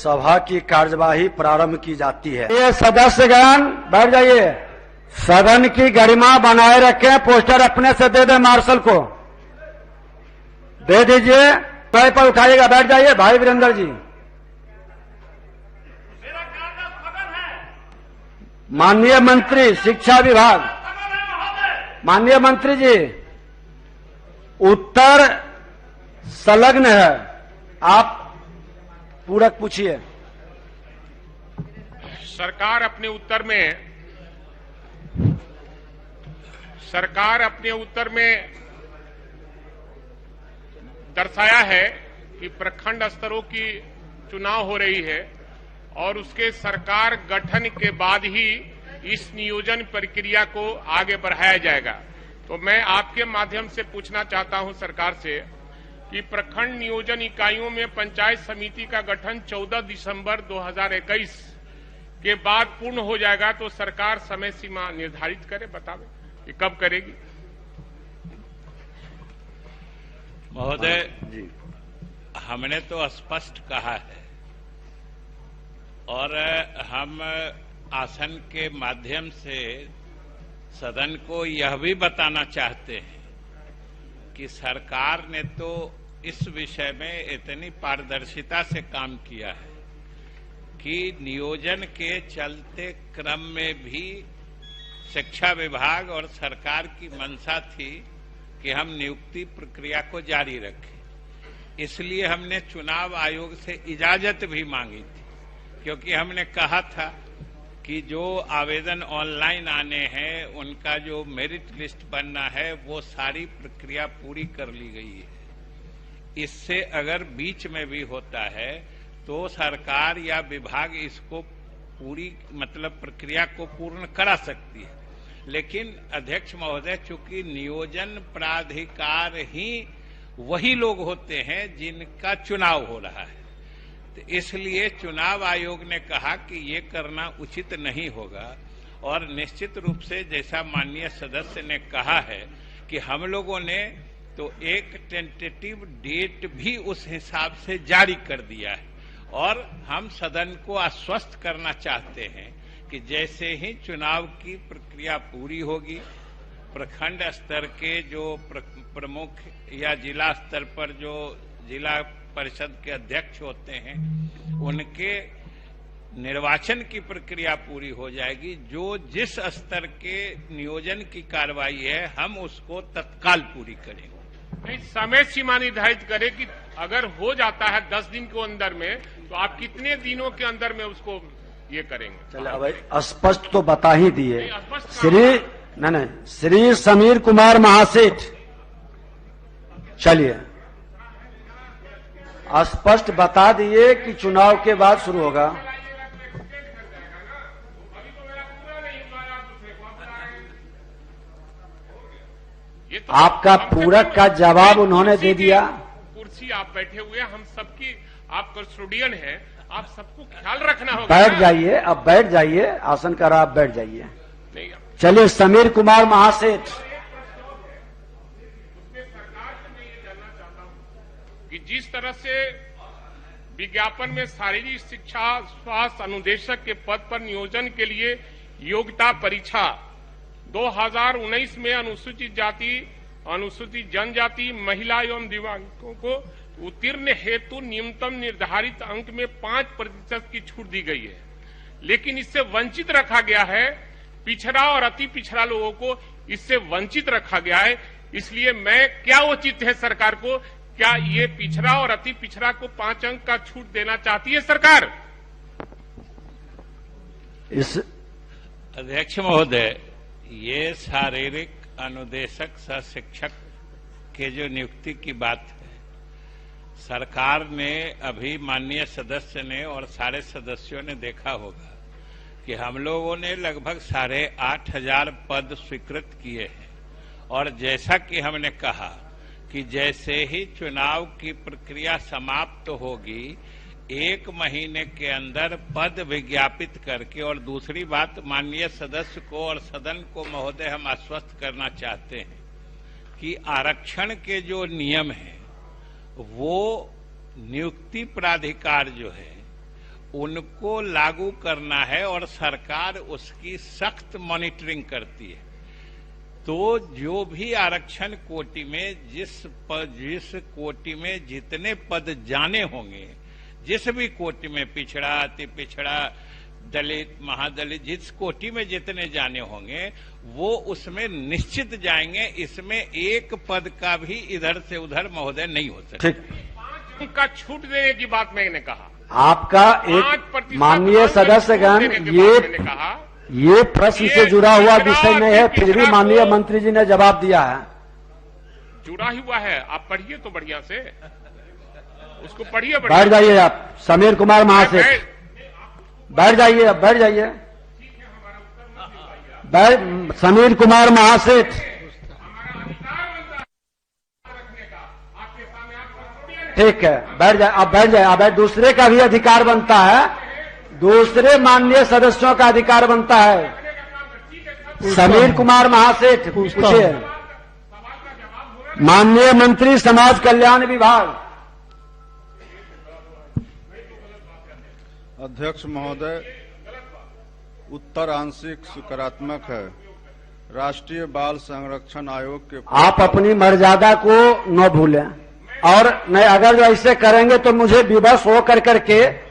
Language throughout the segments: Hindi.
सभा की कार्यवाही प्रारंभ की जाती है। ये सदस्यगण बैठ जाइए। सदन की गरिमा बनाए रखें। पोस्टर अपने से दे दें, मार्शल को दे दीजिए। पैर पर उठाइएगा। बैठ जाइए भाई वीरेंद्र जी। माननीय मंत्री शिक्षा विभाग, माननीय मंत्री जी, उत्तर संलग्न है, आप पूरक पूछिए। सरकार अपने उत्तर में दर्शाया है कि प्रखंड स्तरों की चुनाव हो रही है और उसके सरकार गठन के बाद ही इस नियोजन प्रक्रिया को आगे बढ़ाया जाएगा। तो मैं आपके माध्यम से पूछना चाहता हूं सरकार से कि प्रखंड नियोजन इकाइयों में पंचायत समिति का गठन 14 दिसंबर 2021 के बाद पूर्ण हो जाएगा, तो सरकार समय सीमा निर्धारित करे, बतावे कि कब करेगी। महोदय, हमने तो स्पष्ट कहा है और हम आसन के माध्यम से सदन को यह भी बताना चाहते हैं कि सरकार ने तो इस विषय में इतनी पारदर्शिता से काम किया है कि नियोजन के चलते क्रम में भी शिक्षा विभाग और सरकार की मंशा थी कि हम नियुक्ति प्रक्रिया को जारी रखें। इसलिए हमने चुनाव आयोग से इजाजत भी मांगी थी, क्योंकि हमने कहा था कि जो आवेदन ऑनलाइन आने हैं उनका जो मेरिट लिस्ट बनना है वो सारी प्रक्रिया पूरी कर ली गई है। इससे अगर बीच में भी होता है तो सरकार या विभाग इसको पूरी प्रक्रिया को पूर्ण करा सकती है। लेकिन अध्यक्ष महोदय, चूंकि नियोजन प्राधिकार ही वही लोग होते हैं जिनका चुनाव हो रहा है, तो इसलिए चुनाव आयोग ने कहा कि ये करना उचित नहीं होगा। और निश्चित रूप से जैसा माननीय सदस्य ने कहा है कि हम लोगों ने तो एक टेंटेटिव डेट भी उस हिसाब से जारी कर दिया है और हम सदन को आश्वस्त करना चाहते हैं कि जैसे ही चुनाव की प्रक्रिया पूरी होगी, प्रखंड स्तर के जो प्रमुख या जिला स्तर पर जो जिला परिषद के अध्यक्ष होते हैं उनके निर्वाचन की प्रक्रिया पूरी हो जाएगी। जो जिस स्तर के नियोजन की कार्रवाई है हम उसको तत्काल पूरी करेंगे। नहीं, समय सीमा निर्धारित करें कि अगर हो जाता है 10 दिन के अंदर में, तो आप कितने दिनों के अंदर में उसको ये करेंगे। चलिए, अब स्पष्ट तो बता ही दिए। श्री समीर कुमार महासेठ, चलिए स्पष्ट बता दिए कि चुनाव के बाद शुरू होगा। आपका पूरक का जवाब उन्होंने दे दिया। कुर्सी आप बैठे हुए, हम सबकी आप कस्टोडियन हैं, आप सबको ख्याल रखना होगा। बैठ जाइए, अब बैठ जाइए, आसन कर आप बैठ जाइए। चलिए, समीर कुमार महासेठ। कि जिस तरह से विज्ञापन में शारीरिक शिक्षा स्वास्थ्य अनुदेशक के पद पर नियोजन के लिए योग्यता परीक्षा 2019 में अनुसूचित जाति, अनुसूचित जनजाति, महिला एवं दिव्यांगों को उत्तीर्ण हेतु न्यूनतम निर्धारित अंक में 5% की छूट दी गई है, लेकिन इससे वंचित रखा गया है। पिछड़ा और अति पिछड़ा लोगों को इससे वंचित रखा गया है। इसलिए मैं क्या उचित है सरकार को, क्या ये पिछड़ा और अति पिछड़ा को 5 अंक का छूट देना चाहती है सरकार? इस अध्यक्ष महोदय, ये शारीरिक अनुदेशक सह शिक्षक के जो नियुक्ति की बात है, सरकार ने अभी माननीय सदस्य ने और सारे सदस्यों ने देखा होगा कि हम लोगों ने लगभग 8,500 पद स्वीकृत किए हैं। और जैसा कि हमने कहा कि जैसे ही चुनाव की प्रक्रिया समाप्त होगी 1 महीने के अंदर पद विज्ञापित करके, और दूसरी बात माननीय सदस्य को और सदन को महोदय हम आश्वस्त करना चाहते हैं कि आरक्षण के जो नियम हैं वो नियुक्ति प्राधिकार जो है उनको लागू करना है और सरकार उसकी सख्त मॉनिटरिंग करती है। तो जो भी आरक्षण कोटि में जिस कोटि में जितने पद जाने होंगे, जिस भी कोटि में पिछड़ा, अति पिछड़ा, दलित, महादलित, जिस कोटि में जितने जाने होंगे वो उसमें निश्चित जाएंगे। इसमें एक पद का भी इधर से उधर महोदय नहीं हो सकता। ठीक, का छूट देने की बात मैंने कहा। आपका एक माननीय सदस्यगण ये प्रश्न से जुड़ा हुआ विषय नहीं है, फिर भी माननीय मंत्री जी ने जवाब दिया है। जुड़ा हुआ है, आप पढ़िए तो बढ़िया से, उसको पढ़िए। बैठ जाइए आप, समीर कुमार महासेठ, बैठ जाइए, अब बैठ जाइए। समीर कुमार महासेठ, ठीक है, बैठ जाए, अब बैठ जाए। अब दूसरे का भी अधिकार बनता है, दूसरे माननीय सदस्यों का अधिकार बनता है। समीर कुमार महासेठ पूछिए। माननीय मंत्री समाज कल्याण विभाग। अध्यक्ष महोदय, उत्तर आंशिक सकारात्मक है। राष्ट्रीय बाल संरक्षण आयोग के आप अपनी मर्यादा को न भूलें, और नहीं, अगर जो ऐसे करेंगे तो मुझे विवश हो करके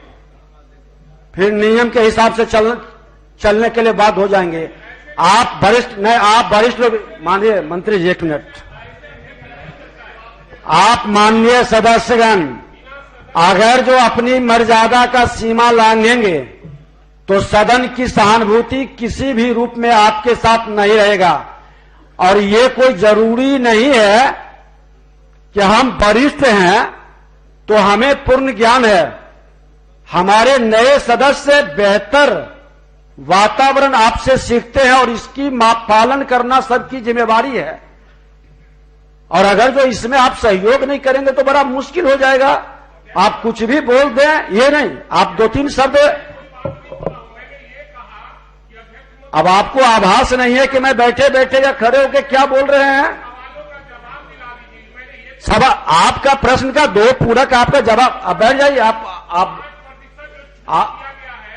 फिर नियम के हिसाब से चलने के लिए बाध्य हो जाएंगे। आप वरिष्ठ नहीं, आप वरिष्ठ लोग, माननीय मंत्री जी एक मिनट, आप माननीय सदस्यगण अगर जो अपनी मर्यादा का सीमा लांघेंगे तो सदन की सहानुभूति किसी भी रूप में आपके साथ नहीं रहेगा। और ये कोई जरूरी नहीं है कि हम वरिष्ठ हैं तो हमें पूर्ण ज्ञान है। हमारे नए सदस्य बेहतर वातावरण आपसे सीखते हैं और इसकी पालन करना सबकी जिम्मेवारी है। और अगर जो इसमें आप सहयोग नहीं करेंगे तो बड़ा मुश्किल हो जाएगा। आप कुछ भी बोल दें, ये नहीं, आप 2-3 शब्द, अब आपको आभास नहीं है कि मैं बैठे बैठे या खड़े होकर क्या बोल रहे हैं। सब आपका प्रश्न का 2 पूरक आपका जवाब, अब बैठ जाइए। आप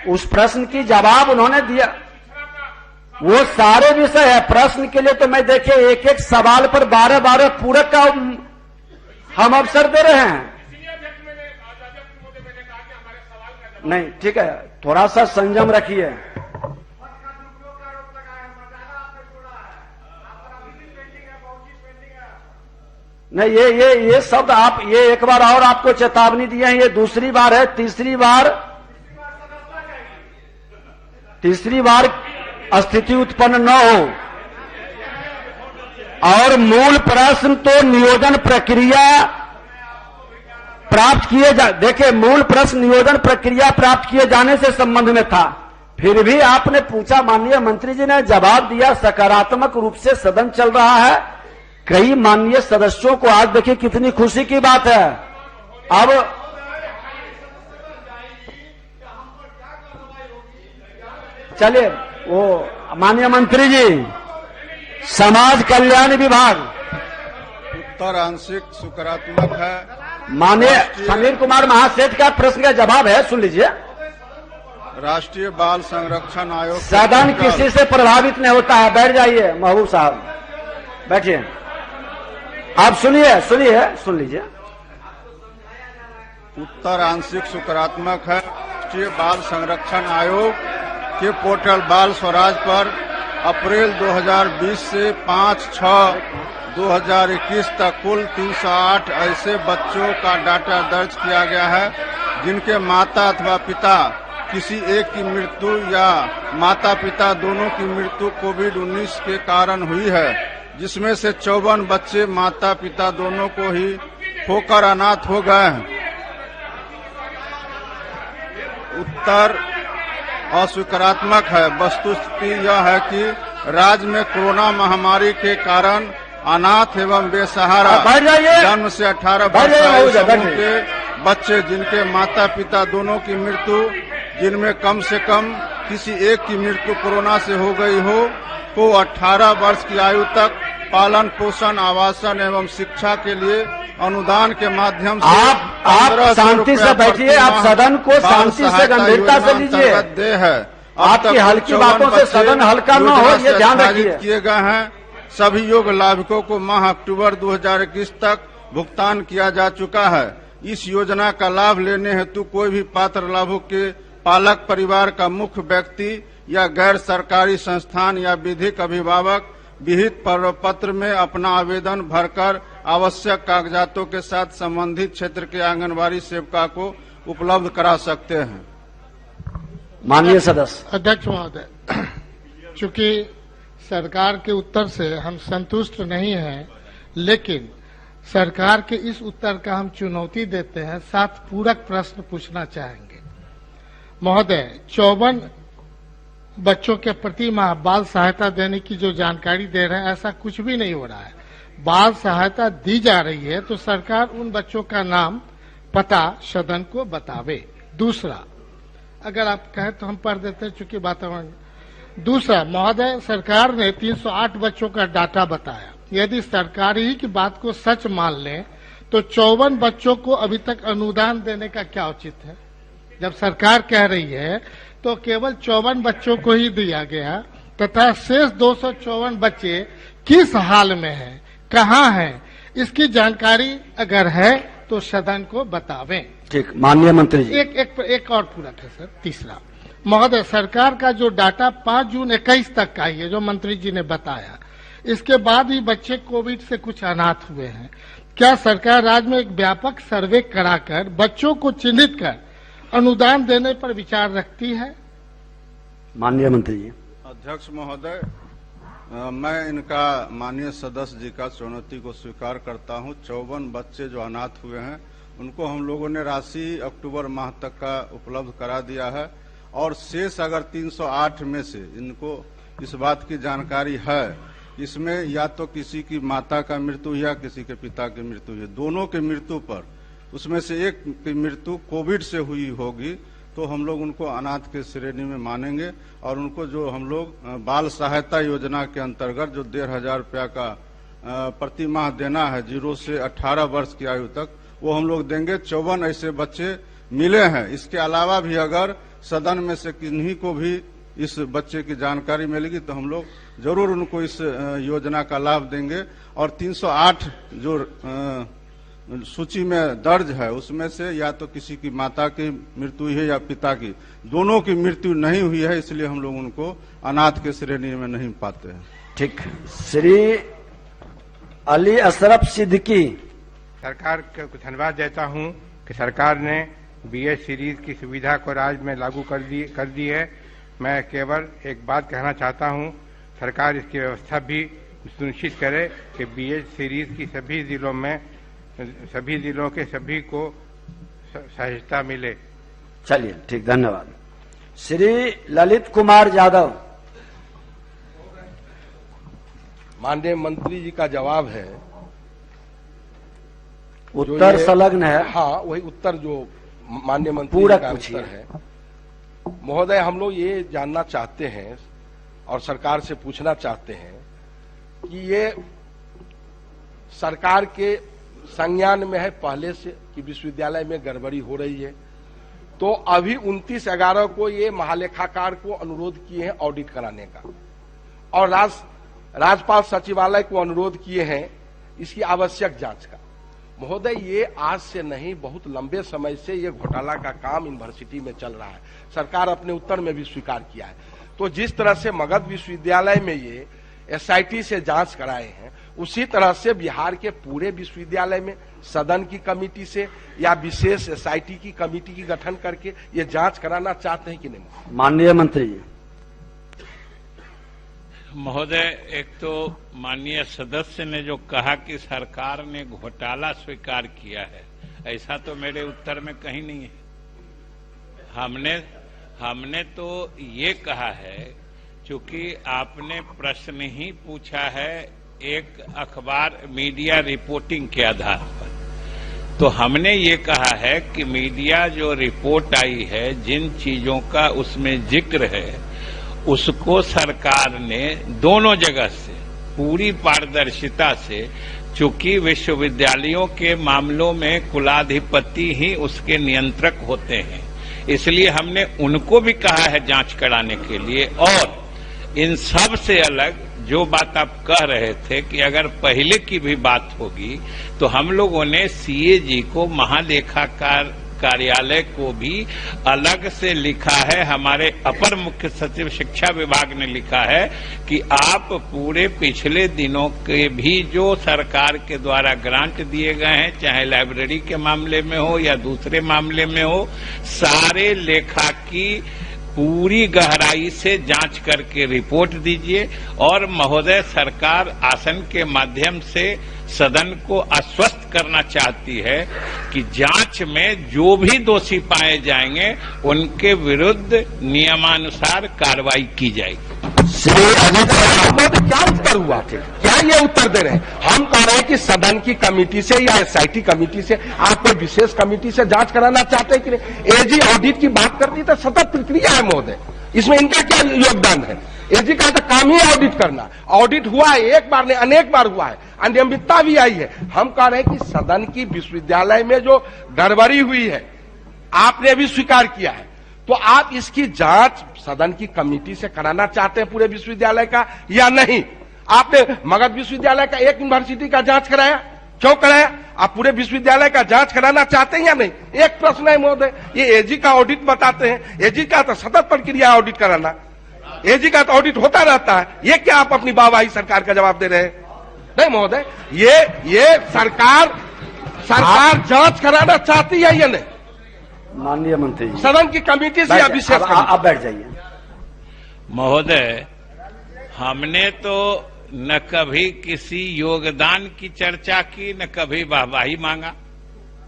उस प्रश्न की जवाब उन्होंने दिया, वो सारे विषय है प्रश्न के लिए। तो मैं देखिए एक एक सवाल पर 12-12 पूरक का हम अवसर दे रहे हैं। नहीं, ठीक है, थोड़ा सा संयम रखिए। नहीं, ये शब्द आप ये एक बार और आपको चेतावनी दिए हैं, ये दूसरी बार है, तीसरी बार स्थिति उत्पन्न न हो। और मूल प्रश्न तो नियोजन प्रक्रिया प्राप्त किए देखिए, मूल प्रश्न नियोजन प्रक्रिया प्राप्त किए जाने से संबंध में था। फिर भी आपने पूछा, माननीय मंत्री जी ने जवाब दिया, सकारात्मक रूप से सदन चल रहा है। कई माननीय सदस्यों को आज देखिए कितनी खुशी की बात है। अब चलिए, वो माननीय मंत्री जी, समाज कल्याण विभाग। उत्तर आंशिक सकारात्मक है। माननीय समीर कुमार महासेठ का प्रश्न का जवाब है, सुन लीजिए। राष्ट्रीय बाल संरक्षण आयोग, सदन किसी से प्रभावित नहीं होता है। बैठ जाइए महबूब साहब, बैठिए। आप सुन लीजिए। उत्तर आंशिक सकारात्मक है। राष्ट्रीय बाल संरक्षण आयोग के पोर्टल बाल स्वराज पर अप्रैल 2020 से 5/6/2021 तक कुल 308 ऐसे बच्चों का डाटा दर्ज किया गया है जिनके माता अथवा पिता किसी एक की मृत्यु या माता पिता दोनों की मृत्यु कोविड-19 के कारण हुई है, जिसमें से 54 बच्चे माता पिता दोनों को ही खोकर अनाथ हो गए हैं। उत्तर अस्वीकारात्मक है। वस्तुस्थिति यह है कि राज्य में कोरोना महामारी के कारण अनाथ एवं बेसहारा जन्म से 18 वर्ष के बच्चे जिनके माता पिता दोनों की मृत्यु, जिनमें कम से कम किसी एक की मृत्यु कोरोना से हो गई हो, को 18 वर्ष की आयु तक पालन पोषण आवासन एवं शिक्षा के लिए अनुदान के माध्यम से आप शांति से बैठिए, आप सदन को शांति से गंभीरता से लीजिए। दे है आपकी हल्की बातों से सदन हल्का न हो, ये ध्यान रखिए। किए गए हैं सभी योग्य लाभुकों को माह अक्टूबर 2021 तक भुगतान किया जा चुका है। इस योजना का लाभ लेने हेतु कोई भी पात्र लाभुक के पालक परिवार का मुख्य व्यक्ति या गैर सरकारी संस्थान या विधिक अभिभावक विहित पत्र में अपना आवेदन भरकर आवश्यक कागजातों के साथ संबंधित क्षेत्र के आंगनबाड़ी सेविका को उपलब्ध करा सकते हैं। माननीय सदस्य। अध्यक्ष महोदय, चूंकि सरकार के उत्तर से हम संतुष्ट नहीं हैं, लेकिन सरकार के इस उत्तर का हम चुनौती देते हैं, साथ पूरक प्रश्न पूछना चाहेंगे। महोदय, 54 बच्चों के प्रति माह बाल सहायता देने की जो जानकारी दे रहे हैं, ऐसा कुछ भी नहीं हो रहा है। बाल सहायता दी जा रही है तो सरकार उन बच्चों का नाम पता सदन को बतावे। दूसरा, अगर आप कहें तो हम पढ़ देते हैं, चूंकि वातावरण। दूसरा महोदय, सरकार ने 308 बच्चों का डाटा बताया। यदि सरकार ही की बात को सच मान लें तो 54 बच्चों को अभी तक अनुदान देने का क्या उचित है? जब सरकार कह रही है तो केवल 54 बच्चों को ही दिया गया, तथा शेष 254 बच्चे किस हाल में हैं, कहाँ हैं, इसकी जानकारी अगर है तो सदन को बतावें। ठीक, माननीय मंत्री जी। एक और पूरक है सर। तीसरा महोदय, सरकार का जो डाटा 5 जून 21 तक का ही है, जो मंत्री जी ने बताया, इसके बाद भी बच्चे कोविड से कुछ अनाथ हुए हैं। क्या सरकार राज्य में एक व्यापक सर्वे कराकर बच्चों को चिन्हित कर अनुदान देने पर विचार रखती है? माननीय मंत्री जी। अध्यक्ष महोदय, मैं इनका माननीय सदस्य जी का चुनौती को स्वीकार करता हूं। 54 बच्चे जो अनाथ हुए हैं उनको हम लोगों ने राशि अक्टूबर माह तक का उपलब्ध करा दिया है, और शेष अगर 308 में से इनको इस बात की जानकारी है, इसमें या तो किसी की माता का मृत्यु या किसी के पिता की मृत्यु है, दोनों की मृत्यु पर उसमें से एक की मृत्यु कोविड से हुई होगी, तो हम लोग उनको अनाथ के श्रेणी में मानेंगे, और उनको जो हम लोग बाल सहायता योजना के अंतर्गत जो 1,500 रुपया का प्रति माह देना है 0 से 18 वर्ष की आयु तक, वो हम लोग देंगे। 54 ऐसे बच्चे मिले हैं। इसके अलावा भी अगर सदन में से किन्हीं को भी इस बच्चे की जानकारी मिलेगी तो हम लोग जरूर उनको इस योजना का लाभ देंगे। और 308 जो सूची में दर्ज है उसमें से या तो किसी की माता की मृत्यु हुई है या पिता की, दोनों की मृत्यु नहीं हुई है, इसलिए हम लोग उनको अनाथ के श्रेणी में नहीं पाते हैं। ठीक। श्री अली अशरफ सिद्दीकी। सरकार को धन्यवाद देता हूं कि सरकार ने बीएड सीरीज की सुविधा को राज्य में लागू कर दी है। मैं केवल एक बात कहना चाहता हूं, सरकार इसकी व्यवस्था भी सुनिश्चित करे कि बीएड सीरीज की सभी जिलों के सभी को सहायता मिले। चलिए, ठीक, धन्यवाद। श्री ललित कुमार यादव। माननीय मंत्री जी का जवाब है, उत्तर संलग्न है। हाँ, वही उत्तर जो माननीय मंत्री जी का उत्तर है। महोदय, हम लोग ये जानना चाहते हैं और सरकार से पूछना चाहते हैं कि ये सरकार के संज्ञान में है पहले से कि विश्वविद्यालय में गड़बड़ी हो रही है, तो अभी 29/11 को ये महालेखाकार को अनुरोध किए हैं ऑडिट कराने का, और राज्यपाल सचिवालय को अनुरोध किए हैं इसकी आवश्यक जांच का। महोदय, ये आज से नहीं, बहुत लंबे समय से ये घोटाला का काम यूनिवर्सिटी में चल रहा है। सरकार अपने उत्तर में भी स्वीकार किया है। तो जिस तरह से मगध विश्वविद्यालय में ये एसआईटी से जांच कराए हैं, उसी तरह से बिहार के पूरे विश्वविद्यालय में सदन की कमेटी से या विशेष एसआईटी की कमेटी की गठन करके ये जांच कराना चाहते हैं कि नहीं? माननीय मंत्री जी। महोदय, एक तो माननीय सदस्य ने जो कहा कि सरकार ने घोटाला स्वीकार किया है, ऐसा तो मेरे उत्तर में कहीं नहीं है। हमने तो ये कहा है, चूंकि आपने प्रश्न ही पूछा है एक अखबार मीडिया रिपोर्टिंग के आधार पर, तो हमने ये कहा है कि मीडिया जो रिपोर्ट आई है, जिन चीजों का उसमें जिक्र है, उसको सरकार ने दोनों जगह से पूरी पारदर्शिता से चूंकि विश्वविद्यालयों के मामलों में कुलाधिपति ही उसके नियंत्रक होते हैं, इसलिए हमने उनको भी कहा है जांच कराने के लिए। और इन सब से अलग जो बात आप कह रहे थे कि अगर पहले की भी बात होगी तो हम लोगों ने सीएजी को, महालेखाकार कार्यालय को भी अलग से लिखा है। हमारे अपर मुख्य सचिव शिक्षा विभाग ने लिखा है कि आप पूरे पिछले दिनों के भी जो सरकार के द्वारा ग्रांट दिए गए हैं, चाहे लाइब्रेरी के मामले में हो या दूसरे मामले में हो, सारे लेखा की पूरी गहराई से जांच करके रिपोर्ट दीजिए। और महोदय, सरकार आसन के माध्यम से सदन को आश्वस्त करना चाहती है कि जांच में जो भी दोषी पाए जाएंगे उनके विरुद्ध नियमानुसार कार्रवाई की जाएगी। श्री अजित क्या उत्तर हुआ थे? क्या ये उत्तर दे रहे हैं? हम कह रहे हैं कि सदन की कमेटी से या एसआईटी कमेटी से, आप कोई विशेष कमेटी से जांच कराना चाहते हैं कि नहीं? एजी ऑडिट की बात करनी तो सतत प्रक्रिया है महोदय, इसमें इनका क्या योगदान है? एजी का तो काम ही ऑडिट करना। ऑडिट हुआ है, एक बार नहीं अनेक बार हुआ है, अनियमितता भी आई है। हम कह रहे हैं कि सदन की विश्वविद्यालय में जो गड़बड़ी हुई है आपने भी स्वीकार किया है, तो आप इसकी जांच सदन की कमेटी से कराना चाहते हैं पूरे विश्वविद्यालय का या नहीं? आपने मगध विश्वविद्यालय का, एक यूनिवर्सिटी का जांच कराया, क्यों कराया? आप पूरे विश्वविद्यालय का जांच कराना चाहते हैं या नहीं? एक प्रश्न है महोदय, ये एजी का ऑडिट बताते हैं, एजी का तो सतत प्रक्रिया ऑडिट कराना, एजी का तो ऑडिट होता रहता है। ये क्या आप अपनी वाहवाही सरकार का जवाब दे रहे हैं? नहीं महोदय, ये सरकार जांच कराना चाहती है या नहीं? माननीय मंत्री जी, सदन की कमेटी से या विशेष कमेटी? आप बैठ जाइए। महोदय, हमने तो न कभी किसी योगदान की चर्चा की, न कभी वाहवाही मांगा।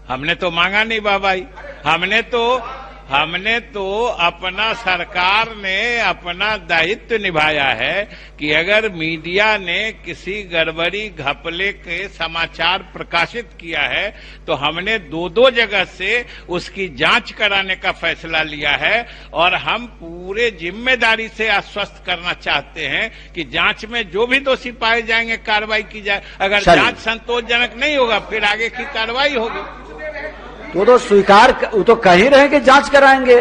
हमने तो मांगा नहीं वाहवाही। हमने तो अपना, सरकार ने अपना दायित्व निभाया है कि अगर मीडिया ने किसी गड़बड़ी घपले के समाचार प्रकाशित किया है तो हमने दो जगह से उसकी जांच कराने का फैसला लिया है। और हम पूरे जिम्मेदारी से आश्वस्त करना चाहते हैं कि जांच में जो भी दोषी पाए जाएंगे कार्रवाई की जाए। अगर जांच संतोषजनक नहीं होगा फिर आगे की कार्रवाई होगी। तो स्वीकार, वो तो कह ही रहे कि जांच कराएंगे।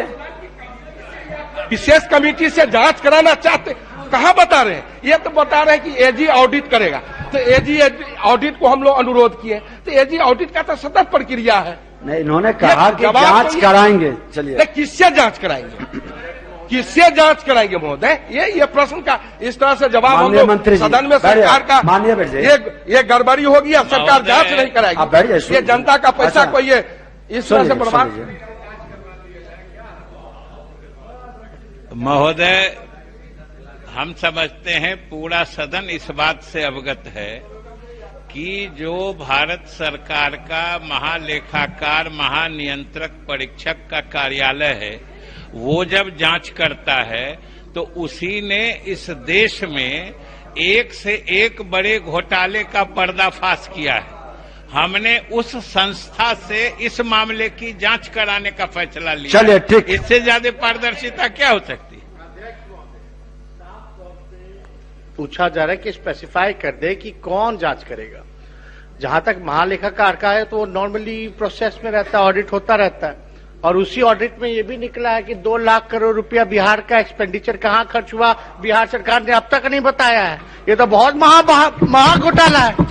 विशेष कमेटी से जांच कराना चाहते, कहां बता रहे हैं? ये तो बता रहे हैं कि एजी ऑडिट करेगा। तो एजी ऑडिट को हम लोग अनुरोध किए, तो एजी ऑडिट का तो सतत प्रक्रिया है। नहीं, इन्होंने कहा कि जांच कराएंगे। चलिए, किससे जांच कराएंगे? किससे जांच कराएंगे महोदय? ये प्रश्न का इस तरह से जवाब हम लोग सदन में सरकार का, माननीय ये गड़बड़ी होगी या सरकार जांच नहीं कराएगी? ये जनता का पैसा कोई ये इस तरह से बर्बाद। महोदय, हम समझते हैं पूरा सदन इस बात से अवगत है कि जो भारत सरकार का महालेखाकार, महानियंत्रक परीक्षक का कार्यालय है, वो जब जांच करता है तो उसी ने इस देश में एक से एक बड़े घोटाले का पर्दाफाश किया है। हमने उस संस्था से इस मामले की जांच कराने का फैसला लिया। चलिए, ठीक। इससे ज्यादा पारदर्शिता क्या हो सकती है? पूछा जा रहा है कि स्पेसिफाई कर दे कि कौन जांच करेगा। जहां तक महालेखाकार का है तो नॉर्मली प्रोसेस में रहता है, ऑडिट होता रहता है। और उसी ऑडिट में ये भी निकला है कि 2 लाख करोड़ रुपया बिहार का एक्सपेंडिचर कहां खर्च हुआ, बिहार सरकार ने अब तक नहीं बताया है। ये तो बहुत महा घोटाला है।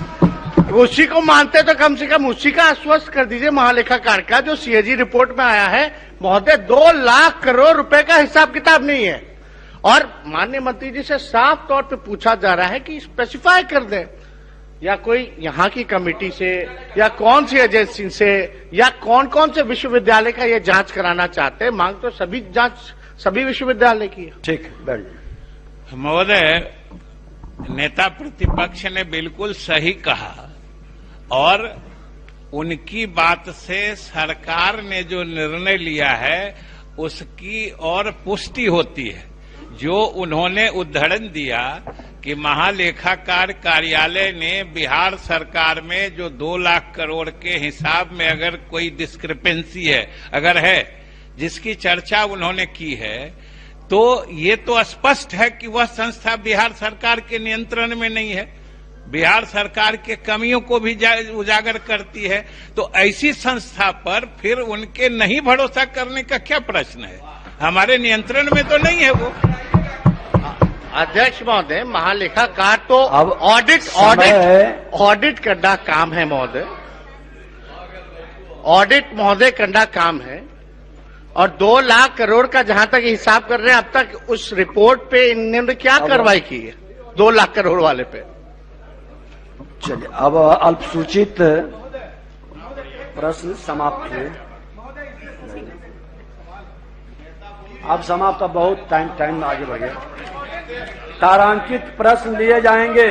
उसी को मानते तो कम से कम उसी का आश्वस्त कर दीजिए महालेखाकार का, जो सीएजी रिपोर्ट में आया है। महोदय, 2 लाख करोड़ रुपए का हिसाब किताब नहीं है। और माननीय मंत्री जी से साफ तौर पे पूछा जा रहा है कि स्पेसिफाई कर दें, या कोई यहाँ की कमेटी से या कौन सी एजेंसी से या कौन कौन से विश्वविद्यालय का ये जांच कराना चाहते हैं। मांग तो सभी विश्वविद्यालय की है। ठीक, बैठ जाइए। महोदय, नेता प्रतिपक्ष ने बिल्कुल सही कहा और उनकी बात से सरकार ने जो निर्णय लिया है उसकी और पुष्टि होती है। जो उन्होंने उदाहरण दिया कि महालेखाकार कार्यालय ने बिहार सरकार में जो 2 लाख करोड़ के हिसाब में अगर कोई डिस्क्रिपेंसी है, अगर है, जिसकी चर्चा उन्होंने की है, तो ये तो स्पष्ट है कि वह संस्था बिहार सरकार के नियंत्रण में नहीं है। बिहार सरकार के कमियों को भी उजागर करती है। तो ऐसी संस्था पर फिर उनके नहीं भरोसा करने का क्या प्रश्न है? हमारे नियंत्रण में तो नहीं है वो। अध्यक्ष महोदय, महालेखाकार तो अब ऑडिट करना काम है महोदय, ऑडिट महोदय करना काम है। और 2 लाख करोड़ का जहां तक हिसाब कर रहे हैं, अब तक उस रिपोर्ट पे इन्होंने क्या कार्रवाई की है 2 लाख करोड़ वाले पे? चलिए, अब अल्पसूचित प्रश्न समाप्त हुए। अब समाप्त, अब बहुत टाइम आगे बढ़ गया। तारांकित प्रश्न लिए जाएंगे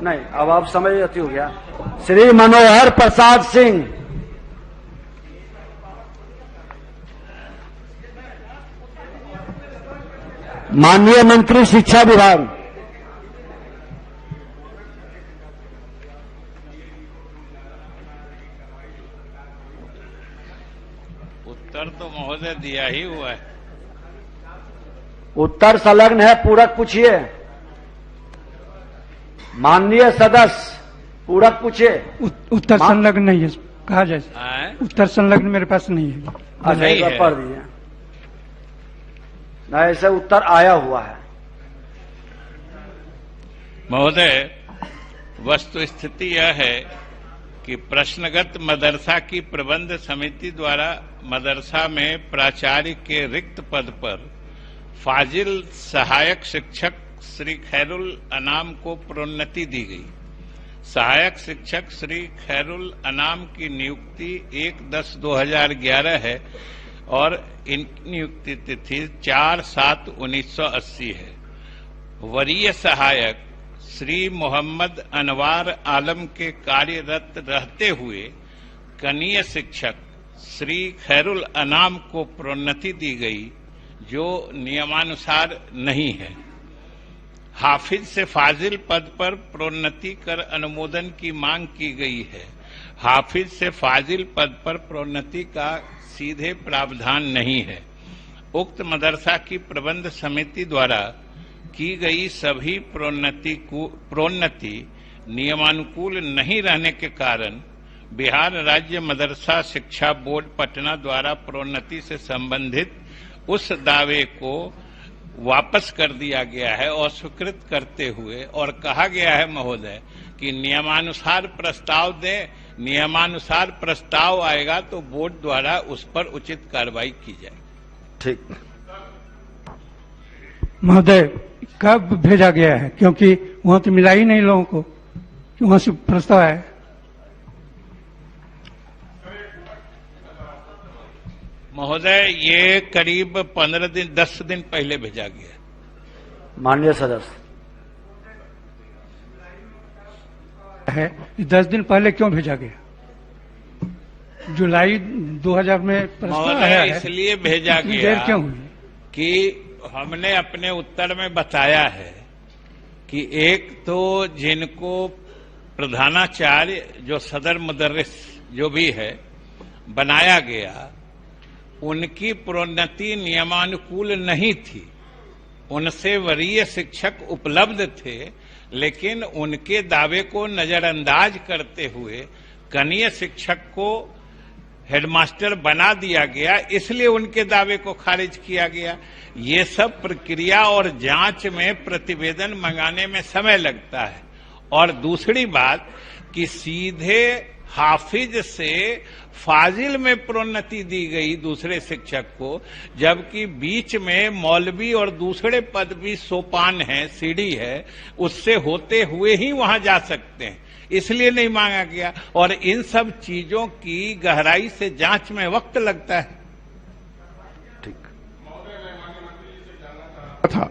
नहीं, अब समय अति हो गया। श्री मनोहर प्रसाद सिंह, माननीय मंत्री शिक्षा विभाग। उत्तर तो महोदय दिया ही हुआ है। उत्तर संलग्न है, पूरक पूछिए। माननीय सदस्य, पूरक पूछिए। उत्तर संलग्न नहीं है, कहा जाए। उत्तर संलग्न मेरे पास नहीं है। अच्छा, पढ़ दिए। नहीं, ऐसे उत्तर आया हुआ है। महोदय, वस्तु स्थिति यह है कि प्रश्नगत मदरसा की प्रबंध समिति द्वारा मदरसा में प्राचार्य के रिक्त पद पर फाजिल सहायक शिक्षक श्री खैरुल अनाम को प्रोन्नति दी गई। सहायक शिक्षक श्री खैरुल अनाम की नियुक्ति 1/10/2011 है और इनकी नियुक्ति तिथि 4/7/1980 है। वरीय सहायक श्री मोहम्मद अनवार आलम के कार्यरत रहते हुए कनीय शिक्षक श्री खैरुल अनाम को प्रोन्नति दी गई, जो नियमानुसार नहीं है। हाफिज से फाजिल पद पर प्रोन्नति कर अनुमोदन की मांग की गई है। हाफिज से फाजिल पद पर प्रोन्नति का सीधे प्रावधान नहीं है। उक्त मदरसा की प्रबंध समिति द्वारा की गई सभी प्रोन्नति नियमानुकूल नहीं रहने के कारण बिहार राज्य मदरसा शिक्षा बोर्ड पटना द्वारा प्रोन्नति से संबंधित उस दावे को वापस कर दिया गया है अस्वीकृत करते हुए, और कहा गया है महोदय कि नियमानुसार प्रस्ताव दें। नियमानुसार प्रस्ताव आएगा तो बोर्ड द्वारा उस पर उचित कार्रवाई की जाए। ठीक महोदय, कब भेजा गया है? क्योंकि वहां तो मिला ही नहीं लोगों को कि वहां से प्रस्ताव है। महोदय, ये करीब 10 दिन पहले भेजा गया। माननीय सदस्य है 10 दिन पहले क्यों भेजा गया? जुलाई 2000 में प्रस्ताव आया है, इसलिए भेजा गया देर क्यों हुई? कि हमने अपने उत्तर में बताया है कि एक तो जिनको प्रधानाचार्य जो सदर मुदर्रिस जो भी है बनाया गया, उनकी प्रोन्नति नियमानुकूल नहीं थी। उनसे वरीय शिक्षक उपलब्ध थे, लेकिन उनके दावे को नजरअंदाज करते हुए कनीय शिक्षक को हेडमास्टर बना दिया गया, इसलिए उनके दावे को खारिज किया गया। ये सब प्रक्रिया और जांच में प्रतिवेदन मंगाने में समय लगता है। और दूसरी बात कि सीधे हाफिज से फाजिल में प्रोन्नति दी गई दूसरे शिक्षक को, जबकि बीच में मौलवी और दूसरे पद भी सोपान है, सीढ़ी है, उससे होते हुए ही वहां जा सकते हैं, इसलिए नहीं मांगा गया। और इन सब चीजों की गहराई से जांच में वक्त लगता है। था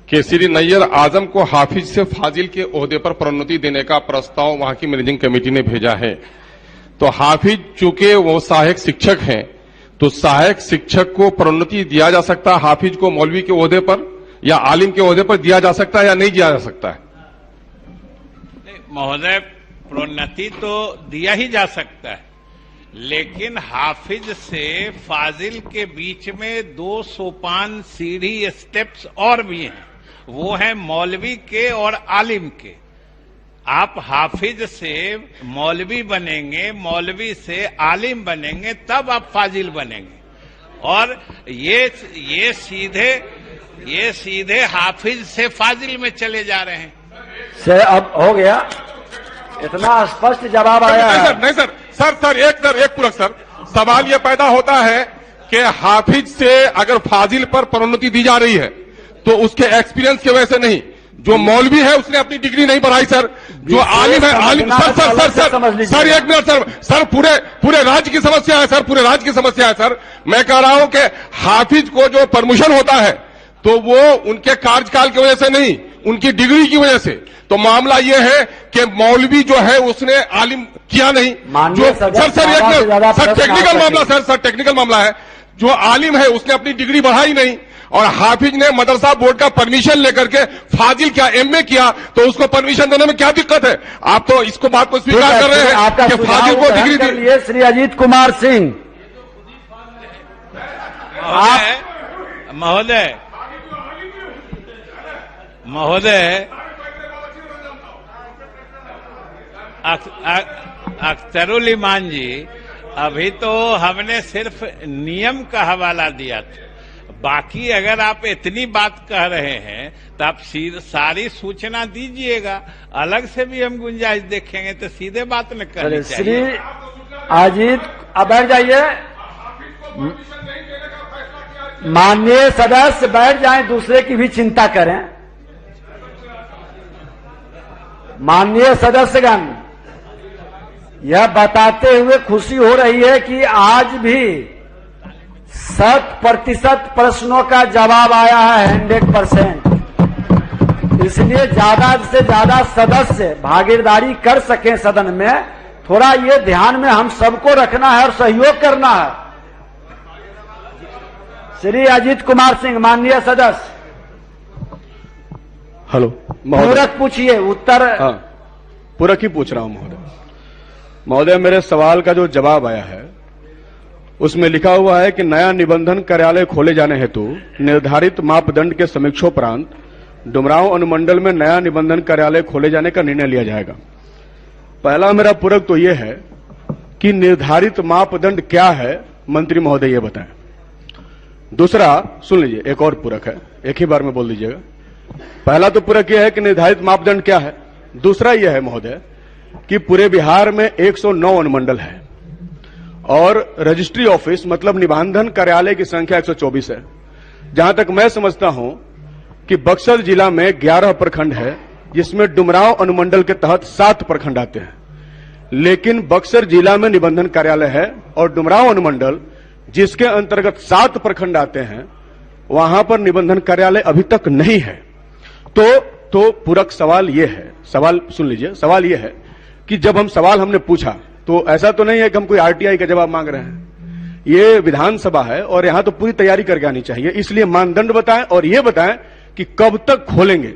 कि श्री नैयर आजम को हाफिज से फाजिल के ओहदे पर प्रोन्नति देने का प्रस्ताव वहां की मैनेजिंग कमेटी ने भेजा है। तो हाफिज चूंकि वो सहायक शिक्षक हैं, तो सहायक शिक्षक को प्रोन्नति दिया जा सकता है हाफिज को मौलवी के ओहदे पर या आलिम के ओहदे पर दिया जा सकता है या नहीं दिया जा सकता है? महोदय, प्रोन्नति तो दिया ही जा सकता है, लेकिन हाफिज से फाजिल के बीच में 2 सोपान सीढ़ी स्टेप्स और भी हैं। वो है मौलवी के और आलिम के। आप हाफिज से मौलवी बनेंगे, मौलवी से आलिम बनेंगे, तब आप फाजिल बनेंगे। और ये सीधे हाफिज से फाजिल में चले जा रहे हैं। से अब हो गया, इतना स्पष्ट जवाब आया है। नहीं सर, एक पूरक सर, सवाल ये पैदा होता है कि हाफिज से अगर फाजिल पर प्रोन्नति दी जा रही है तो उसके एक्सपीरियंस की वजह से नहीं, जो मौलवी है उसने अपनी डिग्री नहीं बढ़ाई सर, जो आलिम है आलिम। सर एक मिनट सर, पूरे राज्य की समस्या है सर, पूरे राज्य की समस्या है सर। मैं कह रहा हूं कि हाफिज को जो परमिशन होता है तो वो उनके कार्यकाल की वजह से नहीं, उनकी डिग्री की वजह से। तो मामला ये है कि मौलवी जो है उसने आलिम किया नहीं, जो सर टेक्निकल मामला है, जो आलिम है उसने अपनी डिग्री बढ़ाई नहीं, और हाफिज ने मदरसा बोर्ड का परमिशन लेकर के फाजिल क्या एमए किया, तो उसको परमिशन देने में क्या दिक्कत है? आप तो इसको बात को स्वीकार कर रहे हैं कि फाजिल को डिग्री दी। श्री अजीत कुमार सिंह, महोदय अख्तरुल ईमान जी, अभी तो हमने सिर्फ नियम का हवाला दिया था। बाकी अगर आप इतनी बात कह रहे हैं तो आप सारी सूचना दीजिएगा, अलग से भी हम गुंजाइश देखेंगे, तो सीधे बात न करनी चाहिए। श्री अजीत, अब बैठ जाइए, माननीय सदस्य बैठ जाएं, दूसरे की भी चिंता करें। माननीय सदस्यगण, यह बताते हुए खुशी हो रही है कि आज भी 100% प्रश्नों का जवाब आया है, 100%। इसलिए ज्यादा से ज्यादा सदस्य भागीदारी कर सकें सदन में, थोड़ा ये ध्यान में हम सबको रखना है और सहयोग करना है। श्री अजीत कुमार सिंह, माननीय सदस्य। हेलो पूरक पूछिए, उत्तर। हाँ, पूरक ही पूछ रहा हूं महोदय। मेरे सवाल का जो जवाब आया है उसमें लिखा हुआ है कि नया निबंधन कार्यालय खोले जाने हेतु निर्धारित मापदंड के समीक्षोपरांत डुमरांव अनुमंडल में नया निबंधन कार्यालय खोले जाने का निर्णय लिया जाएगा। पहला मेरा पूरक तो यह है कि निर्धारित मापदंड क्या है, मंत्री महोदय ये बताएं। दूसरा सुन लीजिए, एक और पूरक है, एक ही बार में बोल दीजिएगा। पहला तो पूरक यह है कि निर्धारित मापदंड क्या है। दूसरा यह है महोदय कि पूरे बिहार में 109 अनुमंडल है और रजिस्ट्री ऑफिस मतलब निबंधन कार्यालय की संख्या 124 है। जहां तक मैं समझता हूं कि बक्सर जिला में 11 प्रखंड है, जिसमें डुमरांव अनुमंडल के तहत 7 प्रखंड आते हैं, लेकिन बक्सर जिला में निबंधन कार्यालय है और डुमरांव अनुमंडल जिसके अंतर्गत 7 प्रखंड आते हैं वहां पर निबंधन कार्यालय अभी तक नहीं है। तो पूरक सवाल यह है, सवाल सुन लीजिए, सवाल यह है कि जब हम सवाल हमने पूछा तो ऐसा तो नहीं है कि हम कोई आरटीआई का जवाब मांग रहे हैं। ये विधानसभा है और यहां तो पूरी तैयारी करके आनी चाहिए। इसलिए मानदंड बताएं और ये बताएं कि कब तक खोलेंगे,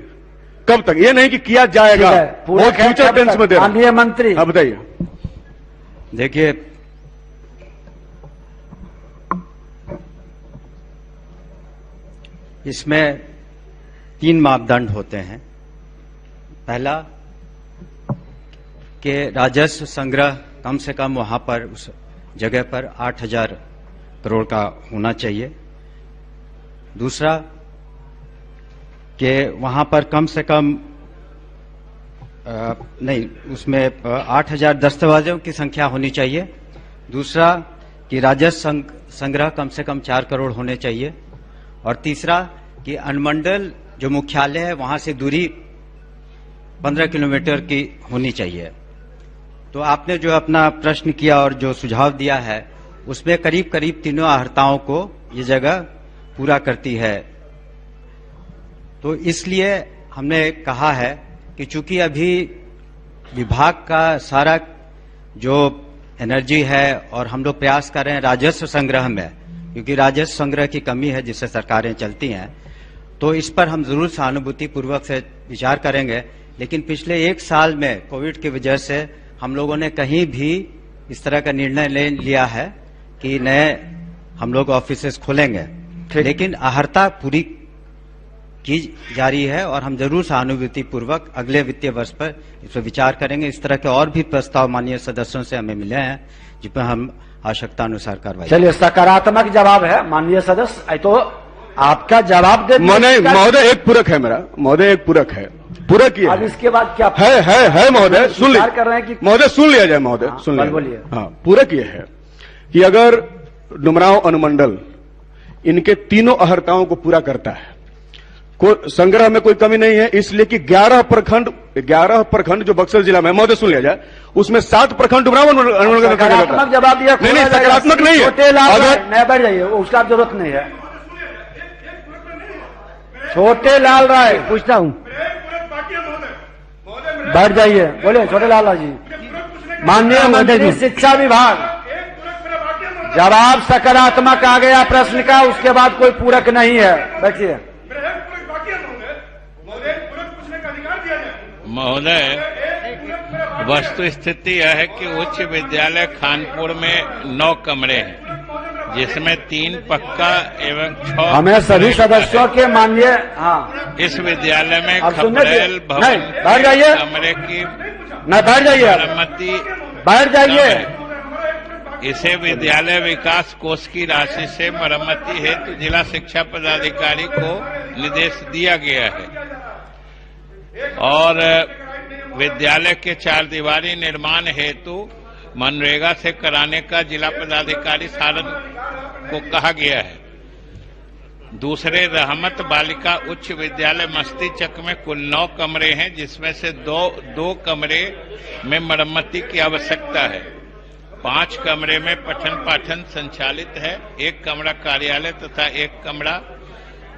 कब तक, ये नहीं कि किया जाएगा, बहुत फ्यूचर टेंस में दे रहा। माननीय मंत्री, हाँ बताइए। देखिए, इसमें 3 मापदंड होते हैं। पहला कि राजस्व संग्रह कम से कम वहां पर उस जगह पर 8,000 करोड़ का होना चाहिए। दूसरा कि वहां पर कम से कम नहीं, उसमें 8,000 दस्तावेजों की संख्या होनी चाहिए। दूसरा कि राजस्व संग्रह कम से कम 4 करोड़ होने चाहिए। और तीसरा कि अनुमंडल जो मुख्यालय है वहां से दूरी 15 किलोमीटर की होनी चाहिए। तो आपने जो अपना प्रश्न किया और जो सुझाव दिया है उसमें करीब करीब तीनों आहर्ताओं को ये जगह पूरा करती है। तो इसलिए हमने कहा है कि चूंकि अभी विभाग का सारा जो एनर्जी है और हम लोग प्रयास कर रहे हैं राजस्व संग्रह में, क्योंकि राजस्व संग्रह की कमी है जिससे सरकारें चलती हैं, तो इस पर हम जरूर सहानुभूति पूर्वक से विचार करेंगे। लेकिन पिछले 1 साल में कोविड की वजह से हम लोगों ने कहीं भी इस तरह का निर्णय ले लिया है कि नए हम लोग ऑफिसेस खोलेंगे, लेकिन आहर्ता पूरी की जा रही है और हम जरूर सहानुभूति पूर्वक अगले वित्तीय वर्ष पर इस पर विचार करेंगे। इस तरह के और भी प्रस्ताव माननीय सदस्यों से हमें मिले हैं जिस पर हम आवश्यकता अनुसार कार्रवाई। चलिए, सकारात्मक जवाब है माननीय सदस्य, तो आपका जवाब दे। महोदय एक पूरक है मेरा, महोदय एक पूरक है, पूरक ही है। अब इसके बाद क्या है महोदय, सुन लीजिए, कर रहे हैं कि महोदय सुन लिया जाए, महोदय सुन लिया। बोलिए। हाँ, पूरक ये है कि अगर डुमरांव अनुमंडल इनके तीनों अहर्ताओं को पूरा करता है, संग्रह में कोई कमी नहीं है, इसलिए कि 11 प्रखंड जो बक्सर जिला में, महोदय सुन लिया जाए, उसमें 7 प्रखंड डुमरांव अनुमंडल का सकारात्मक जवाब दिया। नहीं, सकारात्मक नहीं है। अगर बढ़ जाइए, उसका जरूरत नहीं है। छोटे लाल राय पूछता हूं, बैठ जाइए, बोले छोटे लाल राय जी। माननीय मंत्री शिक्षा विभाग, जवाब सकारात्मक आ गया प्रश्न का, उसके बाद कोई पूरक नहीं है। बैठिए। महोदय, वस्तु स्थिति यह है कि उच्च विद्यालय खानपुर में 9 कमरे हैं, जिसमें 3 पक्का एवं 6 हमें सभी सदस्यों के माननीय, हाँ, इस विद्यालय में खपरेल भवन कमरे की न बैठ जाइए, मरम्मती बैठ जाइए। इसे विद्यालय विकास कोष की राशि से मरम्मती हेतु जिला शिक्षा पदाधिकारी को निर्देश दिया गया है और विद्यालय के 4 दीवारी निर्माण हेतु मनरेगा से कराने का जिला पदाधिकारी सारण को कहा गया है। दूसरे रहमत बालिका उच्च विद्यालय मस्तीचक में कुल 9 कमरे हैं, जिसमें से दो कमरे में मरम्मती की आवश्यकता है। 5 कमरे में पठन पाठन संचालित है, 1 कमरा कार्यालय तथा 1 कमरा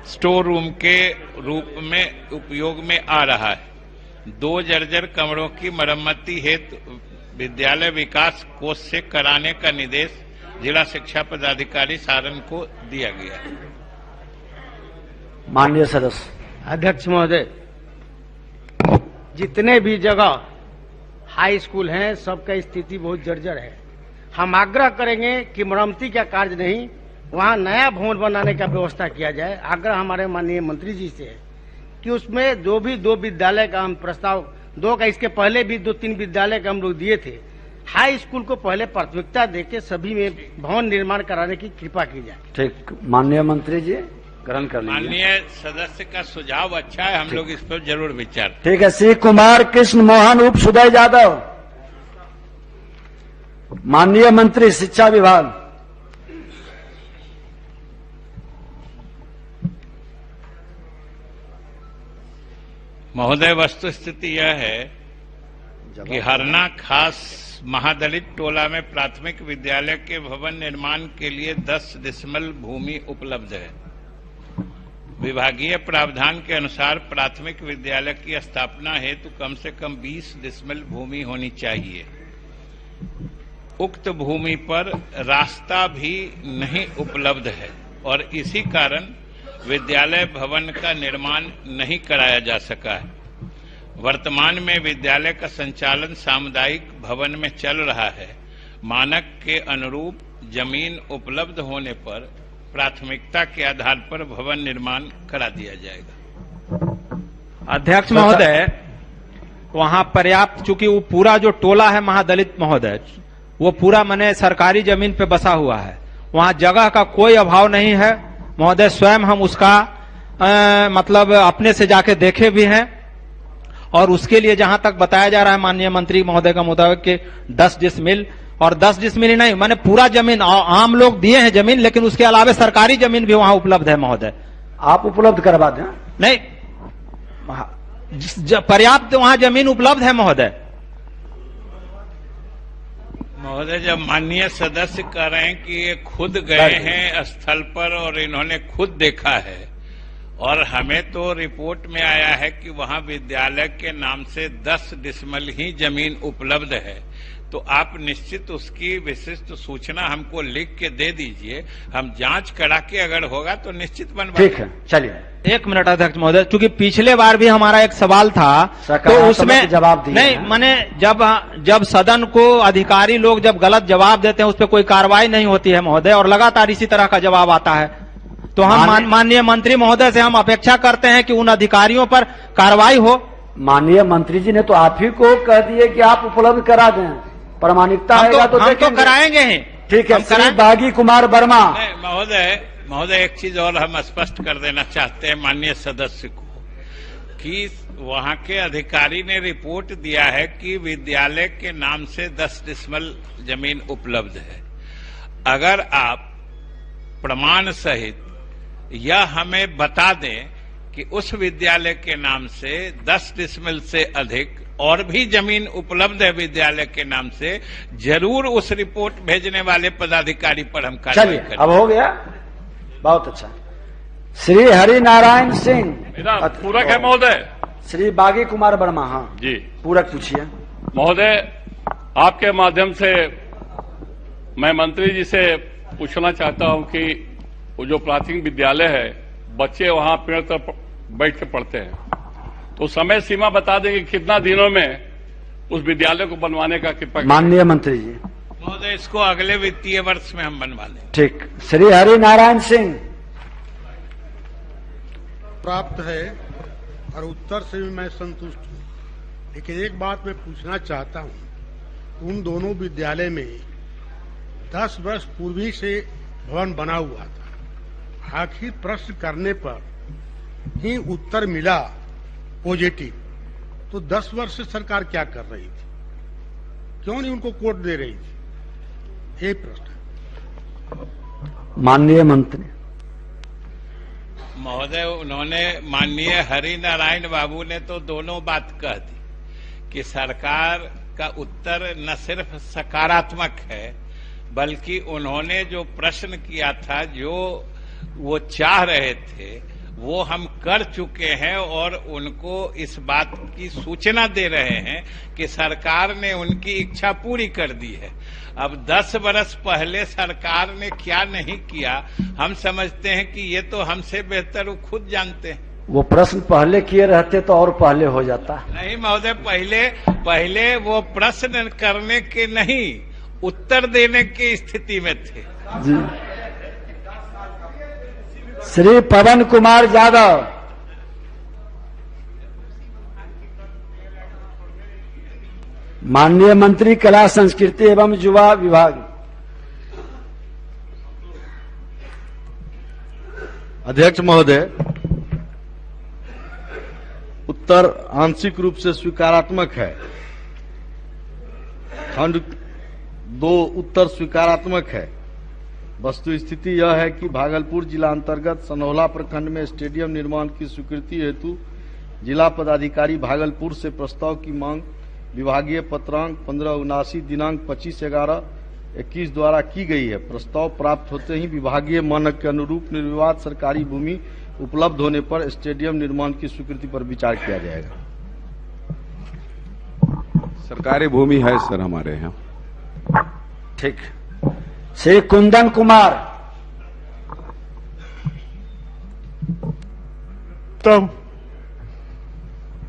स्टोर रूम के रूप में उपयोग में आ रहा है। 2 जर्जर कमरों की मरम्मती हेतु विद्यालय विकास कोष से कराने का निर्देश जिला शिक्षा पदाधिकारी सारण को दिया गया है। माननीय सदस्य। अध्यक्ष महोदय, जितने भी जगह हाई स्कूल हैं, सबका स्थिति बहुत जर्जर है। हम आग्रह करेंगे कि मरम्मती का कार्य नहीं, वहां नया भवन बनाने का व्यवस्था किया जाए। आग्रह हमारे माननीय मंत्री जी से है कि उसमें जो भी 2 विद्यालय का हम प्रस्ताव 2 का, इसके पहले भी 2-3 विद्यालय का हम लोग दिए थे, हाई स्कूल को पहले प्राथमिकता देके सभी में भवन निर्माण कराने की कृपा की जाए। ठीक, माननीय मंत्री जी ग्रहण कर लीजिए। माननीय सदस्य का सुझाव अच्छा है, हम लोग इस पर जरूर विचार। ठीक है। श्री कुमार कृष्ण मोहन उप सुदय यादव, माननीय मंत्री शिक्षा विभाग। महोदय, वस्तु स्थिति यह है कि हरना खास महादलित टोला में प्राथमिक विद्यालय के भवन निर्माण के लिए 10 डिसमल भूमि उपलब्ध है। विभागीय प्रावधान के अनुसार प्राथमिक विद्यालय की स्थापना हेतु कम से कम 20 डिसमल भूमि होनी चाहिए। उक्त भूमि पर रास्ता भी नहीं उपलब्ध है और इसी कारण विद्यालय भवन का निर्माण नहीं कराया जा सका है। वर्तमान में विद्यालय का संचालन सामुदायिक भवन में चल रहा है। मानक के अनुरूप जमीन उपलब्ध होने पर प्राथमिकता के आधार पर भवन निर्माण करा दिया जाएगा। अध्यक्ष महोदय, वहां पर्याप्त, चूंकि वो पूरा जो टोला है महादलित महोदय, वो पूरा मने सरकारी जमीन पे बसा हुआ है, वहां जगह का कोई अभाव नहीं है महोदय। स्वयं हम उसका मतलब अपने से जाके देखे भी हैं और उसके लिए जहां तक बताया जा रहा है माननीय मंत्री महोदय का मुताबिक कि 10 डिसमिल, और 10 डिसमिल ही नहीं, मैंने पूरा जमीन, आम लोग दिए हैं जमीन, लेकिन उसके अलावा सरकारी जमीन भी वहां उपलब्ध है महोदय। आप उपलब्ध करवा दें? नहीं, पर्याप्त वहां जमीन उपलब्ध है महोदय। महोदय, जब माननीय सदस्य कह रहे हैं कि ये खुद गए हैं स्थल पर और इन्होंने खुद देखा है, और हमें तो रिपोर्ट में आया है कि वहां विद्यालय के नाम से 10 डिसमिल ही जमीन उपलब्ध है, तो आप निश्चित उसकी विशिष्ट सूचना हमको लिख के दे दीजिए। हम जांच करा के अगर होगा तो निश्चित बनवा। ठीक है, चलिए। 1 मिनट अध्यक्ष महोदय, चूंकि पिछले बार भी हमारा एक सवाल था तो उसमें जवाब दिया नहीं, मैंने जब सदन को अधिकारी लोग जब गलत जवाब देते हैं उस पर कोई कार्रवाई नहीं होती है महोदय, और लगातार इसी तरह का जवाब आता है। तो हम माननीय मंत्री महोदय से हम अपेक्षा करते हैं कि उन अधिकारियों पर कार्रवाई हो। माननीय मंत्री जी ने तो आप ही को कह दिए कि आप उपलब्ध करा दें, प्रामाणिकता आएगा तो हम तो कराएंगे ही। ठीक है। श्री बागी कुमार वर्मा। महोदय एक चीज और हम स्पष्ट कर देना चाहते हैं माननीय सदस्य को कि वहां के अधिकारी ने रिपोर्ट दिया है कि विद्यालय के नाम से 10 डिसमल जमीन उपलब्ध है। अगर आप प्रमाण सहित यह हमें बता दें कि उस विद्यालय के नाम से 10 डिसमिल से अधिक और भी जमीन उपलब्ध है विद्यालय के नाम से, जरूर उस रिपोर्ट भेजने वाले पदाधिकारी पर हम कार्रवाई करेंगे। अब हो गया, बहुत अच्छा। श्री हरि नारायण सिंह पूरक है महोदय। श्री बागी कुमार वर्मा। हाँ जी, पूरक पूछिए। महोदय, आपके माध्यम से मैं मंत्री जी से पूछना चाहता हूं कि वो जो प्राथमिक विद्यालय है, बच्चे वहां पेड़ पर बैठ के पढ़ते हैं, तो समय सीमा बता देंगे कितना दिनों में उस विद्यालय को बनवाने का कृपा। माननीय मंत्री जी। महोदय, इसको अगले वित्तीय वर्ष में हम बनवा लेंगे। ठीक। श्री हरि नारायण सिंह। प्राप्त है और उत्तर से भी मैं संतुष्ट हूँ, लेकिन एक बात मैं पूछना चाहता हूँ। उन दोनों विद्यालय में 10 वर्ष पूर्वी से भवन बना हुआ था। आखिर प्रश्न करने पर ही उत्तर मिला पॉजिटिव, तो 10 वर्ष से सरकार क्या कर रही थी? क्यों नहीं उनको कोर्ट दे रही थी? एक प्रश्न। माननीय मंत्री महोदय, उन्होंने माननीय हरि नारायण बाबू ने तो दोनों बात कह दी कि सरकार का उत्तर न सिर्फ सकारात्मक है, बल्कि उन्होंने जो प्रश्न किया था, जो वो चाह रहे थे, वो हम कर चुके हैं और उनको इस बात की सूचना दे रहे हैं कि सरकार ने उनकी इच्छा पूरी कर दी है। अब 10 वर्ष पहले सरकार ने क्या नहीं किया, हम समझते हैं कि ये तो हमसे बेहतर वो खुद जानते हैं। वो प्रश्न पहले किए रहते तो और पहले हो जाता। नहीं महोदय, पहले वो प्रश्न करने के नहीं, उत्तर देने की स्थिति में थे। जी। श्री पवन कुमार यादव। माननीय मंत्री कला संस्कृति एवं युवा विभाग। अध्यक्ष महोदय, उत्तर आंशिक रूप से स्वीकारात्मक है। खंड 2 उत्तर स्वीकारात्मक है। वस्तु स्थिति यह है कि भागलपुर जिला अंतर्गत सनौला प्रखंड में स्टेडियम निर्माण की स्वीकृति हेतु जिला पदाधिकारी भागलपुर से प्रस्ताव की मांग विभागीय पत्रांक 1579 दिनांक 25/11/21 द्वारा की गई है। प्रस्ताव प्राप्त होते ही विभागीय मानक के अनुरूप निर्विवाद सरकारी भूमि उपलब्ध होने पर स्टेडियम निर्माण की स्वीकृति पर विचार किया जाएगा। सरकारी भूमि है सर हमारे यहाँ। ठीक। श्री कुंदन कुमार। तो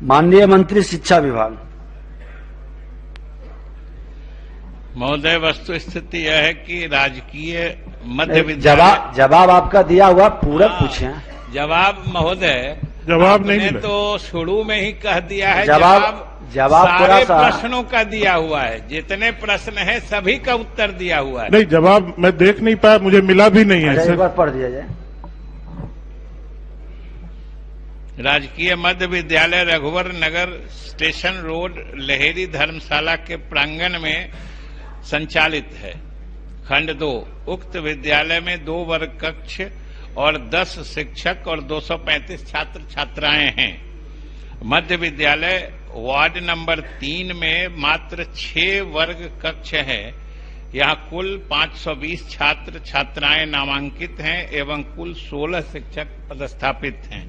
माननीय मंत्री शिक्षा विभाग। महोदय, वस्तु स्थिति यह है कि राजकीय मध्य विद्यालय। जवाब आपका दिया हुआ, पूरक पूछे। जवाब महोदय, जवाब नहीं तो शुरू में ही कह दिया है। जवाब सारे प्रश्नों का दिया हुआ है, जितने प्रश्न है सभी का उत्तर दिया हुआ है। नहीं, जवाब मैं देख नहीं पाया, मुझे मिला भी नहीं है। एक बार पढ़ दिया जाए। राजकीय मध्य विद्यालय रघुवर नगर स्टेशन रोड लहेरी धर्मशाला के प्रांगण में संचालित है। खंड 2 उक्त विद्यालय में 2 वर्ग कक्ष और 10 शिक्षक और 235 छात्र छात्राएं हैं। मध्य विद्यालय वार्ड नंबर 3 में मात्र 6 वर्ग कक्ष है। यहाँ कुल 520 छात्र छात्राएं नामांकित हैं एवं कुल 16 शिक्षक पदस्थापित हैं।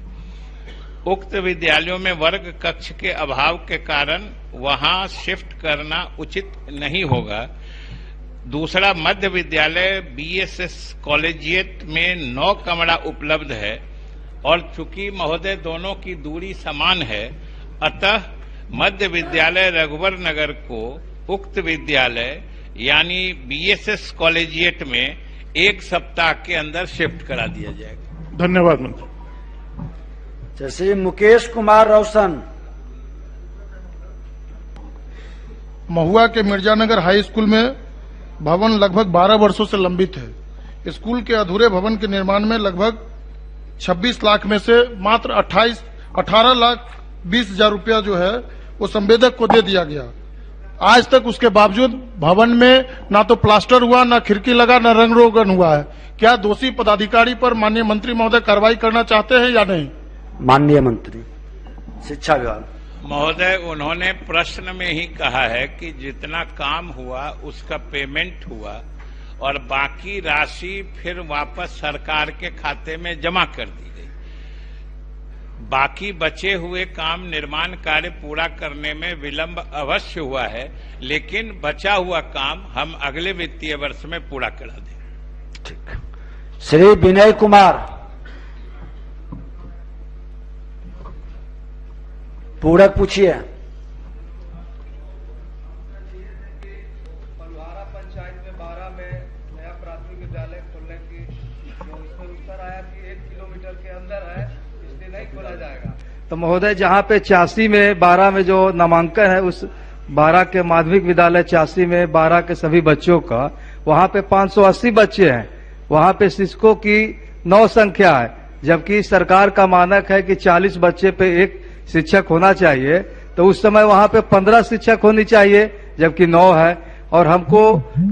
उक्त विद्यालयों में वर्ग कक्ष के अभाव के कारण वहां शिफ्ट करना उचित नहीं होगा। दूसरा, मध्य विद्यालय बीएसएस कॉलेजिएट में 9 कमरा उपलब्ध है और चूंकि महोदय दोनों की दूरी समान है, अतः मध्य विद्यालय रघुवर नगर को उक्त विद्यालय यानी बीएसएस कॉलेजिएट में 1 सप्ताह के अंदर शिफ्ट करा दिया जाएगा। धन्यवाद मंत्री। जैसे मुकेश कुमार रोशन। महुआ के मिर्जानगर हाई स्कूल में भवन लगभग 12 वर्षों से लंबित है। स्कूल के अधूरे भवन के निर्माण में लगभग 26 लाख में से मात्र 18 लाख 20 हजार रुपया जो है वो संवेदक को दे दिया गया। आज तक उसके बावजूद भवन में ना तो प्लास्टर हुआ, ना खिड़की लगा, ना रंग रोगन हुआ है। क्या दोषी पदाधिकारी पर माननीय मंत्री महोदय कार्रवाई करना चाहते हैं या नहीं? माननीय मंत्री शिक्षा विभाग महोदय, उन्होंने प्रश्न में ही कहा है कि जितना काम हुआ उसका पेमेंट हुआ और बाकी राशि फिर वापस सरकार के खाते में जमा कर दी गई। बाकी बचे हुए काम निर्माण कार्य पूरा करने में विलंब अवश्य हुआ है, लेकिन बचा हुआ काम हम अगले वित्तीय वर्ष में पूरा करा देंगे। ठीक। श्री विनय कुमार। पूरक पूछिए। पलवारा पंचायत में 12 में नया प्राथमिक विद्यालय खोलने की जो उसमें उत्तर आया कि 1 किलोमीटर के अंदर है, इसलिए नहीं खोला जाएगा। तो महोदय, जहाँ पे 86 में 12 में जो नामांकन है, उस 12 के माध्यमिक विद्यालय 86 में 12 के सभी बच्चों का, वहाँ पे 580 बच्चे हैं। वहाँ पे शिक्षकों की 9 संख्या है, जबकि सरकार का मानक है कि 40 बच्चे पे एक शिक्षक होना चाहिए। तो उस समय वहां पे 15 शिक्षक होनी चाहिए, जबकि 9 है। और हमको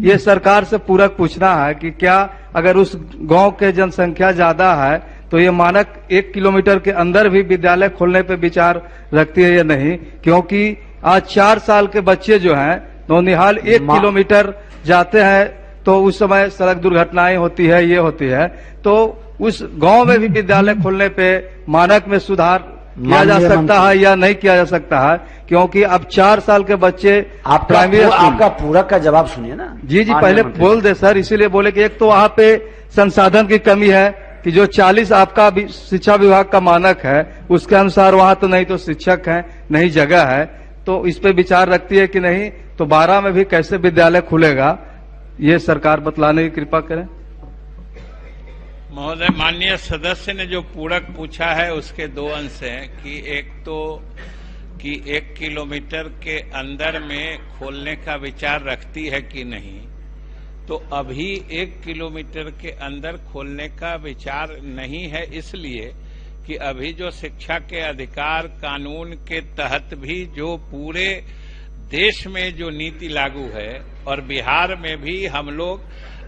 ये सरकार से पूरक पूछना है कि क्या अगर उस गांव के जनसंख्या ज्यादा है तो ये मानक 1 किलोमीटर के अंदर भी विद्यालय खोलने पे विचार रखती है या नहीं? क्योंकि आज 4 साल के बच्चे जो हैं नौनिहाल 1 किलोमीटर जाते हैं तो उस समय सड़क दुर्घटनाएं होती है, ये होती है। तो उस गांव में भी विद्यालय खोलने पे मानक में सुधार किया जा सकता है या नहीं किया जा सकता है? क्योंकि अब 4 साल के बच्चे आपका पूरक का जवाब सुनिए ना। जी पहले बोल दे सर, इसीलिए बोले कि एक तो वहाँ पे संसाधन की कमी है कि जो 40 आपका शिक्षा विभाग का मानक है उसके अनुसार वहाँ तो नहीं तो शिक्षक है, नहीं जगह है। तो इस पे विचार रखती है कि नहीं? तो 12 में भी कैसे विद्यालय खुलेगा, ये सरकार बतलाने की कृपा करें। महोदय, माननीय सदस्य ने जो पूरक पूछा है उसके 2 अंश हैं कि एक तो कि 1 किलोमीटर के अंदर में खोलने का विचार रखती है कि नहीं। तो अभी 1 किलोमीटर के अंदर खोलने का विचार नहीं है, इसलिए कि अभी जो शिक्षा के अधिकार कानून के तहत भी जो पूरे देश में जो नीति लागू है और बिहार में भी हम लोग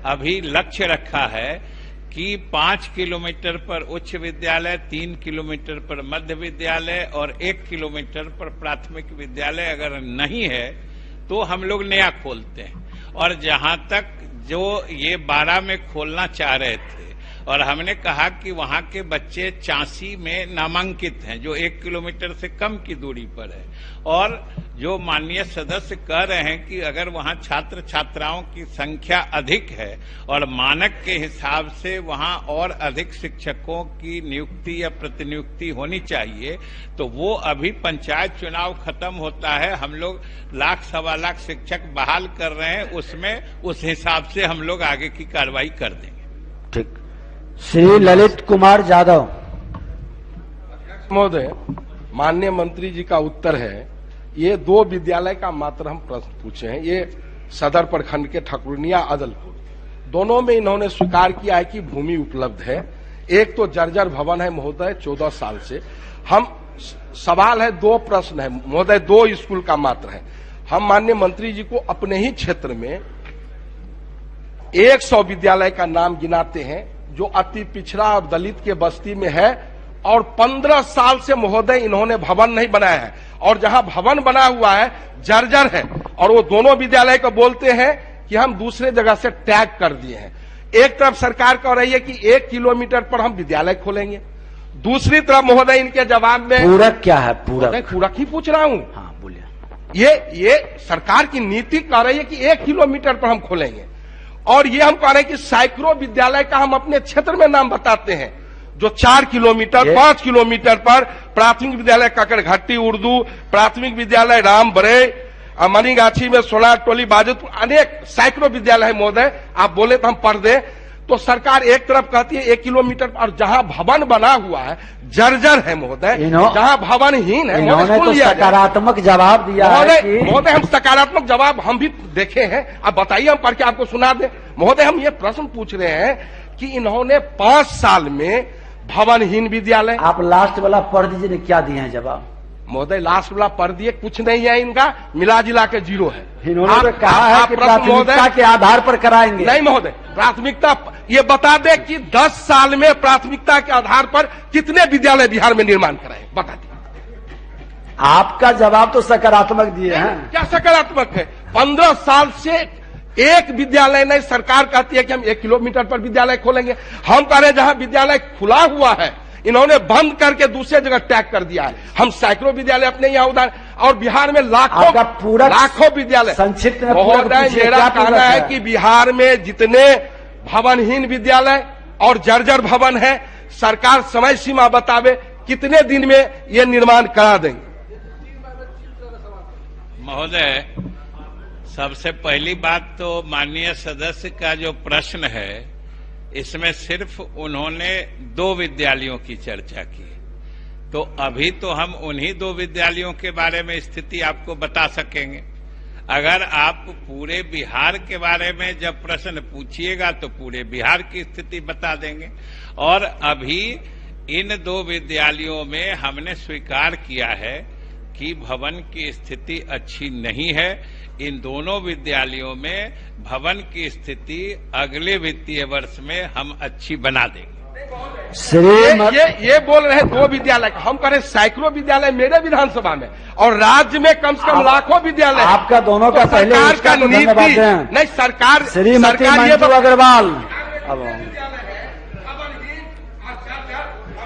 अभी लक्ष्य रखा है कि 5 किलोमीटर पर उच्च विद्यालय, 3 किलोमीटर पर मध्य विद्यालय और 1 किलोमीटर पर प्राथमिक विद्यालय अगर नहीं है तो हम लोग नया खोलते हैं। और जहां तक जो ये 12 में खोलना चाह रहे थे और हमने कहा कि वहां के बच्चे 84 में नामांकित हैं जो 1 किलोमीटर से कम की दूरी पर है, और जो माननीय सदस्य कह रहे हैं कि अगर वहां छात्र छात्राओं की संख्या अधिक है और मानक के हिसाब से वहां और अधिक शिक्षकों की नियुक्ति या प्रतिनियुक्ति होनी चाहिए, तो वो अभी पंचायत चुनाव खत्म होता है, हम लोग 1,00,000-1.25 शिक्षक बहाल कर रहे हैं, उसमें उस हिसाब से हम लोग आगे की कार्रवाई कर देंगे। ठीक। श्री ललित कुमार यादव। महोदय, माननीय मंत्री जी का उत्तर है, ये 2 विद्यालय का मात्र हम प्रश्न पूछे हैं। ये सदर प्रखंड के ठकुरनिया अदलपुर, दोनों में इन्होंने स्वीकार किया है कि भूमि उपलब्ध है। एक तो जर्जर भवन है महोदय 14 साल से। हम सवाल है, 2 प्रश्न है महोदय, 2 स्कूल का मात्र है। हम माननीय मंत्री जी को अपने ही क्षेत्र में 100 विद्यालय का नाम गिनाते हैं जो अति पिछड़ा और दलित के बस्ती में है, और 15 साल से महोदय इन्होंने भवन नहीं बनाया है, और जहां भवन बना हुआ है जर्जर है, और वो दोनों विद्यालय को बोलते हैं कि हम दूसरे जगह से टैग कर दिए हैं। एक तरफ सरकार कह रही है कि 1 किलोमीटर पर हम विद्यालय खोलेंगे, दूसरी तरफ महोदय इनके जवाब में पूरक क्या है? पूरक ही पूछ रहा हूं। हाँ बोलिए। ये सरकार की नीति कह रही है कि 1 किलोमीटर पर हम खोलेंगे, और ये हम कह रहे हैं कि सैकड़ों विद्यालय का हम अपने क्षेत्र में नाम बताते हैं जो 4 किलोमीटर 5 किलोमीटर पर प्राथमिक विद्यालय काकड़घट्टी उर्दू, प्राथमिक विद्यालय राम बरे, मनीगाछी में सोनार टोली बाजूपुर, अनेक सैकड़ों विद्यालय है महोदय। आप बोले तो हम पढ़ दें। तो सरकार एक तरफ कहती है 1 किलोमीटर, और जहां भवन बना हुआ है जर्जर है महोदय, जहां भवनहीन है, इन्होंने तो सकारात्मक जवाब दिया है कि महोदय हम सकारात्मक जवाब हम भी देखे हैं। अब बताइए, हम पढ़ के आपको सुना दें। महोदय हम ये प्रश्न पूछ रहे हैं कि इन्होंने 5 साल में भवनहीन विद्यालय, आप लास्ट वाला पढ़ दीजिए, क्या दिए हैं जवाब। महोदय लास्ट वाला पढ़ दिए, कुछ नहीं है इनका, मिला जिला के 0 है। इन्होंने तो कहा है कि प्राथमिकता के आधार पर कराएंगे। नहीं महोदय, प्राथमिकता ये बता दे कि 10 साल में प्राथमिकता के आधार पर कितने विद्यालय बिहार में निर्माण कराए, बता दे। आपका जवाब तो सकारात्मक दिए हैं। क्या सकारात्मक है? 15 साल से एक विद्यालय नहीं, सरकार कहती है कि हम 1 किलोमीटर पर विद्यालय खोलेंगे। हम कह रहे हैं जहां विद्यालय खुला हुआ है इन्होंने बंद करके दूसरे जगह टैग कर दिया है। हम सैकड़ों विद्यालय अपने यहाँ उदाहरण, और बिहार में लाखों विद्यालय। संक्षिप्त में महोदय मेरा कहना है कि बिहार में जितने भवनहीन विद्यालय और जर्जर भवन है, सरकार समय सीमा बतावे कितने दिन में ये निर्माण करा देंगे। महोदय सबसे पहली बात तो माननीय सदस्य का जो प्रश्न है इसमें सिर्फ उन्होंने 2 विद्यालयों की चर्चा की, तो अभी तो हम उन्हीं 2 विद्यालयों के बारे में स्थिति आपको बता सकेंगे। अगर आप पूरे बिहार के बारे में जब प्रश्न पूछिएगा तो पूरे बिहार की स्थिति बता देंगे। और अभी इन 2 विद्यालयों में हमने स्वीकार किया है कि भवन की स्थिति अच्छी नहीं है। इन दोनों विद्यालयों में भवन की स्थिति अगले वित्तीय वर्ष में हम अच्छी बना देंगे। ये बोल रहे 2 विद्यालय, हम करें सैकड़ों विद्यालय मेरे विधानसभा में, और राज्य में कम से कम लाखों विद्यालय। आपका दोनों का पहले सरकार का नीति नहीं, सरकार श्रीमती मंजू अग्रवाल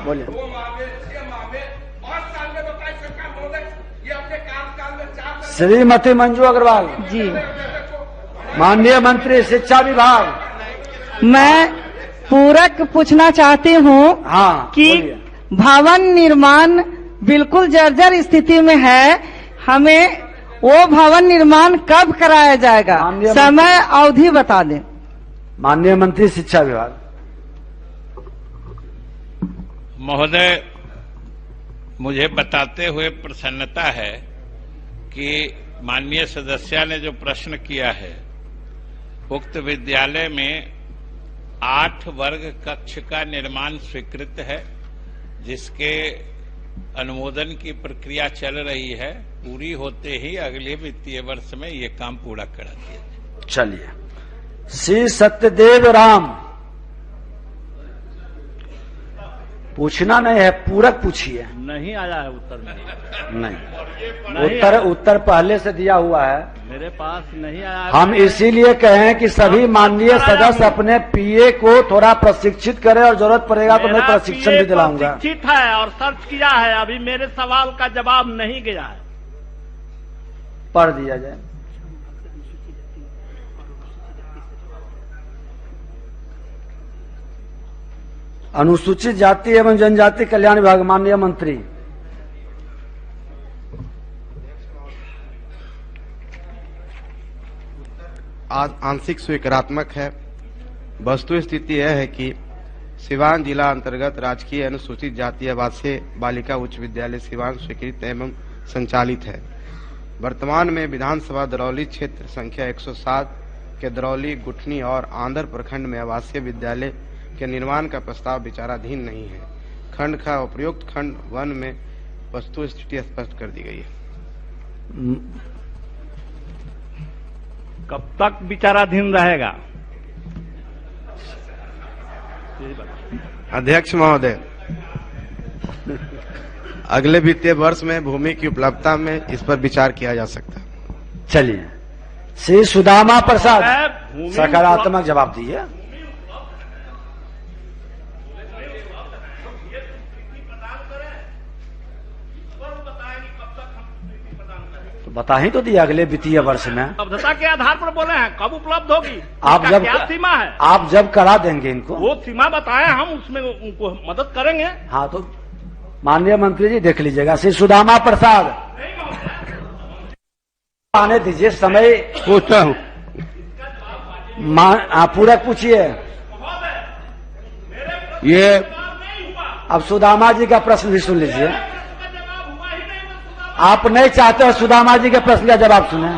बोलिए। श्रीमती मंजू अग्रवाल जी, माननीय मंत्री शिक्षा विभाग, मैं पूरक पूछना चाहती हूँ कि भवन निर्माण बिल्कुल जर्जर स्थिति में है, हमें वो भवन निर्माण कब कराया जाएगा, समय अवधि बता दें। माननीय मंत्री शिक्षा विभाग। महोदय मुझे बताते हुए प्रसन्नता है कि माननीय सदस्य ने जो प्रश्न किया है, उक्त विद्यालय में 8 वर्ग कक्ष का निर्माण स्वीकृत है, जिसके अनुमोदन की प्रक्रिया चल रही है। पूरी होते ही अगले वित्तीय वर्ष में ये काम पूरा करा दिया जाए। चलिए, श्री सत्यदेव राम, पूछना नहीं है, पूरक पूछिए। नहीं आया है उत्तर में। नहीं, उत्तर पहले से दिया हुआ है, मेरे पास नहीं आया है। हम इसीलिए कहें कि सभी माननीय सदस्य अपने पीए को थोड़ा प्रशिक्षित करें, और जरूरत पड़ेगा तो मैं प्रशिक्षण भी दिलाऊंगा। प्रशिक्षित है और सर्च किया है, अभी मेरे सवाल का जवाब नहीं गया है। पढ़ दिया जाए। अनुसूचित जाति एवं जनजाति कल्याण विभाग, माननीय मंत्री। आज आंशिक स्वीकारात्मक है। वस्तु स्थिति यह है कि सिवान जिला अंतर्गत राजकीय अनुसूचित जाति आवासीय बालिका उच्च विद्यालय सिवान स्वीकृत एवं संचालित है। वर्तमान में विधानसभा दरौली क्षेत्र संख्या 107 के दरौली, गुठनी और आंध्र प्रखंड में आवासीय विद्यालय के निर्माण का प्रस्ताव विचाराधीन नहीं है। खंड का उपयुक्त खंड 1 में वस्तु स्थिति स्पष्ट कर दी गई है। कब तक विचाराधीन रहेगा? अध्यक्ष महोदय, अगले वित्तीय वर्ष में भूमि की उपलब्धता में इस पर विचार किया जा सकता है। चलिए, श्री सुदामा प्रसाद सकारात्मक जवाब दिए। बता ही तो दिया, अगले वित्तीय वर्ष में। उपलब्धता के आधार पर बोले हैं, कब उपलब्ध होगी? आप जब क्या सीमा है? आप जब करा देंगे इनको, वो सीमा बताएं, हम उसमें उनको मदद करेंगे। हाँ, तो माननीय मंत्री जी देख लीजिएगा। श्री सुदामा प्रसाद आने दीजिए, समय पूछता हूँ। पूरक पूछिए। ये अब सुदामा जी का प्रश्न भी सुन लीजिए। आप नहीं चाहते हो सुदामा जी के प्रश्न का जवाब सुने?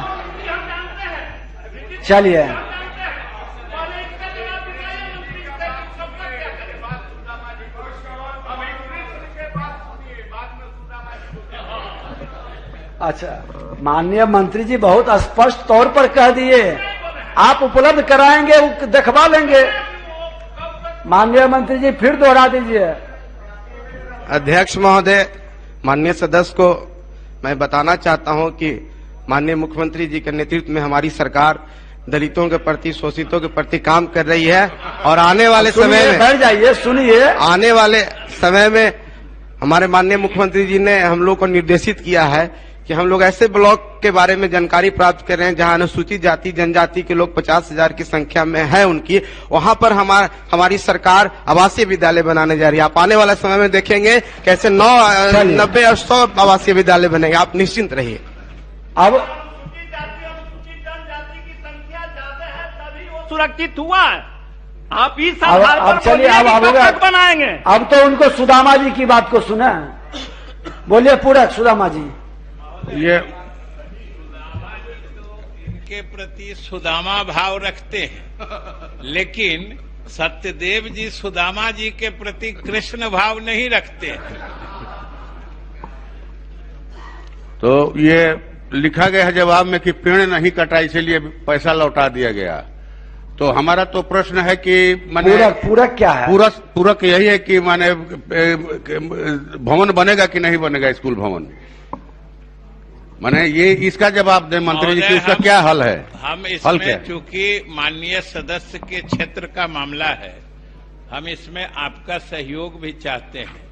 चलिए, अच्छा, माननीय मंत्री जी बहुत स्पष्ट तौर पर कह दिए, आप उपलब्ध कराएंगे, दिखवा लेंगे। माननीय मंत्री जी फिर दोहरा दीजिए। अध्यक्ष महोदय, माननीय सदस्य को मैं बताना चाहता हूं कि माननीय मुख्यमंत्री जी के नेतृत्व में हमारी सरकार दलितों के प्रति, शोषितों के प्रति काम कर रही है और आने वाले समय में, बैठ जाइए, सुनिए, आने वाले समय में हमारे माननीय मुख्यमंत्री जी ने हम लोग को निर्देशित किया है कि हम लोग ऐसे ब्लॉक के बारे में जानकारी प्राप्त कर रहे हैं जहां अनुसूचित जाति जनजाति के लोग 50,000 की संख्या में है उनकी, वहां पर हमारी सरकार आवासीय विद्यालय बनाने जा रही है। आप आने वाले समय में देखेंगे कैसे 90 और 100 आवासीय विद्यालय बनेंगे, आप निश्चिंत रहिए। अब सुरक्षित हुआ है, आप इस अब चलिए, अब बनाएंगे। अब तो उनको सुदामा जी की बात को सुना, बोलिए पूरक सुदामा जी। ये के प्रति सुदामा भाव रखते हैं, लेकिन सत्यदेव जी सुदामा जी के प्रति कृष्ण भाव नहीं रखते हैं। तो ये लिखा गया है जवाब में कि पेड़ नहीं कटा इसलिए पैसा लौटा दिया गया। तो हमारा तो प्रश्न है कि माने पूरक क्या है? पूरक यही है कि माने भवन बनेगा कि नहीं बनेगा, स्कूल भवन, माने ये इसका जवाब दे मंत्री जी कि उसका क्या हल है? हम इसमें चूंकि माननीय सदस्य के क्षेत्र का मामला है, हम इसमें आपका सहयोग भी चाहते हैं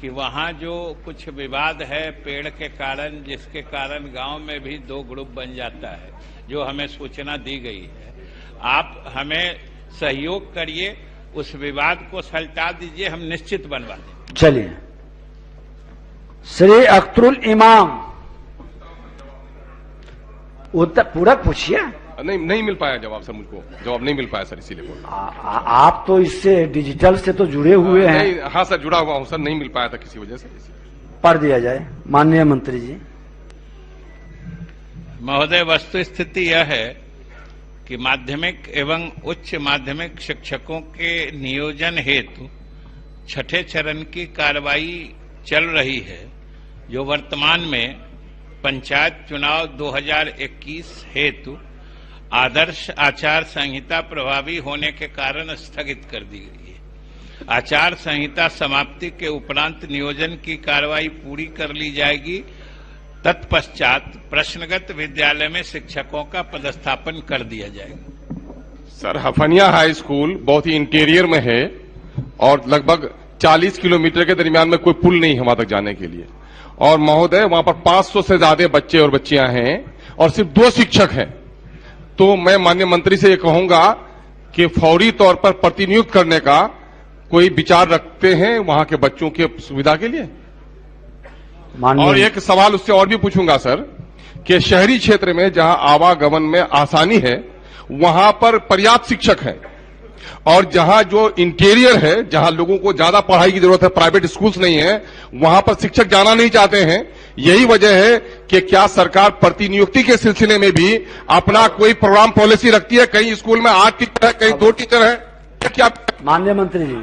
कि वहाँ जो कुछ विवाद है पेड़ के कारण, जिसके कारण गांव में भी 2 ग्रुप बन जाता है, जो हमें सूचना दी गई है, आप हमें सहयोग करिए, उस विवाद को सलटा दीजिए, हम निश्चित बनवा देंगे। चलिए, श्री अख्तरुल इमाम उत्तर पूरक पूछिए। नहीं मिल पाया जवाब सर, मुझको जवाब नहीं मिल पाया सर, इसीलिए बोल रहा हूं। आप तो इससे डिजिटल से तो जुड़े हुए हैं। हाँ सर, जुड़ा हुआ हूं सर, नहीं मिल पाया था किसी वजह से। पढ़ दिया जाए माननीय मंत्री जी। महोदय, वस्तु स्थिति यह है कि माध्यमिक एवं उच्च माध्यमिक शिक्षकों के नियोजन हेतु 6ठे चरण की कार्रवाई चल रही है, जो वर्तमान में पंचायत चुनाव 2021 हेतु आदर्श आचार संहिता प्रभावी होने के कारण स्थगित कर दी गई है। आचार संहिता समाप्ति के उपरांत नियोजन की कार्रवाई पूरी कर ली जाएगी। तत्पश्चात प्रश्नगत विद्यालय में शिक्षकों का पदस्थापन कर दिया जाएगा। सर, हफनिया हाई स्कूल बहुत ही इंटीरियर में है और लगभग 40 किलोमीटर के दरमियान में कोई पुल नहीं है वहां तक जाने के लिए। और महोदय, वहां पर 500 से ज्यादा बच्चे और बच्चियां हैं और सिर्फ 2 शिक्षक हैं। तो मैं माननीय मंत्री से ये कहूंगा कि फौरी तौर पर प्रतिनियुक्त करने का कोई विचार रखते हैं वहां के बच्चों की सुविधा के लिए। और एक सवाल उससे और भी पूछूंगा सर कि शहरी क्षेत्र में जहां आवागमन में आसानी है वहां पर पर्याप्त शिक्षक हैं, और जहां जो इंटीरियर है, जहां लोगों को ज्यादा पढ़ाई की जरूरत है, प्राइवेट स्कूल्स नहीं है, वहां पर शिक्षक जाना नहीं चाहते हैं। यही वजह है कि क्या सरकार प्रतिनियुक्ति के सिलसिले में भी अपना कोई प्रोग्राम पॉलिसी रखती है? कहीं स्कूल में 8 टीचर है, कहीं 2 टीचर है, क्या? माननीय मंत्री जी।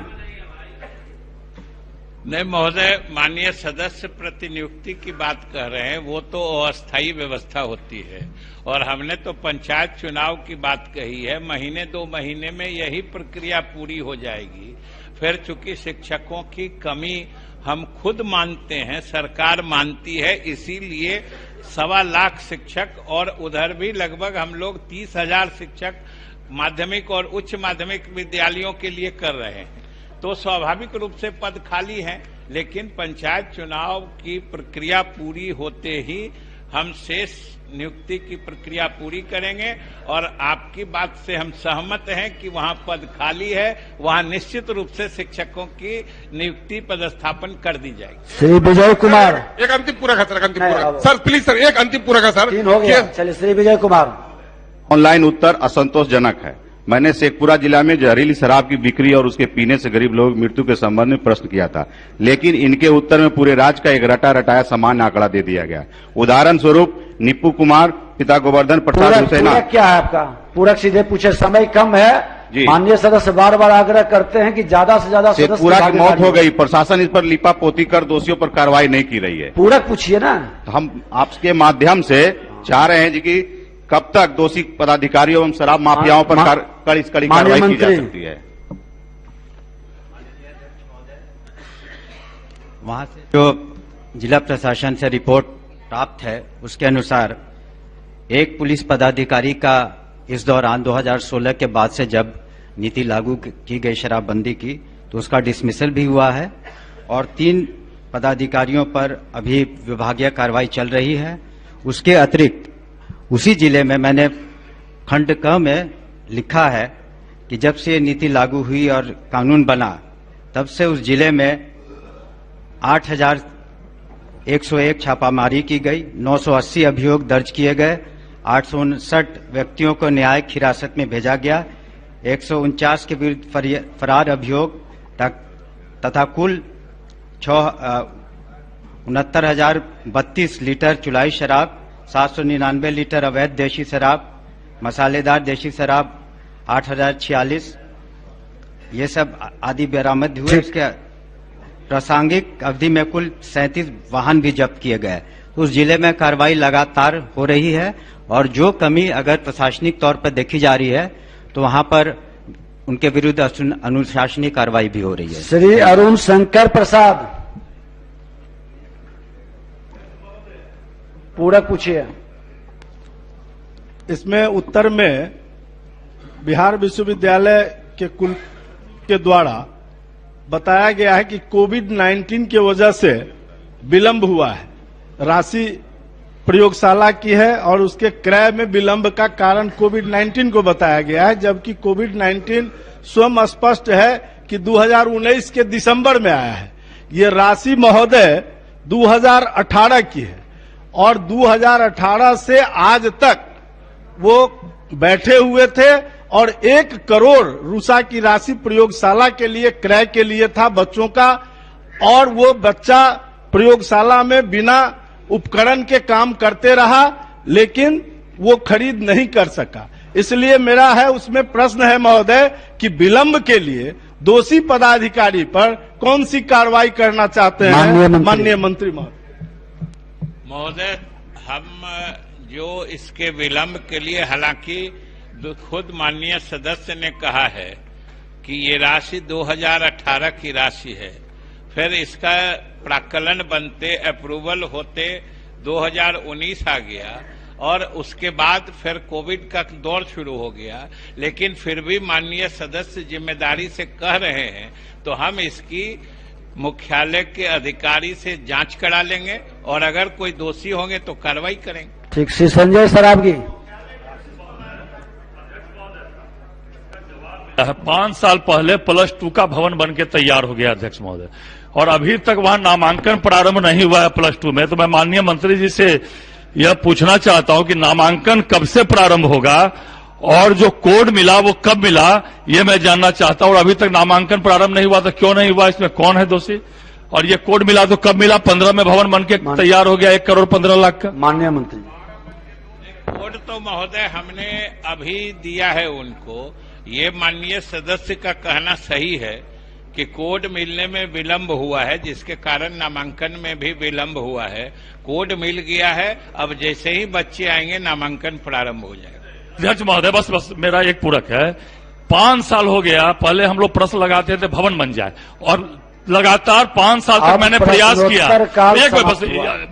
नहीं महोदय, माननीय सदस्य प्रतिनियुक्ति की बात कह रहे हैं, वो तो अस्थायी व्यवस्था होती है, और हमने तो पंचायत चुनाव की बात कही है। महीने 2 महीने में यही प्रक्रिया पूरी हो जाएगी। फिर चूंकि शिक्षकों की कमी हम खुद मानते हैं, सरकार मानती है, इसीलिए 1.25 लाख शिक्षक और उधर भी लगभग हम लोग 30,000 शिक्षक माध्यमिक और उच्च माध्यमिक विद्यालयों के लिए कर रहे हैं। तो स्वाभाविक रूप से पद खाली हैं, लेकिन पंचायत चुनाव की प्रक्रिया पूरी होते ही हम शेष नियुक्ति की प्रक्रिया पूरी करेंगे। और आपकी बात से हम सहमत हैं कि वहां पद खाली है, वहां निश्चित रूप से शिक्षकों की नियुक्ति पदस्थापन कर दी जाएगी। श्री विजय कुमार। एक अंतिम पूरा है सर, अंतिम पूरा सर, प्लीज सर, एक अंतिम पूरा है सर। 3 हो गया। चलिए श्री विजय कुमार। ऑनलाइन उत्तर असंतोषजनक है। मैंने शेखपुरा जिला में जहरीली शराब की बिक्री और उसके पीने से गरीब लोगों की मृत्यु के संबंध में प्रश्न किया था, लेकिन इनके उत्तर में पूरे राज्य का एक रटा रटाया सामान्य आंकड़ा दे दिया गया। उदाहरण स्वरूप निप्पू कुमार, पिता गोवर्धन प्रसाद हुसैना। क्या है आपका पूरक? सीधे पूछे, समय कम है। माननीय सदस्य बार बार आग्रह करते हैं कि ज्यादा से ज्यादा सदस्य। शेखपुरा की मौत हो गई, प्रशासन इस पर लिपा पोती कर दोषियों पर कार्रवाई नहीं की रही है। पूरक पूछिए ना। हम आपके माध्यम से चाह रहे हैं जी कि कब तक दोषी पदाधिकारियों एवं शराब माफियाओं पर कड़ी कार्रवाई की जा सकती है। वहां से जो जिला प्रशासन से रिपोर्ट प्राप्त है उसके अनुसार एक पुलिस पदाधिकारी का इस दौरान 2016 के बाद से जब नीति लागू की गई शराबबंदी की तो उसका डिसमिसल भी हुआ है और 3 पदाधिकारियों पर अभी विभागीय कार्रवाई चल रही है। उसके अतिरिक्त उसी जिले में मैंने खंड क में लिखा है कि जब से नीति लागू हुई और कानून बना तब से उस जिले में 8,101 छापामारी की गई, 980 अभियोग दर्ज किए गए, 859 व्यक्तियों को न्यायिक हिरासत में भेजा गया, 149 के विरुद्ध फरार अभियोग तथा कुल 69,032 लीटर चुलाई शराब, 799 लीटर अवैध देशी शराब, मसालेदार देशी शराब 8,046 ये सब आदि बरामद हुए। इसके प्रासंगिक अवधि में कुल 37 वाहन भी जब्त किए गए। तो उस जिले में कार्रवाई लगातार हो रही है और जो कमी अगर प्रशासनिक तौर पर देखी जा रही है तो वहां पर उनके विरुद्ध अनुशासनीय कार्रवाई भी हो रही है। श्री अरुण शंकर प्रसाद, पूरक पूछिए। इसमें उत्तर में बिहार विश्वविद्यालय के कुल के द्वारा बताया गया है कि कोविड-19 की वजह से विलंब हुआ है। राशि प्रयोगशाला की है और उसके क्रय में विलंब का कारण कोविड-19 को बताया गया है, जबकि कोविड-19 स्वयं स्पष्ट है कि 2019 के दिसंबर में आया है। ये राशि महोदय 2018 की है और 2018 से आज तक वो बैठे हुए थे और 1 करोड़ रूसा की राशि प्रयोगशाला के लिए क्रय के लिए था बच्चों का, और वो बच्चा प्रयोगशाला में बिना उपकरण के काम करते रहा लेकिन वो खरीद नहीं कर सका। इसलिए मेरा है उसमें प्रश्न है महोदय कि विलंब के लिए दोषी पदाधिकारी पर कौन सी कार्रवाई करना चाहते हैं माननीय मंत्री महोदय? हम जो इसके विलंब के लिए, हालांकि खुद माननीय सदस्य ने कहा है कि ये राशि 2018 की राशि है, फिर इसका प्राक्कलन बनते अप्रूवल होते 2019 आ गया और उसके बाद फिर कोविड का दौर शुरू हो गया, लेकिन फिर भी माननीय सदस्य जिम्मेदारी से कह रहे हैं तो हम इसकी मुख्यालय के अधिकारी से जांच करा लेंगे और अगर कोई दोषी होंगे तो कार्रवाई करेंगे। ठीक, श्री संजय सराबगी। 5 साल पहले +2 का भवन बन के तैयार हो गया अध्यक्ष महोदय, और अभी तक वहां नामांकन प्रारंभ नहीं हुआ है +2 में। तो मैं माननीय मंत्री जी से यह पूछना चाहता हूं कि नामांकन कब से प्रारंभ होगा और जो कोड मिला वो कब मिला, ये मैं जानना चाहता हूं। और अभी तक नामांकन प्रारंभ नहीं हुआ तो क्यों नहीं हुआ, इसमें कौन है दोषी? और ये कोड मिला तो कब मिला? 15 में भवन बन के तैयार हो गया 1 करोड़ 15 लाख का। माननीय मंत्री, कोड तो महोदय हमने अभी दिया है उनको। ये माननीय सदस्य का कहना सही है कि कोड मिलने में विलंब हुआ है, जिसके कारण नामांकन में भी विलंब हुआ है। कोड मिल गया है, अब जैसे ही बच्चे आएंगे नामांकन प्रारंभ हो जाएगा। अध्यक्ष महोदय, बस मेरा एक पूरक है। 5 साल हो गया, पहले हम लोग प्रश्न लगाते थे भवन बन जाए, और लगातार 5 साल तक मैंने प्रयास किया। एक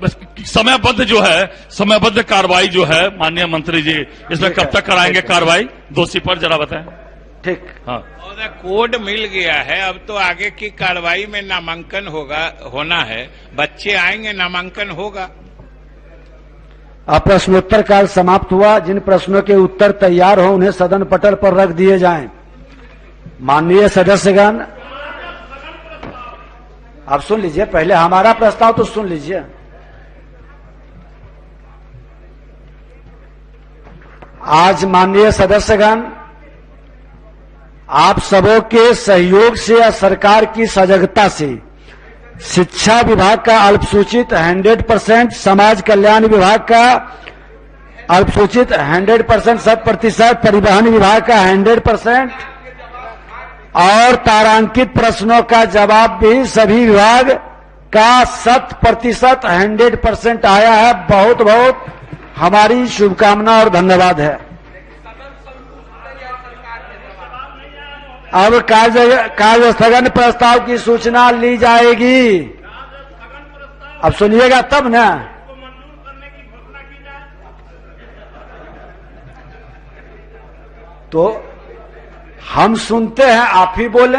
बस समयबद्ध जो है, समयबद्ध कार्रवाई जो है माननीय मंत्री जी, इसमें कब तक कराएंगे कार्रवाई दोषी पर, जरा बताएं। ठीक, हाँ, कोड मिल गया है, अब तो आगे की कार्रवाई में नामांकन होना है। बच्चे आएंगे, नामांकन होगा। अब प्रश्नोत्तर काल समाप्त हुआ। जिन प्रश्नों के उत्तर तैयार हो उन्हें सदन पटल पर रख दिए जाएं। माननीय सदस्यगण, आप सुन लीजिए, पहले हमारा प्रस्ताव तो सुन लीजिए। आज माननीय सदस्यगण आप सबों के सहयोग से या सरकार की सजगता से शिक्षा विभाग का अल्पसूचित 100%, समाज कल्याण विभाग का अल्पसूचित 100%, 100%, परिवहन विभाग का 100% और तारांकित प्रश्नों का जवाब भी सभी विभाग का 100% 100% आया है। बहुत बहुत हमारी शुभकामना और धन्यवाद है। अब कार्य स्थगन प्रस्ताव की सूचना ली जाएगी। अब सुनिएगा तब ना। तो हम सुनते हैं, आप ही बोले।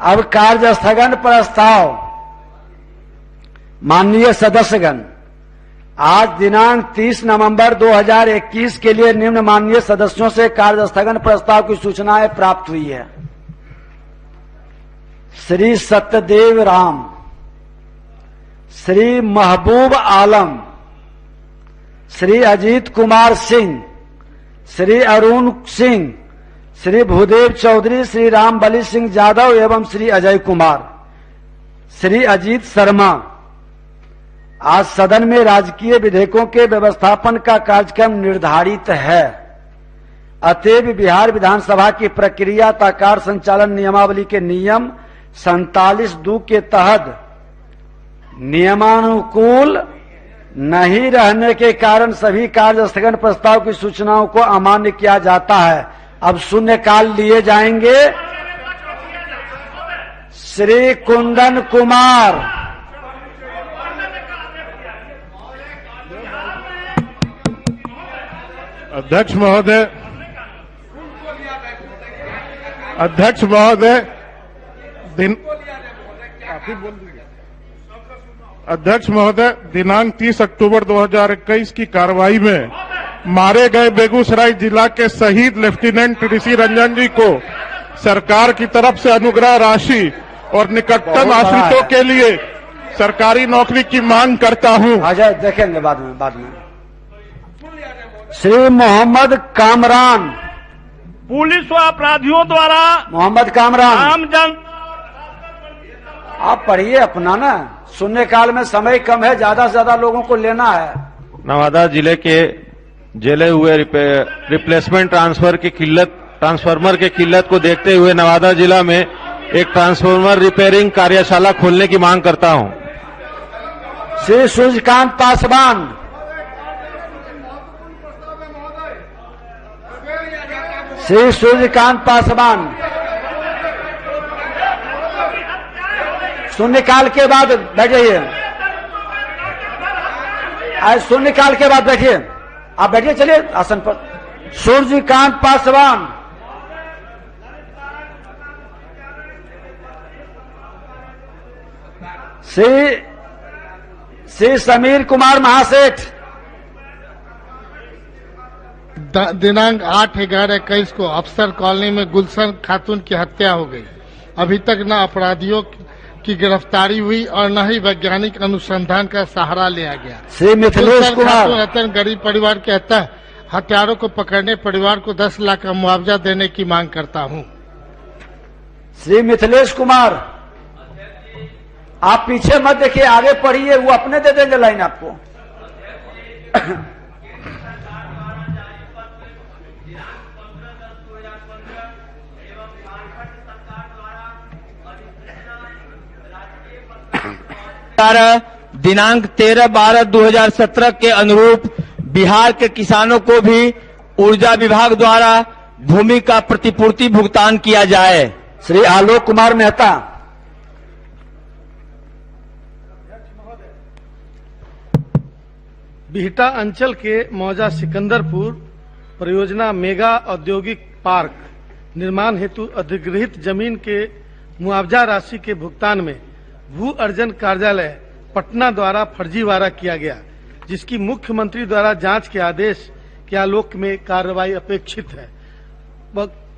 अब कार्य स्थगन प्रस्ताव माननीय सदस्यगण, आज दिनांक 30 नवंबर 2021 के लिए निम्न माननीय सदस्यों से कार्य स्थगन प्रस्ताव की सूचनाएं प्राप्त हुई है। श्री सत्यदेव राम, श्री महबूब आलम, श्री अजीत कुमार सिंह, श्री अरुण सिंह, श्री भूदेव चौधरी, श्री रामबली सिंह यादव एवं श्री अजय कुमार, श्री अजीत शर्मा। आज सदन में राजकीय विधेयकों के व्यवस्थापन का कार्यक्रम निर्धारित है। अतएव बिहार विधानसभा की प्रक्रिया तथा संचालन नियमावली के नियम 47(2) के तहत नियमानुकूल नहीं रहने के कारण सभी कार्य स्थगन प्रस्ताव की सूचनाओं को अमान्य किया जाता है। अब शून्यकाल लिए जाएंगे। श्री कुंदन कुमार, अध्यक्ष महोदय, अध्यक्ष महोदय, अध्यक्ष महोदय, दिनांक 30 अक्टूबर 2021 की कार्रवाई में मारे गए बेगूसराय जिला के शहीद लेफ्टिनेंट ऋषि रंजन जी को सरकार की तरफ से अनुग्रह राशि और निकटतम आश्रितों के लिए सरकारी नौकरी की मांग करता हूं। अच्छा, देखेंगे बाद में। श्री मोहम्मद कामरान, पुलिस व अपराधियों द्वारा मोहम्मद कामरान, आम जन। आप पढ़िए अपना ना, शून्यकाल में समय कम है, ज्यादा से ज्यादा लोगों को लेना है। नवादा जिले के जले हुए रिप्लेसमेंट ट्रांसफार्मर की किल्लत को देखते हुए नवादा जिला में एक ट्रांसफार्मर रिपेयरिंग कार्यशाला खोलने की मांग करता हूं। श्री सूर्यकांत पासवान, श्री सूर्यकांत पासवान, शून्यकाल के बाद बैठिए। आज शून्यकाल के बाद बैठिए, आप बैठिए, चलिए आसन पर। सूर्यकांत पासवान, श्री समीर कुमार महासेठ, दिनांक 8/11/21 को अफसर कॉलोनी में गुलशन खातून की हत्या हो गई। अभी तक न अपराधियों की गिरफ्तारी हुई और न ही वैज्ञानिक अनुसंधान का सहारा लिया गया। श्री मिथिलेश कुमार, अत्यंत गरीब परिवार के हत्यारों को पकड़ने परिवार को 10 लाख का मुआवजा देने की मांग करता हूं। श्री मिथिलेश कुमार, आप पीछे मत देखिए, आगे पढ़िए, वो अपने दे देंगे लाइन आपको। दिनांक 13/12/2017 के अनुरूप बिहार के किसानों को भी ऊर्जा विभाग द्वारा भूमि का प्रतिपूर्ति भुगतान किया जाए। श्री आलोक कुमार मेहता, बिहटा अंचल के मौजा सिकंदरपुर परियोजना मेगा औद्योगिक पार्क निर्माण हेतु अधिग्रहित जमीन के मुआवजा राशि के भुगतान में भू अर्जन कार्यालय पटना द्वारा फर्जीवाड़ा किया गया, जिसकी मुख्यमंत्री द्वारा जांच के आदेश के आलोक में कार्रवाई अपेक्षित है।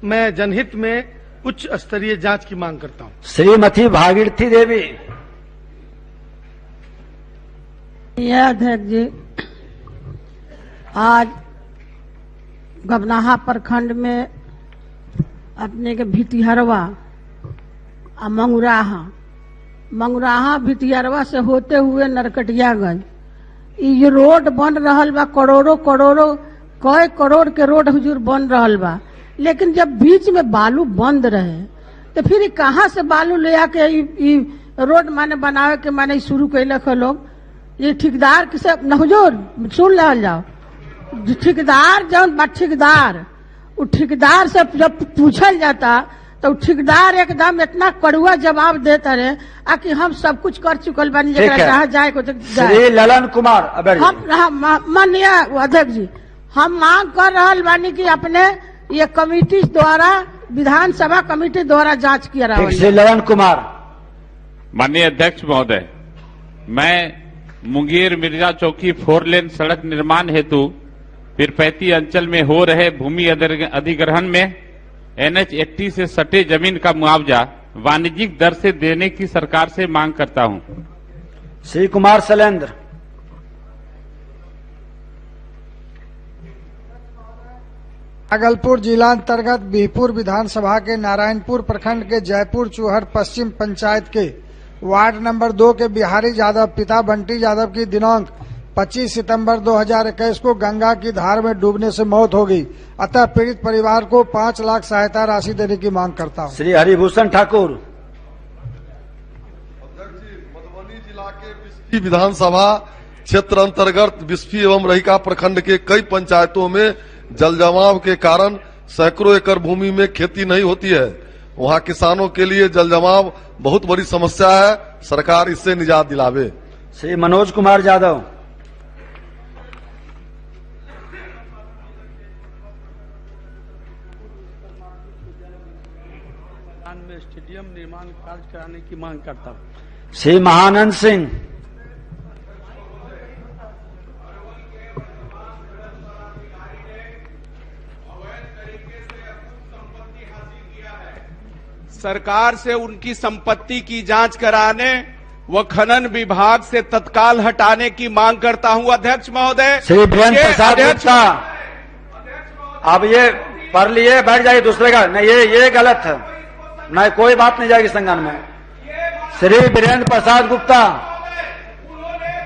मैं जनहित में उच्च स्तरीय जांच की मांग करता हूं। श्रीमती भागीरथी देवी, यह अध्यक्ष जी, आज गबनाहा प्रखंड में अपने के भितिहरवा और मंगुराहा भितिहरवा से होते हुए नरकटियागंज ये रोड बन रहल बा। करोड़ों कई करोड़ के रोड हुजूर बन रहल बा, लेकिन जब बीच में बालू बंद रहे तो फिर ये कहाँ से बालू ले आके ये रोड माने बनावे के माने शुरू कैलक लोग। ये ठेकेदार किसे न हुजूर सुन ले जाओ, ठेकेदार जौन बा ठेकेदार, वो ठेकेदार से जब पूछल जाता तो ठेकेदार एकदम इतना कड़ुआ जवाब देता रहे कि हम सब कुछ कर चुकल बानी, जहाँ जाए को श्री ललन कुमार हम माननीय अध्यक्ष जी, हम मांग कर रहल बानी कि अपने ये कमेटी द्वारा, विधानसभा कमेटी द्वारा जांच किया रहा। श्री ललन कुमार। माननीय अध्यक्ष महोदय, मैं मुंगेर मिर्जा चौकी 4 लेन सड़क निर्माण हेतु पीरपैती अंचल में हो रहे भूमि अधिग्रहण में NH 80 से सटे जमीन का मुआवजा वाणिज्यिक दर से देने की सरकार से मांग करता हूं। श्री कुमार शैलेंद्र। भागलपुर जिला अंतर्गत बिहपुर विधानसभा के नारायणपुर प्रखंड के जयपुर चूहर पश्चिम पंचायत के वार्ड नंबर 2 के बिहारी यादव पिता बंटी यादव की दिनांक 25 सितंबर 2021 को गंगा की धार में डूबने से मौत हो गई। अतः पीड़ित परिवार को 5 लाख सहायता राशि देने की मांग करता हूं। श्री हरिभूषण ठाकुर। मधुबनी जिला के बिस्फी विधानसभा क्षेत्र अंतर्गत बिस्फी एवं रहिका प्रखंड के कई पंचायतों में जल जमाव के कारण सैकड़ों एकड़ भूमि में खेती नहीं होती है। वहां किसानों के लिए जल जमाव बहुत बड़ी समस्या है, सरकार इससे निजात दिलावे। श्री मनोज कुमार यादव। में स्टेडियम निर्माण कार्य कराने की मांग करता हूं। श्री महानंद सिंह। सरकार से उनकी संपत्ति की जांच कराने व खनन विभाग से तत्काल हटाने की मांग करता हूं अध्यक्ष महोदय। श्री वीरेंद्र प्रसाद गुप्ता। अब ये पढ़ लिए बैठ जाइए दूसरे का, नहीं ये गलत है, नहीं कोई बात नहीं जाएगी संज्ञान में। श्री वीरेंद्र प्रसाद गुप्ता।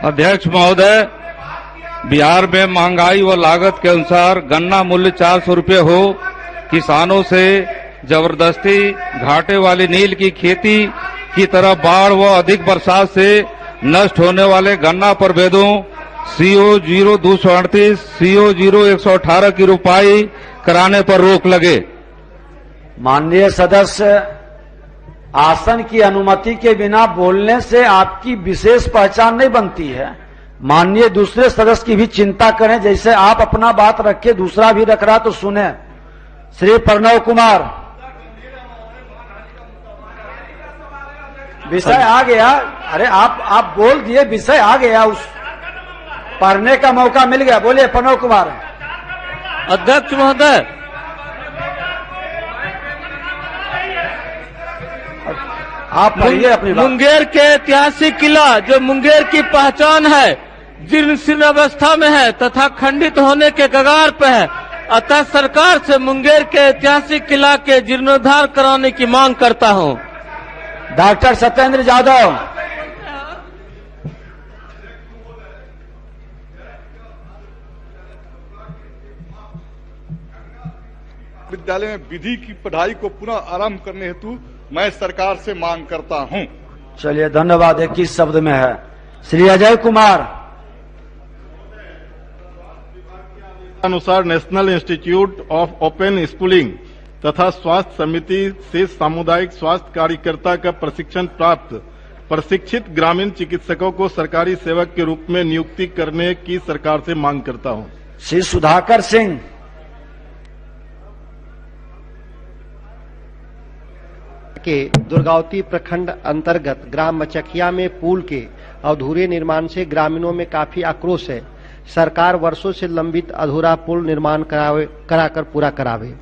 अध्यक्ष महोदय, बिहार में महंगाई व लागत के अनुसार गन्ना मूल्य 400 रुपये हो, किसानों से जबरदस्ती घाटे वाली नील की खेती की तरह बाढ़ व अधिक बरसात से नष्ट होने वाले गन्ना प्रभेदों CO0 238, CO0 118 की रोपाई कराने पर रोक लगे। माननीय सदस्य, आसन की अनुमति के बिना बोलने से आपकी विशेष पहचान नहीं बनती है। माननीय दूसरे सदस्य की भी चिंता करें, जैसे आप अपना बात रखे दूसरा भी रख रहा तो सुने। श्री प्रणव कुमार। विषय आ गया, अरे आप बोल दिए, विषय आ गया, उस पढ़ने का मौका मिल गया। बोलिए प्रणव कुमार। अध्यक्ष महोदय, आप पढ़िए अपनी बात। मुंगेर के ऐतिहासिक किला जो मुंगेर की पहचान है, जीर्ण अवस्था में है तथा खंडित होने के कगार पर है। अतः सरकार से मुंगेर के ऐतिहासिक किला के जीर्णोद्धार कराने की मांग करता हूं। डॉक्टर सत्येंद्र यादव। विद्यालय में विधि की पढ़ाई को पुनः आरंभ करने हेतु मैं सरकार से मांग करता हूं। चलिए धन्यवाद। 21 शब्द में है। श्री अजय कुमार। अनुसार national institute of open schooling तथा स्वास्थ्य समिति से सामुदायिक स्वास्थ्य कार्यकर्ता का प्रशिक्षण प्राप्त प्रशिक्षित ग्रामीण चिकित्सकों को सरकारी सेवक के रूप में नियुक्ति करने की सरकार से मांग करता हूं। श्री सुधाकर सिंह। के दुर्गावती प्रखंड अंतर्गत ग्राम मचकिया में पुल के अधूरे निर्माण से ग्रामीणों में काफी आक्रोश है। सरकार वर्षों से लंबित अधूरा पुल निर्माण कराकर पूरा करावे।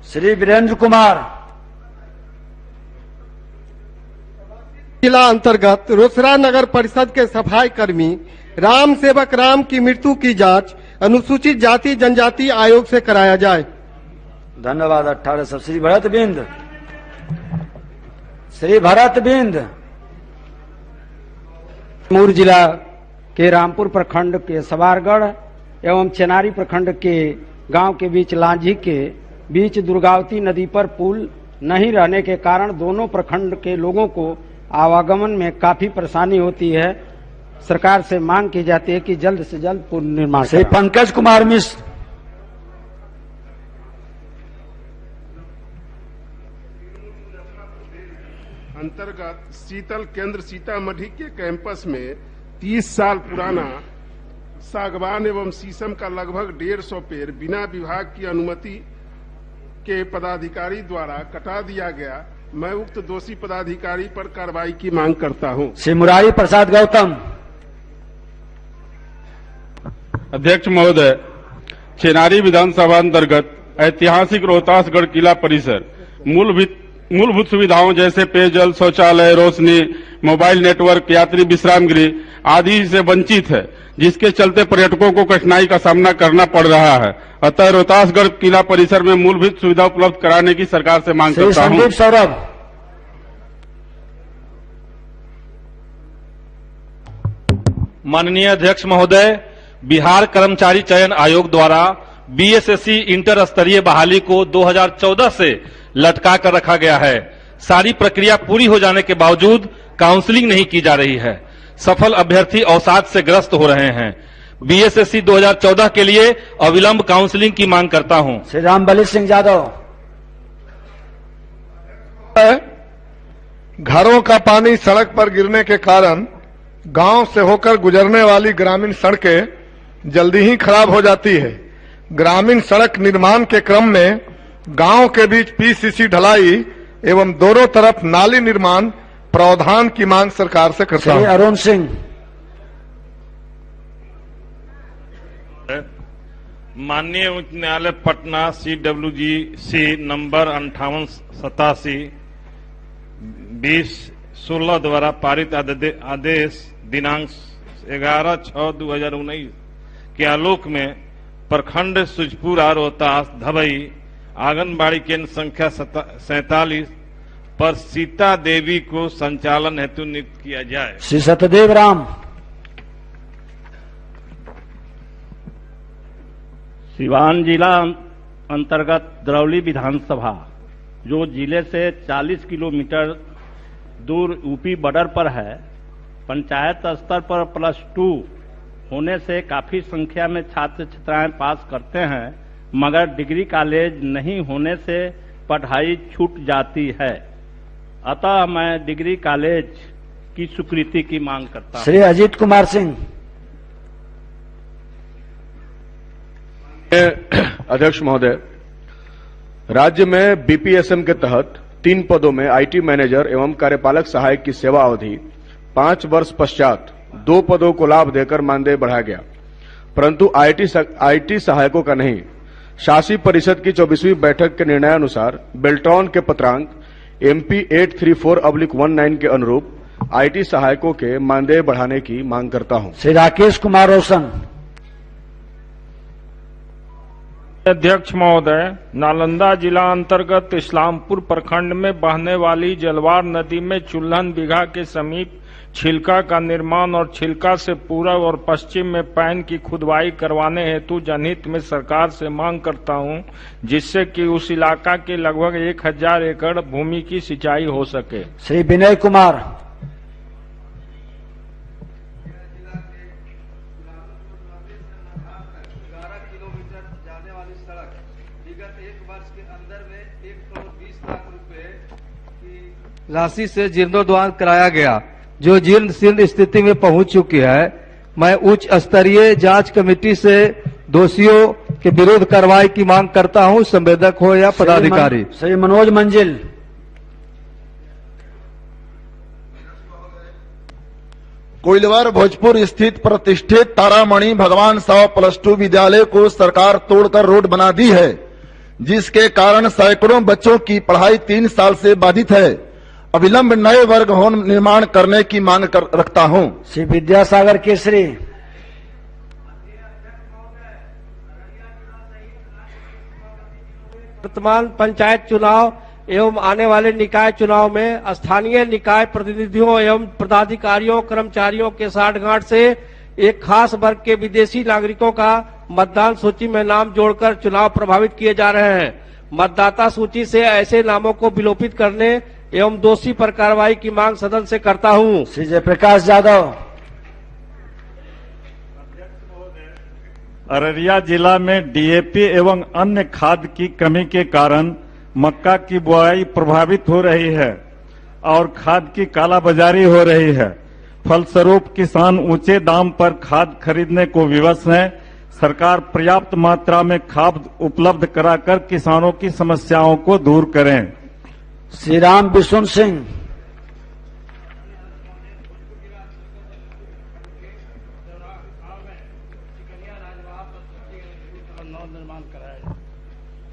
श्री वीरेंद्र कुमार। जिला अंतर्गत रोसड़ा नगर परिषद के सफाई कर्मी राम सेवक राम की मृत्यु की जांच अनुसूचित जाति जनजाति आयोग से कराया जाए। धन्यवाद। 18 श्री भरत बिंद। श्री भरत बिंद। कैमूर जिला के रामपुर प्रखंड के सवारगढ़ एवं चेनारी प्रखंड के गांव के बीच लांझी के बीच दुर्गावती नदी पर पुल नहीं रहने के कारण दोनों प्रखंड के लोगों को आवागमन में काफी परेशानी होती है। सरकार से मांग की जाती है कि जल्द से जल्द पुल निर्माण। श्री पंकज कुमार मिश्र। अंतर्गत शीतल केंद्र सीतामढ़ी के कैंपस में 30 साल पुराना सागवान एवं शीशम का लगभग 150 पेड़ बिना विभाग की अनुमति के पदाधिकारी द्वारा कटा दिया गया। मैं उक्त दोषी पदाधिकारी पर कार्रवाई की मांग करता हूं। श्री मुरारी प्रसाद गौतम। अध्यक्ष महोदय, चेनारी विधानसभा अंतर्गत ऐतिहासिक रोहतासगढ़ किला परिसर मूलभूत सुविधाओं जैसे पेयजल, शौचालय, रोशनी, मोबाइल नेटवर्क, यात्री विश्राम गृह आदि से वंचित है, जिसके चलते पर्यटकों को कठिनाई का सामना करना पड़ रहा है। अतः रोहतासगढ़ किला परिसर में मूलभूत सुविधा उपलब्ध कराने की सरकार से मांग करता हूं। संदीप सौरभ। माननीय अध्यक्ष महोदय, बिहार कर्मचारी चयन आयोग द्वारा बीएसएससी इंटर स्तरीय बहाली को 2014 से लटका कर रखा गया है। सारी प्रक्रिया पूरी हो जाने के बावजूद काउंसलिंग नहीं की जा रही है। सफल अभ्यर्थी अवसाद से ग्रस्त हो रहे हैं। बीएसएससी 2014 के लिए अविलंब काउंसलिंग की मांग करता हूं। श्री रामबली सिंह यादव। घरों का पानी सड़क पर गिरने के कारण गांव से होकर गुजरने वाली ग्रामीण सड़कें जल्दी ही खराब हो जाती है। ग्रामीण सड़क निर्माण के क्रम में गांव के बीच पीसीसी ढलाई एवं दोनों तरफ नाली निर्माण प्रावधान की मांग सरकार से करता हूं। अरुण सिंह। माननीय उच्च न्यायालय पटना CWG नंबर 5887/2016 द्वारा पारित आदेश दिनांक 11/6/2019 के आलोक में प्रखंड सुजपुरा, रोहतास, धबई आंगनबाड़ी केंद्र संख्या 47 पर सीता देवी को संचालन हेतु नियुक्त किया जाए। श्री सत्यदेव राम। सिवान जिला अंतर्गत दरौली विधानसभा जो जिले से 40 किलोमीटर दूर यूपी बॉर्डर पर है, पंचायत स्तर पर +2 होने से काफी संख्या में छात्र छात्राएं पास करते हैं, मगर डिग्री कॉलेज नहीं होने से पढ़ाई छूट जाती है। अतः मैं डिग्री कॉलेज की स्वीकृति की मांग करता हूं। श्री अजीत कुमार सिंह। अध्यक्ष महोदय, राज्य में बीपीएसएम के तहत 3 पदों में आईटी मैनेजर एवं कार्यपालक सहायक की सेवा अवधि 5 वर्ष पश्चात 2 पदों को लाभ देकर मानदेय बढ़ाया गया, परंतु आईटी सहायकों का नहीं। शासी परिषद की 24वीं बैठक के निर्णयानुसार बेल्टॉन के पत्रांक MP 834/19 के अनुरूप आईटी सहायकों के मानदेय बढ़ाने की मांग करता हूं। श्री राकेश कुमार रोशन। अध्यक्ष महोदय, नालंदा जिला अंतर्गत इस्लामपुर प्रखंड में बहने वाली जलवार नदी में चुल्हन बीघा के समीप छिलका का निर्माण और छिलका से पूर्व और पश्चिम में पैन की खुदवाई करवाने हेतु जनहित में सरकार से मांग करता हूं, जिससे कि उस इलाका के लगभग 1000 एकड़ भूमि की सिंचाई हो सके। श्री विनय कुमार। राशि से जीर्णोद्धार कराया गया, जो जीर्ण शीर्ण स्थिति में पहुंच चुकी है। मैं उच्च स्तरीय जांच कमेटी से दोषियों के विरुद्ध कार्रवाई की मांग करता हूं, संवेदक हो या पदाधिकारी। श्री मनोज मंजिल। कोइलवर भोजपुर स्थित प्रतिष्ठित तारामणि भगवान साव +2 विद्यालय को सरकार तोड़कर रोड बना दी है, जिसके कारण सैकड़ों बच्चों की पढ़ाई 3 साल से बाधित है। अविलंब नए वर्ग होम निर्माण करने की मांग रखता हूं। श्री विद्यासागर केसरी। वर्तमान पंचायत चुनाव एवं आने वाले निकाय चुनाव में स्थानीय निकाय प्रतिनिधियों एवं पदाधिकारियों कर्मचारियों के साठगांठ से एक खास वर्ग के विदेशी नागरिकों का मतदान सूची में नाम जोड़कर चुनाव प्रभावित किए जा रहे हैं। मतदाता सूची से ऐसे नामों को विलोपित करने एवं दोषी पर कार्रवाई की मांग सदन से करता हूं। श्री जयप्रकाश यादव। अररिया जिला में डीएपी एवं अन्य खाद की कमी के कारण मक्का की बुआई प्रभावित हो रही है और खाद की कालाबाजारी हो रही है। फलस्वरूप किसान ऊंचे दाम पर खाद खरीदने को विवश हैं। सरकार पर्याप्त मात्रा में खाद उपलब्ध कराकर किसानों की समस्याओं को दूर करें। श्री राम बिशुन सिंह।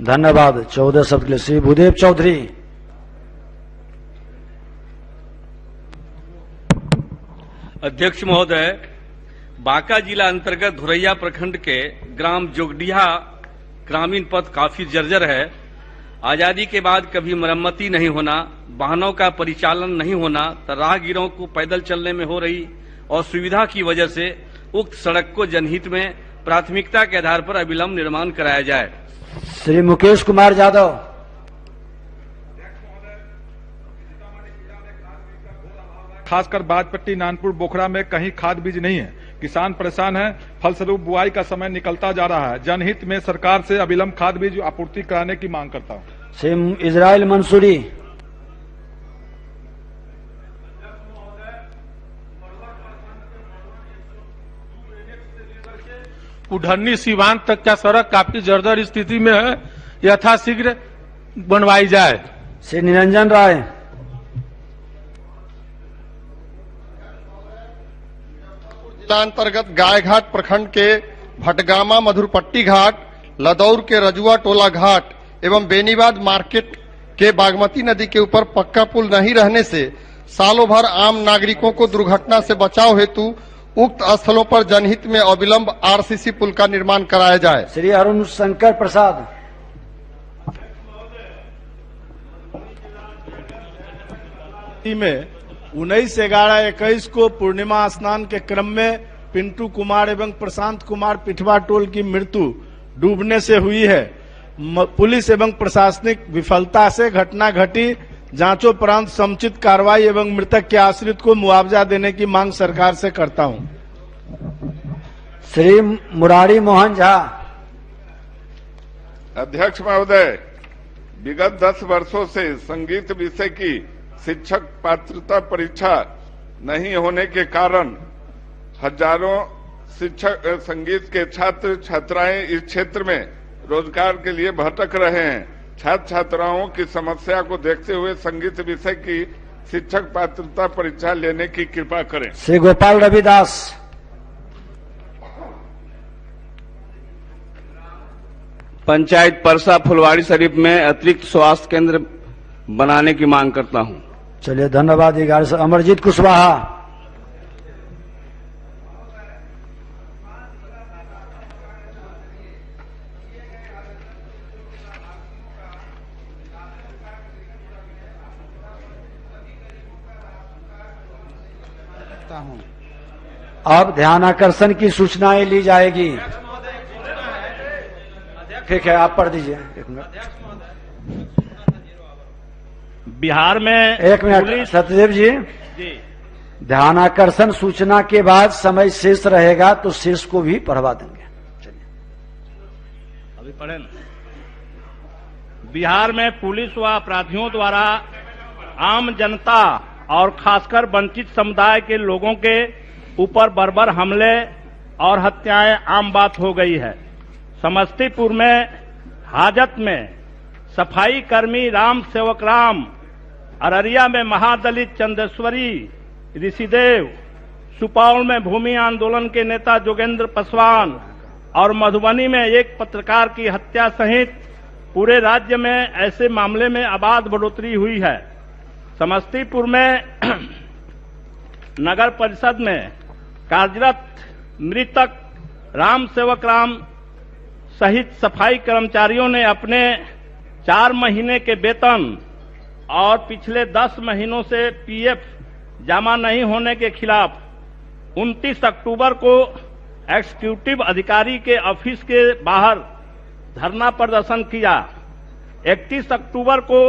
धन्यवाद। 14 शब्द के लिए श्री भूदेव चौधरी। अध्यक्ष महोदय, बांका जिला अंतर्गत धुरैया प्रखंड के ग्राम जोगडिहा ग्रामीण पथ काफी जर्जर है। आजादी के बाद कभी मरम्मती नहीं होना, वाहनों का परिचालन नहीं होना, तो राहगीरों को पैदल चलने में हो रही असुविधा की वजह से उक्त सड़क को जनहित में प्राथमिकता के आधार पर अविलंब निर्माण कराया जाए। श्री मुकेश कुमार यादव। खासकर बाजपट्टी, नानपुर, बोखरा में कहीं खाद बीज नहीं है। किसान परेशान है। फलस्वरूप बुआई का समय निकलता जा रहा है। जनहित में सरकार से अविलंब खाद बीज आपूर्ति कराने की मांग करता हूं। श्री इजराइल मंसूरी। उढ़नी सीवान तक का सड़क काफी जर्जर स्थिति में है, यथाशीघ्र बनवाई जाए। श्री निरंजन राय। जिला अंतर्गत गायघाट प्रखंड के भटगामा मधुरपट्टी घाट, लदौर के रजुआ टोला घाट एवं बेनीबाद मार्केट के बागमती नदी के ऊपर पक्का पुल नहीं रहने से सालों भर आम नागरिकों को दुर्घटना से बचाव हेतु उक्त स्थलों पर जनहित में अविलंब आरसीसी पुल का निर्माण कराया जाए। श्री अरुण शंकर प्रसाद। में 19/11/21 को पूर्णिमा स्नान के क्रम में पिंटू कुमार एवं प्रशांत कुमार पिठवा टोल की मृत्यु डूबने से हुई है। पुलिस एवं प्रशासनिक विफलता से घटना घटी। जांचों उपरांत समुचित कार्रवाई एवं मृतक के आश्रित को मुआवजा देने की मांग सरकार से करता हूं। श्री मुरारी मोहन झा। अध्यक्ष महोदय, विगत 10 वर्षों से संगीत विषय की शिक्षक पात्रता परीक्षा नहीं होने के कारण हजारों शिक्षक संगीत के छात्र छात्राएं इस क्षेत्र में रोजगार के लिए भटक रहे हैं। छात्र छात्राओं की समस्या को देखते हुए संगीत विषय की शिक्षक पात्रता परीक्षा लेने की कृपा करें। श्री गोपाल रविदास। पंचायत परसा फुलवाड़ी शरीफ में अतिरिक्त स्वास्थ्य केंद्र बनाने की मांग करता हूं। चलिए धन्यवाद। 11 अमरजीत कुशवाहा। अब ध्यान आकर्षण की सूचनाएं ली जाएगी। ठीक है, आप पढ़ दीजिए। 1 मिनट। बिहार में एक मिनट सत्यदेव जी, ध्यान आकर्षण सूचना के बाद समय शेष रहेगा तो शेष को भी पढ़वा देंगे। चलिए अभी पढ़े ना। बिहार में पुलिस व अपराधियों द्वारा आम जनता और खासकर वंचित समुदाय के लोगों के ऊपर बर्बर हमले और हत्याएं आम बात हो गई है। समस्तीपुर में हाजत में सफाई कर्मी राम सेवक राम, अररिया में महादलित चंदेश्वरी ऋषिदेव, सुपौल में भूमि आंदोलन के नेता जोगेंद्र पासवान और मधुबनी में एक पत्रकार की हत्या सहित पूरे राज्य में ऐसे मामले में आबाद बढ़ोतरी हुई है। समस्तीपुर में नगर परिषद में कार्यरत मृतक राम सेवक राम सहित सफाई कर्मचारियों ने अपने 4 महीने के वेतन और पिछले 10 महीनों से पीएफ जमा नहीं होने के खिलाफ 29 अक्टूबर को एग्जीक्यूटिव अधिकारी के ऑफिस के बाहर धरना प्रदर्शन किया। 31 अक्टूबर को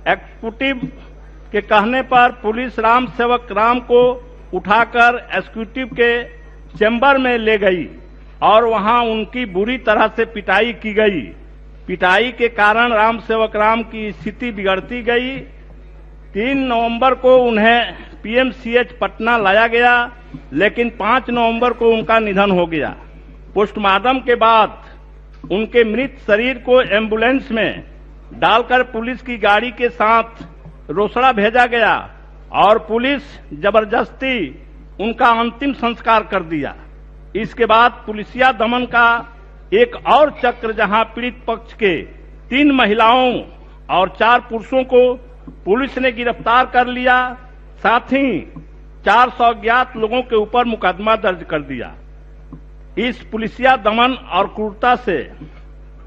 एग्जीक्यूटिव के कहने पर पुलिस राम सेवक राम को उठाकर एग्जीक्यूटिव के चेंबर में ले गई और वहां उनकी बुरी तरह से पिटाई की गई। पिटाई के कारण राम सेवक राम की स्थिति बिगड़ती गई। 3 नवंबर को उन्हें पीएमसीएच पटना लाया गया, लेकिन 5 नवंबर को उनका निधन हो गया। पोस्टमार्टम के बाद उनके मृत शरीर को एम्बुलेंस में डालकर पुलिस की गाड़ी के साथ रोसड़ा भेजा गया और पुलिस जबरदस्ती उनका अंतिम संस्कार कर दिया। इसके बाद पुलिसिया दमन का एक और चक्र, जहां पीड़ित पक्ष के 3 महिलाओं और 4 पुरुषों को पुलिस ने गिरफ्तार कर लिया, साथ ही 400 अज्ञात लोगों के ऊपर मुकदमा दर्ज कर दिया। इस पुलिसिया दमन और क्रूरता से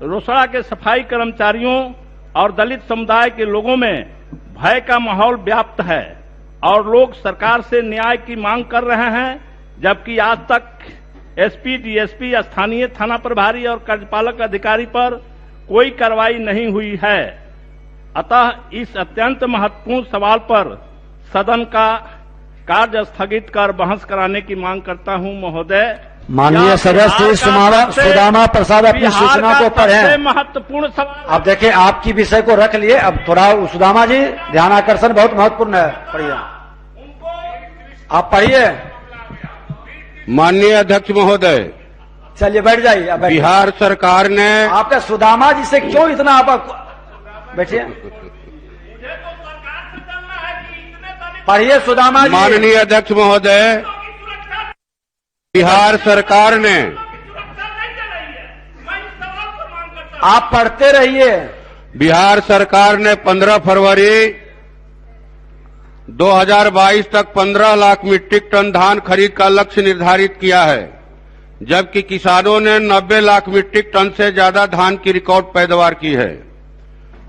रोसड़ा के सफाई कर्मचारियों और दलित समुदाय के लोगों में भय का माहौल व्याप्त है और लोग सरकार से न्याय की मांग कर रहे हैं, जबकि आज तक एसपी, डीएसपी, स्थानीय थाना प्रभारी और कार्यपालक अधिकारी पर कोई कार्रवाई नहीं हुई है। अतः इस अत्यंत महत्वपूर्ण सवाल पर सदन का कार्य स्थगित कर बहस कराने की मांग करता हूं महोदय। माननीय सदस्य सुदामा प्रसाद अपनी सूचना को पढ़ें। महत्वपूर्ण सवाल, अब देखिए आपकी विषय को रख लिए, अब थोड़ा सुदामा जी ध्यान आकर्षण बहुत महत्वपूर्ण है, पढ़िए, आप पढ़िए। माननीय अध्यक्ष महोदय, चलिए बैठ जाइए। अब बिहार सरकार ने आपका सुदामा जी से क्यों इतना आप बैठिए, पढ़िए सुदामा जी। माननीय अध्यक्ष महोदय, बिहार सरकार ने, आप पढ़ते रहिए। बिहार सरकार ने 15 फरवरी 2022 तक 15 लाख मीट्रिक टन धान खरीद का लक्ष्य निर्धारित किया है, जबकि किसानों ने 90 लाख मीट्रिक टन से ज्यादा धान की रिकॉर्ड पैदावार की है।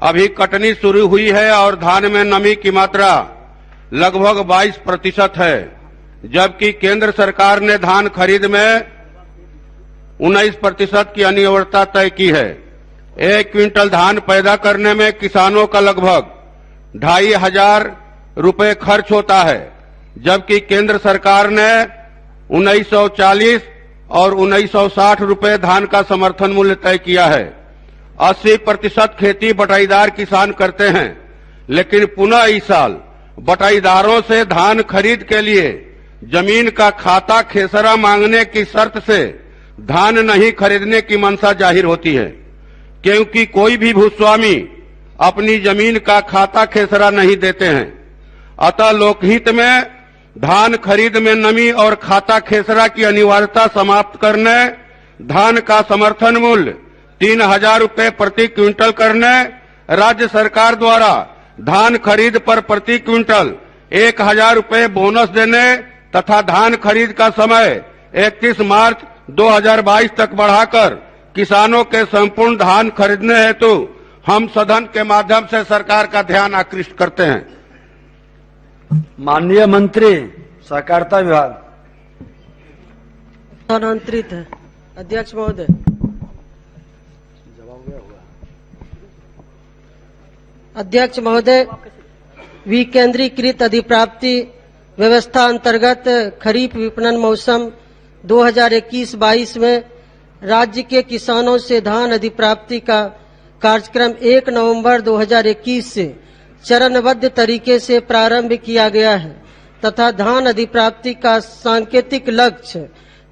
अभी कटनी शुरू हुई है और धान में नमी की मात्रा लगभग 22% है, जबकि केंद्र सरकार ने धान खरीद में 19% की अनिवार्यता तय की है। 1 क्विंटल धान पैदा करने में किसानों का लगभग 2,500 रुपए खर्च होता है, जबकि केंद्र सरकार ने 1940 और 1960 रुपए धान का समर्थन मूल्य तय किया है। 80% खेती बटाईदार किसान करते हैं, लेकिन पुनः इस साल बटाईदारों से धान खरीद के लिए जमीन का खाता खेसरा मांगने की शर्त से धान नहीं खरीदने की मंशा जाहिर होती है, क्योंकि कोई भी भूस्वामी अपनी जमीन का खाता खेसरा नहीं देते हैं। अतः लोकहित में धान खरीद में नमी और खाता खेसरा की अनिवार्यता समाप्त करने, धान का समर्थन मूल्य 3,000 रुपए प्रति क्विंटल करने, राज्य सरकार द्वारा धान खरीद पर प्रति क्विंटल 1,000 रुपए बोनस देने तथा धान खरीद का समय 31 मार्च 2022 तक बढ़ाकर किसानों के संपूर्ण धान खरीदने हेतु हम सदन के माध्यम से सरकार का ध्यान आकृष्ट करते हैं। माननीय मंत्री सहकारिता विभाग स्थानांतरित है। अध्यक्ष महोदय, अध्यक्ष महोदय, विकेंद्रीकृत अधिप्राप्ति व्यवस्था अंतर्गत खरीफ विपणन मौसम 2021-22 में राज्य के किसानों से धान अधिप्राप्ति का कार्यक्रम 1 नवंबर 2021 से चरणबद्ध तरीके से प्रारंभ किया गया है तथा धान अधिप्राप्ति का सांकेतिक लक्ष्य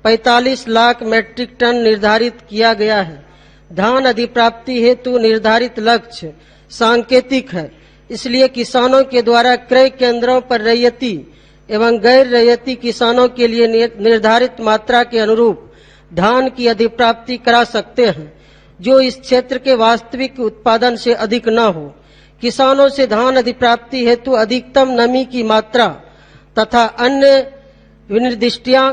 45 लाख मीट्रिक टन निर्धारित किया गया है। धान अधिप्राप्ति हेतु निर्धारित लक्ष्य सांकेतिक है, इसलिए किसानों के द्वारा क्रय केंद्रों पर रैयती एवं गैर रैयती किसानों के लिए निर्धारित मात्रा के अनुरूप धान की अधिप्राप्ति करा सकते हैं, जो इस क्षेत्र के वास्तविक उत्पादन से अधिक न हो। किसानों से धान अधिप्राप्ति हेतु अधिकतम नमी की मात्रा तथा अन्य विनिर्दिष्टियां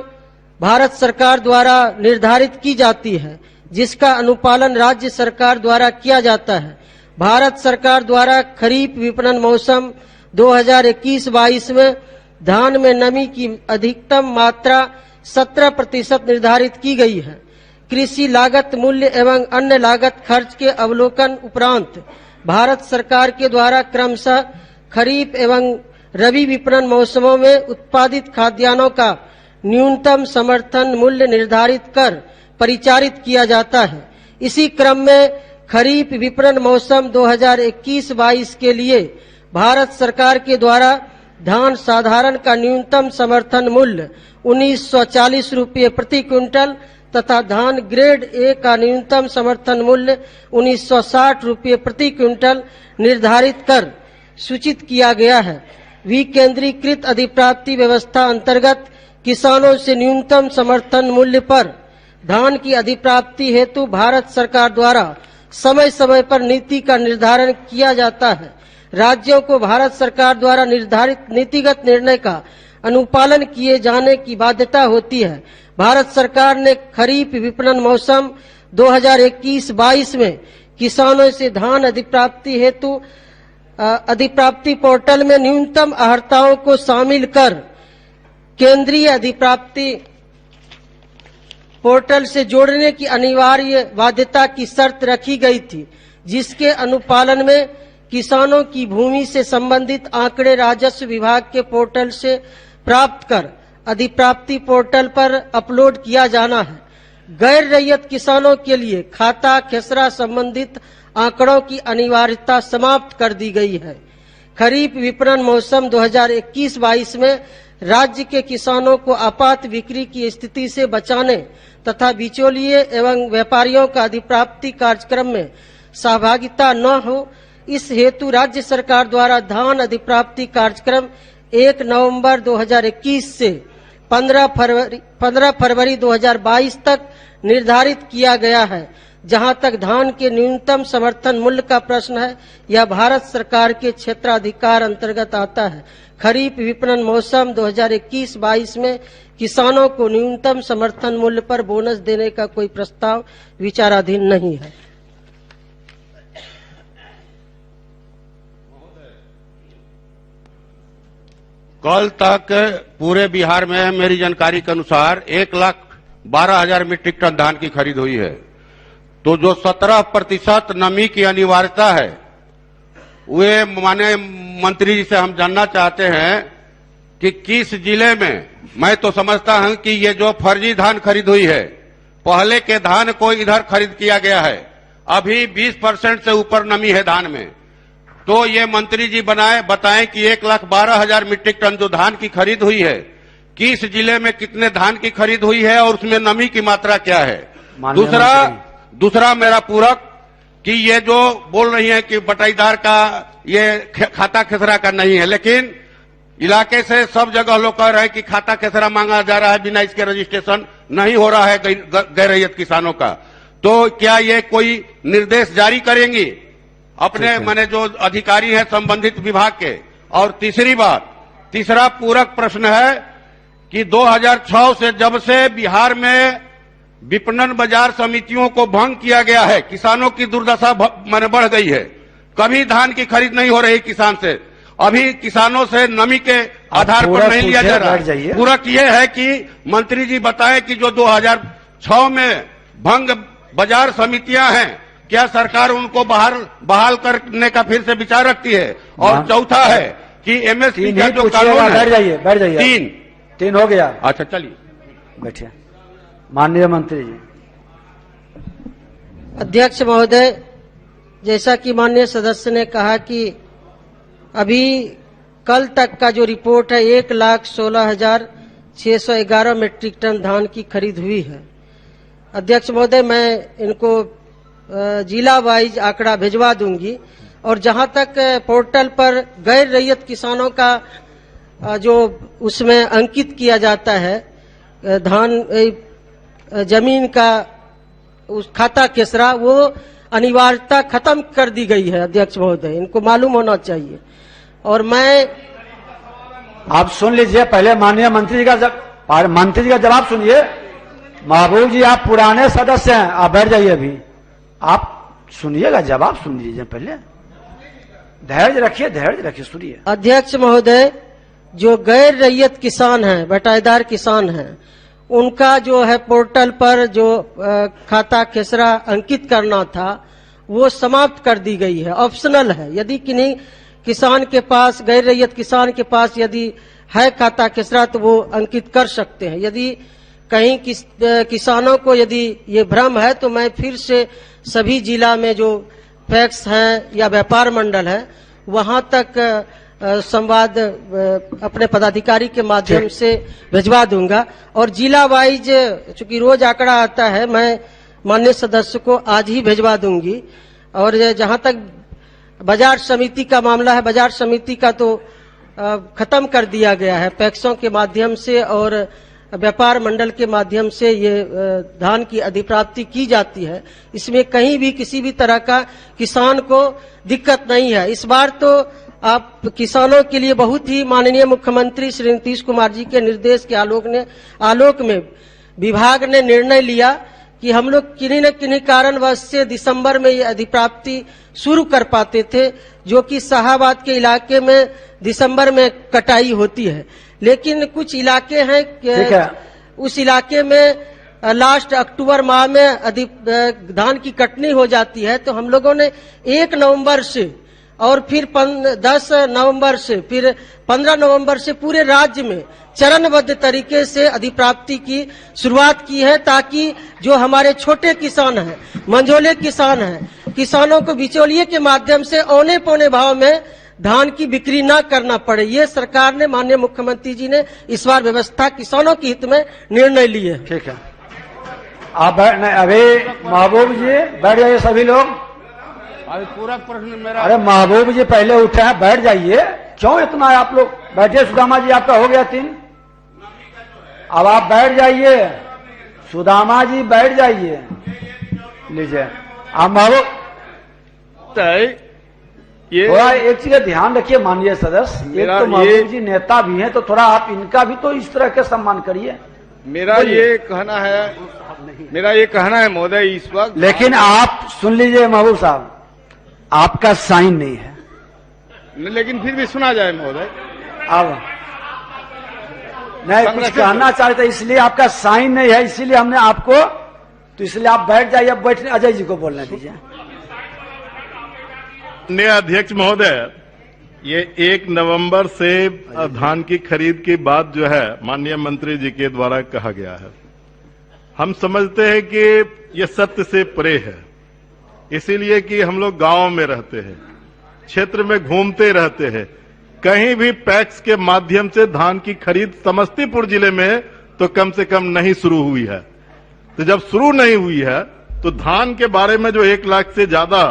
भारत सरकार द्वारा निर्धारित की जाती है, जिसका अनुपालन राज्य सरकार द्वारा किया जाता है। भारत सरकार द्वारा खरीफ विपणन मौसम 2021-22 में धान में नमी की अधिकतम मात्रा 17% निर्धारित की गई है। कृषि लागत मूल्य एवं अन्य लागत खर्च के अवलोकन उपरांत भारत सरकार के द्वारा क्रमशः खरीफ एवं रबी विपणन मौसमों में उत्पादित खाद्यान्नों का न्यूनतम समर्थन मूल्य निर्धारित कर परिचारित किया जाता है। इसी क्रम में खरीफ विपणन मौसम 2021-22 के लिए भारत सरकार के द्वारा धान साधारण का न्यूनतम समर्थन मूल्य 1940 रुपये प्रति क्विंटल तथा धान ग्रेड ए का न्यूनतम समर्थन मूल्य 1960 रुपये प्रति क्विंटल निर्धारित कर सूचित किया गया है। विकेंद्रीकृत अधिप्राप्ति व्यवस्था अंतर्गत किसानों से न्यूनतम समर्थन मूल्य पर धान की अधिप्राप्ति हेतु भारत सरकार द्वारा समय समय पर नीति का निर्धारण किया जाता है। राज्यों को भारत सरकार द्वारा निर्धारित नीतिगत निर्णय का अनुपालन किए जाने की बाध्यता होती है। भारत सरकार ने खरीफ विपणन मौसम 2021-22 में किसानों से धान अधिप्राप्ति हेतु अधिप्राप्ति पोर्टल में न्यूनतम अर्हताओं को शामिल कर केंद्रीय अधिप्राप्ति पोर्टल से जोड़ने की अनिवार्य बाध्यता की शर्त रखी गई थी, जिसके अनुपालन में किसानों की भूमि से संबंधित आंकड़े राजस्व विभाग के पोर्टल से प्राप्त कर अधिप्राप्ति पोर्टल पर अपलोड किया जाना है। गैर रैयत किसानों के लिए खाता खेसरा संबंधित आंकड़ों की अनिवार्यता समाप्त कर दी गई है। खरीफ विपणन मौसम 2021-22 में राज्य के किसानों को आपात बिक्री की स्थिति से बचाने तथा बिचौलिए एवं व्यापारियों का अधिप्राप्ति कार्यक्रम में सहभागिता न हो, इस हेतु राज्य सरकार द्वारा धान अधिप्राप्ति कार्यक्रम 1 नवंबर 2021 से 15 फरवरी 2022 तक निर्धारित किया गया है। जहां तक धान के न्यूनतम समर्थन मूल्य का प्रश्न है, यह भारत सरकार के क्षेत्राधिकार अंतर्गत आता है। खरीफ विपणन मौसम 2021-22 में किसानों को न्यूनतम समर्थन मूल्य पर बोनस देने का कोई प्रस्ताव विचाराधीन नहीं है। कल तक पूरे बिहार में मेरी जानकारी के अनुसार 1,12,000 मीट्रिक टन धान की खरीद हुई है। तो जो 17% नमी की अनिवार्यता है, वे माननीय मंत्री जी से हम जानना चाहते हैं कि किस जिले में, मैं तो समझता हूं कि ये जो फर्जी धान खरीद हुई है, पहले के धान को इधर खरीद किया गया है, अभी 20% से ऊपर नमी है धान में। तो ये मंत्री जी बताएं कि 1,12,000 मीट्रिक टन जो धान की खरीद हुई है, किस जिले में कितने धान की खरीद हुई है और उसमें नमी की मात्रा क्या है। दूसरा मेरा पूरक कि ये जो बोल रही है कि बटाईदार का ये खाता खेसरा का नहीं है, लेकिन इलाके से सब जगह लोग कह रहे हैं कि खाता खेसरा मांगा जा रहा है, बिना इसके रजिस्ट्रेशन नहीं हो रहा है गैर रैयत किसानों का। तो क्या ये कोई निर्देश जारी करेंगी अपने माने जो अधिकारी हैं संबंधित विभाग के। और तीसरा पूरक प्रश्न है कि 2006 से जब से बिहार में विपणन बाजार समितियों को भंग किया गया है, किसानों की दुर्दशा माने बढ़ गई है। कभी धान की खरीद नहीं हो रही किसान से, अभी किसानों से नमी के आधार पर नहीं लिया जा रहा। पूरक ये है कि मंत्री जी बताएं कि जो 2006 में भंग बाजार समितियां हैं, क्या सरकार उनको बहाल करने का फिर से विचार रखती है। और चौथा है कि एमएसपी का जो कानून है, बैठ जाइए। तीन हो गया। अच्छा चलिए बैठिए। माननीय मंत्री जी। अध्यक्ष महोदय, जैसा कि माननीय सदस्य ने कहा कि अभी कल तक का जो रिपोर्ट है 1,16,611 मीट्रिक टन धान की खरीद हुई है। अध्यक्ष महोदय, मैं इनको जिला वाइज आंकड़ा भिजवा दूंगी। और जहां तक पोर्टल पर गैर रैयत किसानों का जो उसमें अंकित किया जाता है धान जमीन का उस खाता खेसरा, वो अनिवार्यता खत्म कर दी गई है। अध्यक्ष महोदय, इनको मालूम होना चाहिए। और मैं आप सुन लीजिए पहले माननीय मंत्री जी का जवाब सुनिए। महबूब जी, आप पुराने सदस्य हैं, आप बैठ जाइए। अभी आप सुनिएगा, जवाब सुन लीजिए पहले, धैर्य रखिए, सुनिए। अध्यक्ष महोदय, जो गैर रैयत किसान हैं, बटाईदार किसान हैं, उनका जो है पोर्टल पर जो खाता खेसरा अंकित करना था वो समाप्त कर दी गई है, ऑप्शनल है। यदि किन्हीं किसान के पास, गैर रैयत किसान के पास यदि है खाता खेसरा तो वो अंकित कर सकते हैं। यदि कहीं किसानों को यदि ये भ्रम है तो मैं फिर से सभी जिला में जो पैक्स हैं या व्यापार मंडल है वहां तक संवाद अपने पदाधिकारी के माध्यम से भिजवा दूंगा। और जिला वाइज चूंकि रोज आंकड़ा आता है, मैं माननीय सदस्य को आज ही भिजवा दूंगी। और जहां तक बाजार समिति का मामला है, बाजार समिति का तो खत्म कर दिया गया है, पैक्सों के माध्यम से और व्यापार मंडल के माध्यम से ये धान की अधिप्राप्ति की जाती है। इसमें कहीं भी किसी भी तरह का किसान को दिक्कत नहीं है। इस बार तो आप किसानों के लिए बहुत ही माननीय मुख्यमंत्री श्री नीतीश कुमार जी के निर्देश के आलोक में विभाग ने निर्णय लिया कि हम लोग किन्हीं न किन्हीं कारणवश से दिसंबर में ये अधिप्राप्ति शुरू कर पाते थे, जो कि शाहाबाद के इलाके में दिसंबर में कटाई होती है। लेकिन कुछ इलाके हैं उस इलाके में लास्ट अक्टूबर माह में धान की कटनी हो जाती है, तो हम लोगों ने 1 नवंबर से और फिर 10 नवंबर से फिर 15 नवंबर से पूरे राज्य में चरणबद्ध तरीके से अधिप्राप्ति की शुरुआत की है, ताकि जो हमारे छोटे किसान हैं, मंझोले किसान हैं, किसानों को बिचौलिए के माध्यम से औने पौने भाव में धान की बिक्री न करना पड़े। ये सरकार ने, माननीय मुख्यमंत्री जी ने इस बार व्यवस्था किसानों के हित में निर्णय लिए। ठीक है, आप अभी महबूब जी बैठ जाइए, सभी लोग। अभी पूरा प्रश्न मेरा। अरे महबूब जी पहले उठे हैं, बैठ जाइए, क्यों इतना आप लोग बैठे। सुदामा जी आपका हो गया 3, अब आप बैठ जाइए। सुदामा जी बैठ जाइए, लीजिए आप महबूब। ये थोड़ा एक चीज ध्यान रखिए माननीय सदस्य, एक तो महबूब जी नेता भी हैं, तो थोड़ा आप इनका भी तो इस तरह के सम्मान करिए। मेरा ये कहना है महोदय इस वक्त। लेकिन आप सुन लीजिए महबूब साहब, आपका साइन नहीं है। लेकिन फिर भी सुना जाए महोदय। अब नहीं कुछ कहना चाहते, इसलिए आपका साइन नहीं है, इसीलिए हमने आपको, तो इसलिए आप बैठ जाइए। अब बैठने अजय जी को बोलने दीजिए। माननीय अध्यक्ष महोदय, ये 1 नवंबर से धान की खरीद की बात जो है माननीय मंत्री जी के द्वारा कहा गया है, हम समझते हैं कि ये सत्य से परे है। इसीलिए कि हम लोग गांव में रहते हैं, क्षेत्र में घूमते रहते हैं। कहीं भी पैक्स के माध्यम से धान की खरीद समस्तीपुर जिले में तो कम से कम नहीं शुरू हुई है। तो जब शुरू नहीं हुई है तो धान के बारे में जो 1 लाख से ज्यादा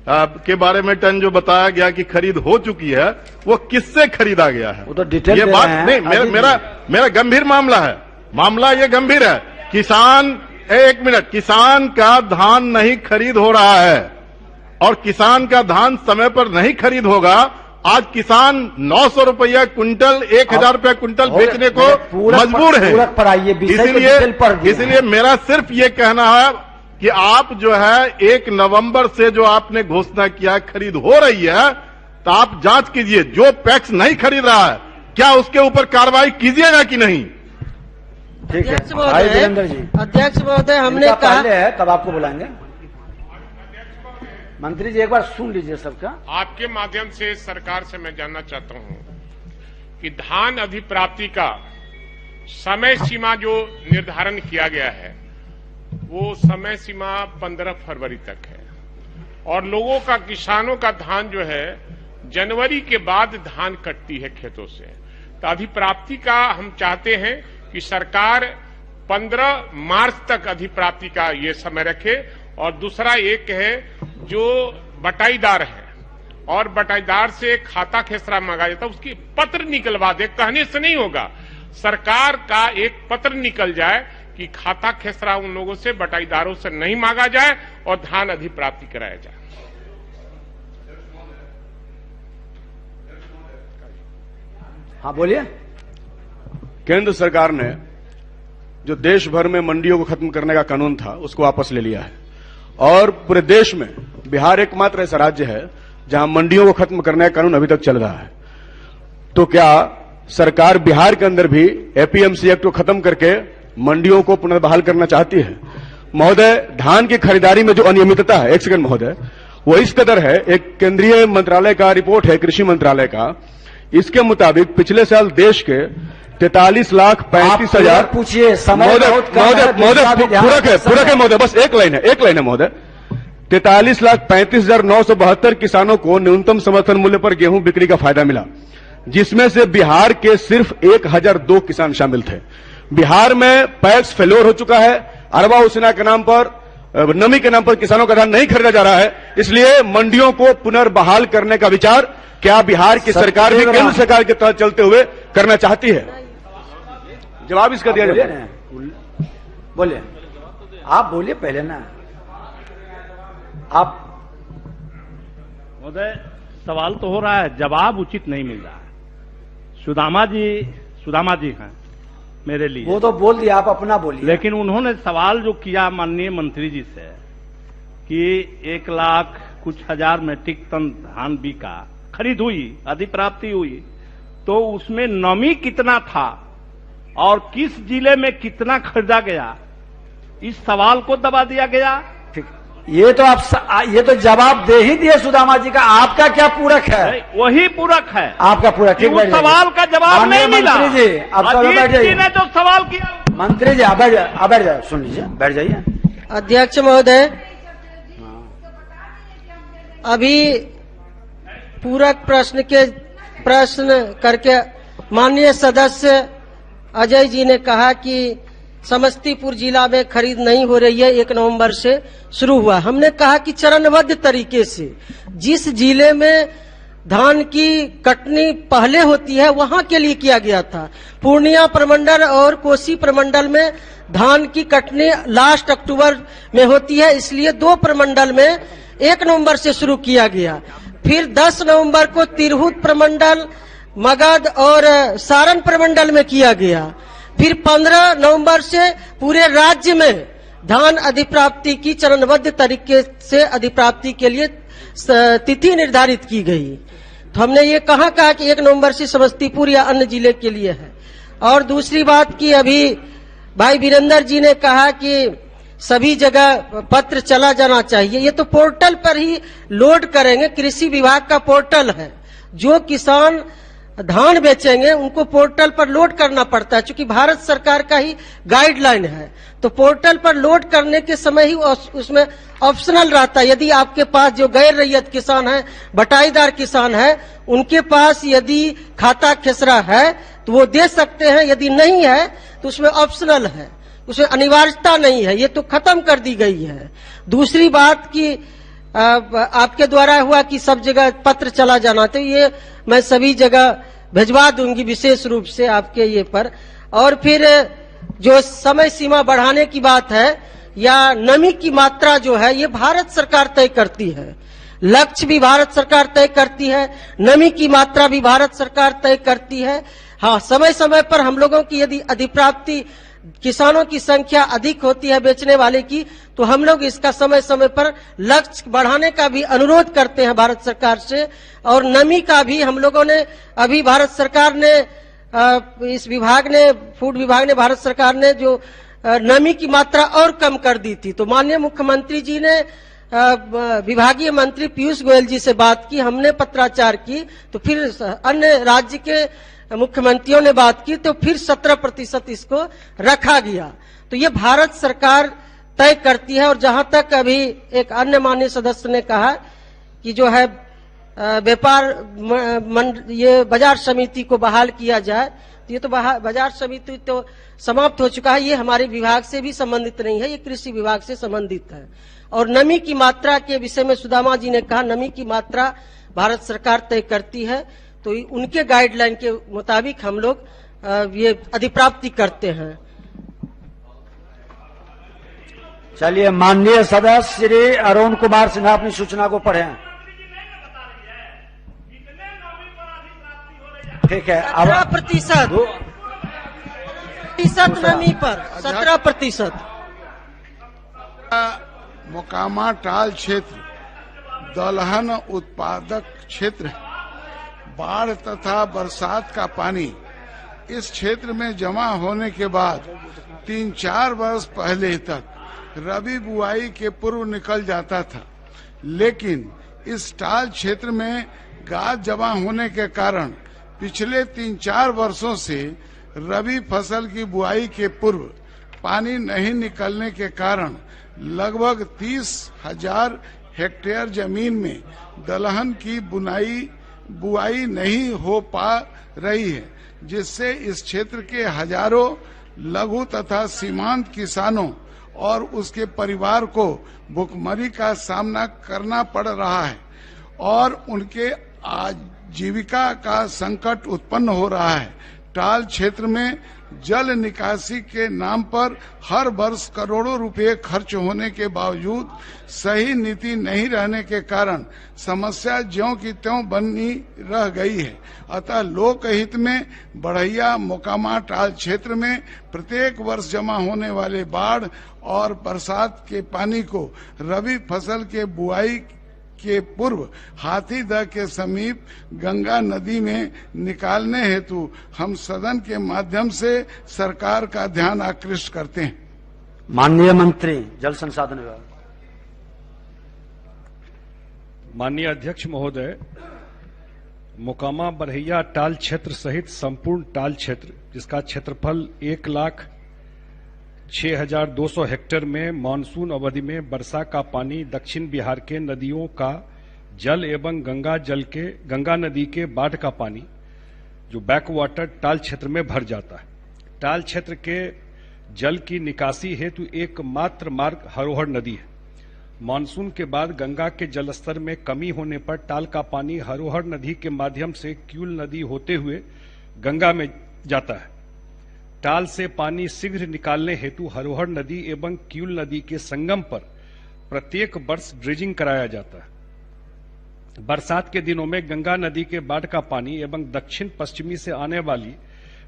के बारे में टन जो बताया गया कि खरीद हो चुकी है, वो किससे खरीदा गया है? वो तो डिटेल ये बात नहीं, मेरा गंभीर मामला है। मामला ये गंभीर है। किसान, 1 मिनट, किसान का धान नहीं खरीद हो रहा है और किसान का धान समय पर नहीं खरीद होगा। आज किसान 900 रुपया क्विंटल, 1000 रुपया क्विंटल बेचने को मजबूर है। इसलिए मेरा सिर्फ ये कहना है कि आप जो है 1 नवंबर से जो आपने घोषणा किया खरीद हो रही है, तो आप जांच कीजिए। जो पैक्स नहीं खरीद रहा है, क्या उसके ऊपर कार्रवाई कीजिएगा कि नहीं? ठीक है भाई वीरेंद्र जी। अध्यक्ष महोदय, हमने कहा है, तब आपको बुलाएंगे। मंत्री जी एक बार सुन लीजिए सबका। आपके माध्यम से सरकार से मैं जानना चाहता हूं कि धान अधिप्राप्ति का समय सीमा जो निर्धारण किया गया है, वो समय सीमा 15 फरवरी तक है और लोगों का, किसानों का धान जो है जनवरी के बाद धान कटती है खेतों से। तो अधिप्राप्ति का हम चाहते हैं कि सरकार 15 मार्च तक अधिप्राप्ति का ये समय रखे। और दूसरा एक है जो बटाईदार है और बटाईदार से खाता खेसरा मांगा जाता है, उसकी पत्र निकलवा दे, कहने से नहीं होगा। सरकार का एक पत्र निकल जाए कि खाता खेसरा उन लोगों से, बटाईदारों से नहीं मांगा जाए और धान अधिप्राप्ति कराया जाए। हाँ बोलिए। केंद्र सरकार ने जो देश भर में मंडियों को खत्म करने का कानून था, उसको वापस ले लिया है और पूरे देश में बिहार एकमात्र ऐसा राज्य है जहां मंडियों को खत्म करने का कानून अभी तक चल रहा है। तो क्या सरकार बिहार के अंदर भी एपीएमसी एक्ट को खत्म करके मंडियों को पुनर्बहाल करना चाहती है? महोदय, धान की खरीदारी में जो अनियमितता है, एक सेकंड महोदय, वो इस कदर है, एक केंद्रीय मंत्रालय का रिपोर्ट है, कृषि मंत्रालय का, इसके मुताबिक पिछले साल देश के 43,35,000 पूछिए, महोदय पूरा है महोदय, बस एक लाइन है महोदय। 43,35,972 किसानों को न्यूनतम समर्थन मूल्य पर गेहूं बिक्री का फायदा मिला, जिसमें से बिहार के सिर्फ 1,002 किसान शामिल थे। बिहार में पैक्स फेल्योर हो चुका है, अरबा उसिना के नाम पर, नमी के नाम पर किसानों का धान नहीं खरीदा जा रहा है। इसलिए मंडियों को पुनर्बहाल करने का विचार क्या बिहार की सरकार भी केंद्र सरकार के तहत चलते हुए करना चाहती है? जवाब इसका दिया जाए। बोलिए, आप बोलिए पहले ना। आप महोदय, सवाल तो हो रहा है, जवाब उचित नहीं मिल रहा है। सुदामा जी हैं मेरे लिए, वो तो बोल दिया, आप अपना बोलिए। लेकिन उन्होंने सवाल जो किया माननीय मंत्री जी से कि 1 लाख कुछ हजार मेट्रिक टन धान बिका, खरीद हुई, अधिप्राप्ति हुई, तो उसमें नमी कितना था और किस जिले में कितना खरीदा गया, इस सवाल को दबा दिया गया। ये तो जवाब दे ही दिए सुदामा जी का। आपका क्या पूरक है? वही पूरक है आपका पूरक। ठीक, उस सवाल का जवाब नहीं मिला। मंत्री जी, अब जी ने जो सवाल किया, मंत्री जी आप बैठ जाए, सुन लीजिए, बैठ जाइए। अध्यक्ष महोदय, अभी पूरक प्रश्न करके माननीय सदस्य अजय जी ने कहा कि समस्तीपुर जिला में खरीद नहीं हो रही है, 1 नवंबर से शुरू हुआ। हमने कहा कि चरणबद्ध तरीके से जिस जिले में धान की कटनी पहले होती है वहां के लिए किया गया था। पूर्णिया प्रमंडल और कोसी प्रमंडल में धान की कटनी लास्ट अक्टूबर में होती है, इसलिए 2 प्रमंडल में 1 नवंबर से शुरू किया गया। फिर 10 नवंबर को तिरहुत प्रमंडल, मगध और सारण प्रमंडल में किया गया। फिर 15 नवंबर से पूरे राज्य में धान अधिप्राप्ति की चरणबद्ध तरीके से अधिप्राप्ति के लिए तिथि निर्धारित की गई। तो हमने ये कहा कि 1 नवंबर से समस्तीपुर या अन्य जिले के लिए है। और दूसरी बात की अभी भाई वीरेंद्र जी ने कहा कि सभी जगह पत्र चला जाना चाहिए। ये तो पोर्टल पर ही लोड करेंगे, कृषि विभाग का पोर्टल है। जो किसान धान बेचेंगे उनको पोर्टल पर लोड करना पड़ता है, क्योंकि भारत सरकार का ही गाइडलाइन है। तो पोर्टल पर लोड करने के समय ही उसमें ऑप्शनल रहता है। यदि आपके पास जो गैर रैयत किसान है, बटाईदार किसान है, उनके पास यदि खाता खेसरा है तो वो दे सकते हैं, यदि नहीं है तो उसमें ऑप्शनल है, उसमें अनिवार्यता नहीं है। ये तो खत्म कर दी गई है। दूसरी बात की आपके द्वारा हुआ कि सब जगह पत्र चला जाना, तो ये मैं सभी जगह भिजवा दूंगी विशेष रूप से आपके ये पर। और फिर जो समय सीमा बढ़ाने की बात है या नमी की मात्रा जो है, ये भारत सरकार तय करती है। लक्ष्य भी भारत सरकार तय करती है, नमी की मात्रा भी भारत सरकार तय करती है। हाँ, समय समय पर हम लोगों की यदि अधिप्राप्ति, किसानों की संख्या अधिक होती है बेचने वाले की, तो हम लोग इसका समय समय पर लक्ष्य बढ़ाने का भी अनुरोध करते हैं भारत सरकार से। और नमी का भी हम लोगों ने अभी भारत सरकार ने इस विभाग ने, फूड विभाग ने, भारत सरकार ने जो नमी की मात्रा और कम कर दी थी, तो माननीय मुख्यमंत्री जी ने विभागीय मंत्री पीयूष गोयल जी से बात की, हमने पत्राचार की, तो फिर अन्य राज्य के मुख्यमंत्रियों ने बात की, तो फिर 17% इसको रखा गया। तो ये भारत सरकार तय करती है। और जहां तक अभी एक अन्य माननीय सदस्य ने कहा कि जो है व्यापार ये बाजार समिति को बहाल किया जाए, तो ये तो बाजार समिति तो समाप्त हो चुका है, ये हमारे विभाग से भी संबंधित नहीं है, ये कृषि विभाग से संबंधित है। और नमी की मात्रा के विषय में सुदामा जी ने कहा, नमी की मात्रा भारत सरकार तय करती है, तो उनके गाइडलाइन के मुताबिक हम लोग ये अधिप्राप्ति करते हैं। चलिए, माननीय सदस्य श्री अरुण कुमार सिन्हा अपनी सूचना को पढ़ें। ठीक है, 17% नमी पर 17%। मोकामा टाल क्षेत्र दलहन उत्पादक क्षेत्र है। बाढ़ तथा बरसात का पानी इस क्षेत्र में जमा होने के बाद 3-4 वर्ष पहले तक रबी बुआई के पूर्व निकल जाता था, लेकिन इस टाल क्षेत्र में गाद जमा होने के कारण पिछले 3-4 वर्षों से रबी फसल की बुआई के पूर्व पानी नहीं निकलने के कारण लगभग 30,000 हेक्टेयर जमीन में दलहन की बुआई नहीं हो पा रही है, जिससे इस क्षेत्र के हजारों लघु तथा सीमांत किसानों और उसके परिवार को भुखमरी का सामना करना पड़ रहा है और उनके आजीविका का संकट उत्पन्न हो रहा है। टाल क्षेत्र में जल निकासी के नाम पर हर वर्ष करोड़ों रुपए खर्च होने के बावजूद सही नीति नहीं रहने के कारण समस्या ज्यों की त्यों बनी रह गई है। अतः लोकहित में बढ़ैया मोकामा टाल क्षेत्र में प्रत्येक वर्ष जमा होने वाले बाढ़ और बरसात के पानी को रबी फसल के बुआई के पूर्व हाथीदह के समीप गंगा नदी में निकालने हेतु हम सदन के माध्यम से सरकार का ध्यान आकृष्ट करते हैं। माननीय मंत्री जल संसाधन विभाग। माननीय अध्यक्ष महोदय, मोकामा बरहैया टाल क्षेत्र सहित संपूर्ण टाल क्षेत्र जिसका क्षेत्रफल 1,06,200 हेक्टेयर में मानसून अवधि में वर्षा का पानी दक्षिण बिहार के नदियों का जल एवं गंगा नदी के बाढ़ का पानी जो बैक वाटर टाल क्षेत्र में भर जाता है। टाल क्षेत्र के जल की निकासी हेतु एकमात्र मार्ग हरोहर नदी है। मानसून के बाद गंगा के जलस्तर में कमी होने पर टाल का पानी हरोहर नदी के माध्यम से क्यूल नदी होते हुए गंगा में जाता है। टाल से पानी शीघ्र निकालने हेतु हरोहर नदी एवं क्यूल नदी के संगम पर प्रत्येक वर्ष ड्रेजिंग कराया जाता है। बरसात के दिनों में गंगा नदी के बाढ़ का पानी एवं दक्षिण पश्चिमी से आने वाली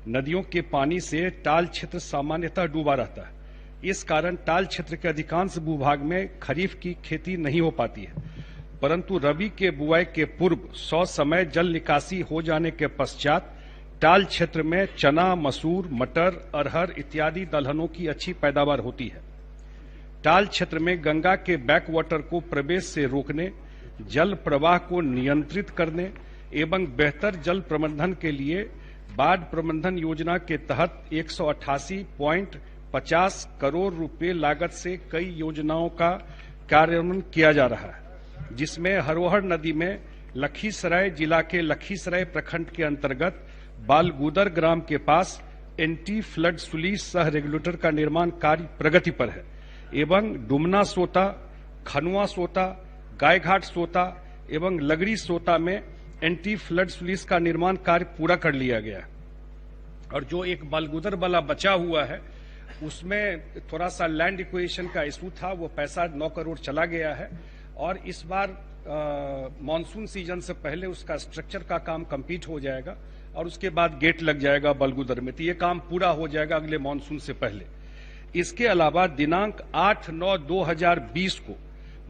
नदियों के पानी से टाल क्षेत्र सामान्यतः डूबा रहता है। इस कारण टाल क्षेत्र के अधिकांश भूभाग में खरीफ की खेती नहीं हो पाती है, परंतु रबी के बुआई के पूर्व 100 समय जल निकासी हो जाने के पश्चात टाल क्षेत्र में चना, मसूर, मटर, अरहर इत्यादि दलहनों की अच्छी पैदावार होती है। टाल क्षेत्र में गंगा के बैक वाटर को प्रवेश से रोकने, जल प्रवाह को नियंत्रित करने एवं बेहतर जल प्रबंधन के लिए बाढ़ प्रबंधन योजना के तहत 188.50 करोड़ रुपए लागत से कई योजनाओं का कार्यान्वयन किया जा रहा है, जिसमें हरोहर नदी में लखीसराय जिला के लखीसराय प्रखंड के अंतर्गत बालगुदर ग्राम के पास एंटी फ्लड सुलीस सह रेगुलेटर का निर्माण कार्य प्रगति पर है एवं डुमना सोता, खनुआ सोता, गायघाट सोता एवं लगड़ी सोता में एंटी फ्लड सुलीस का निर्माण कार्य पूरा कर लिया गया है। और जो एक बालगुदर वाला बचा हुआ है उसमें थोड़ा सा लैंड एक्विजिशन का इशू था, वो पैसा 9 करोड़ चला गया है और इस बार मानसून सीजन से पहले उसका स्ट्रक्चर का काम कंप्लीट हो जाएगा और उसके बाद गेट लग जाएगा बलगुदर में, तो ये काम पूरा हो जाएगा अगले मानसून से पहले। इसके अलावा दिनांक 8/9/2020 को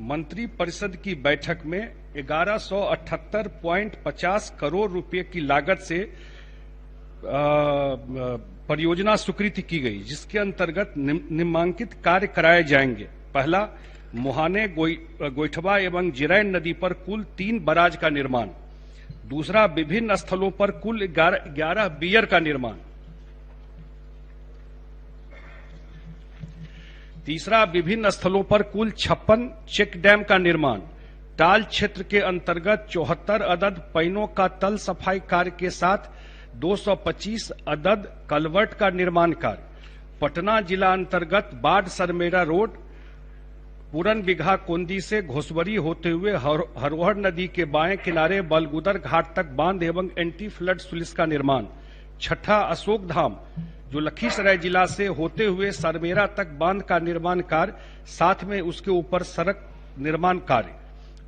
मंत्री परिषद की बैठक में 1178.50 करोड़ रुपए की लागत से परियोजना स्वीकृति की गई, जिसके अंतर्गत निम्नांकित कार्य कराए जाएंगे। पहला, मुहाने, गोइठवा एवं जिरैन नदी पर कुल 3 बराज का निर्माण। दूसरा, विभिन्न स्थलों पर कुल 11 बियर का निर्माण। तीसरा, विभिन्न स्थलों पर कुल 56 चेक डैम का निर्माण। टाल क्षेत्र के अंतर्गत 74 अदद पैनों का तल सफाई कार्य के साथ 225 अदद कलवर्ट का निर्माण कार्य। पटना जिला अंतर्गत बाढ़ सरमेरा रोड पूरन बिघा कोंदी से घोसवरी होते हुए हरोहर नदी के बाएं किनारे बलगुदर घाट तक बांध एवं एंटी फ्लड सुलिस का निर्माण। छठा, अशोक धाम जो लखीसराय जिला से होते हुए सरमेरा तक बांध का निर्माण कार्य, साथ में उसके ऊपर सड़क निर्माण कार्य।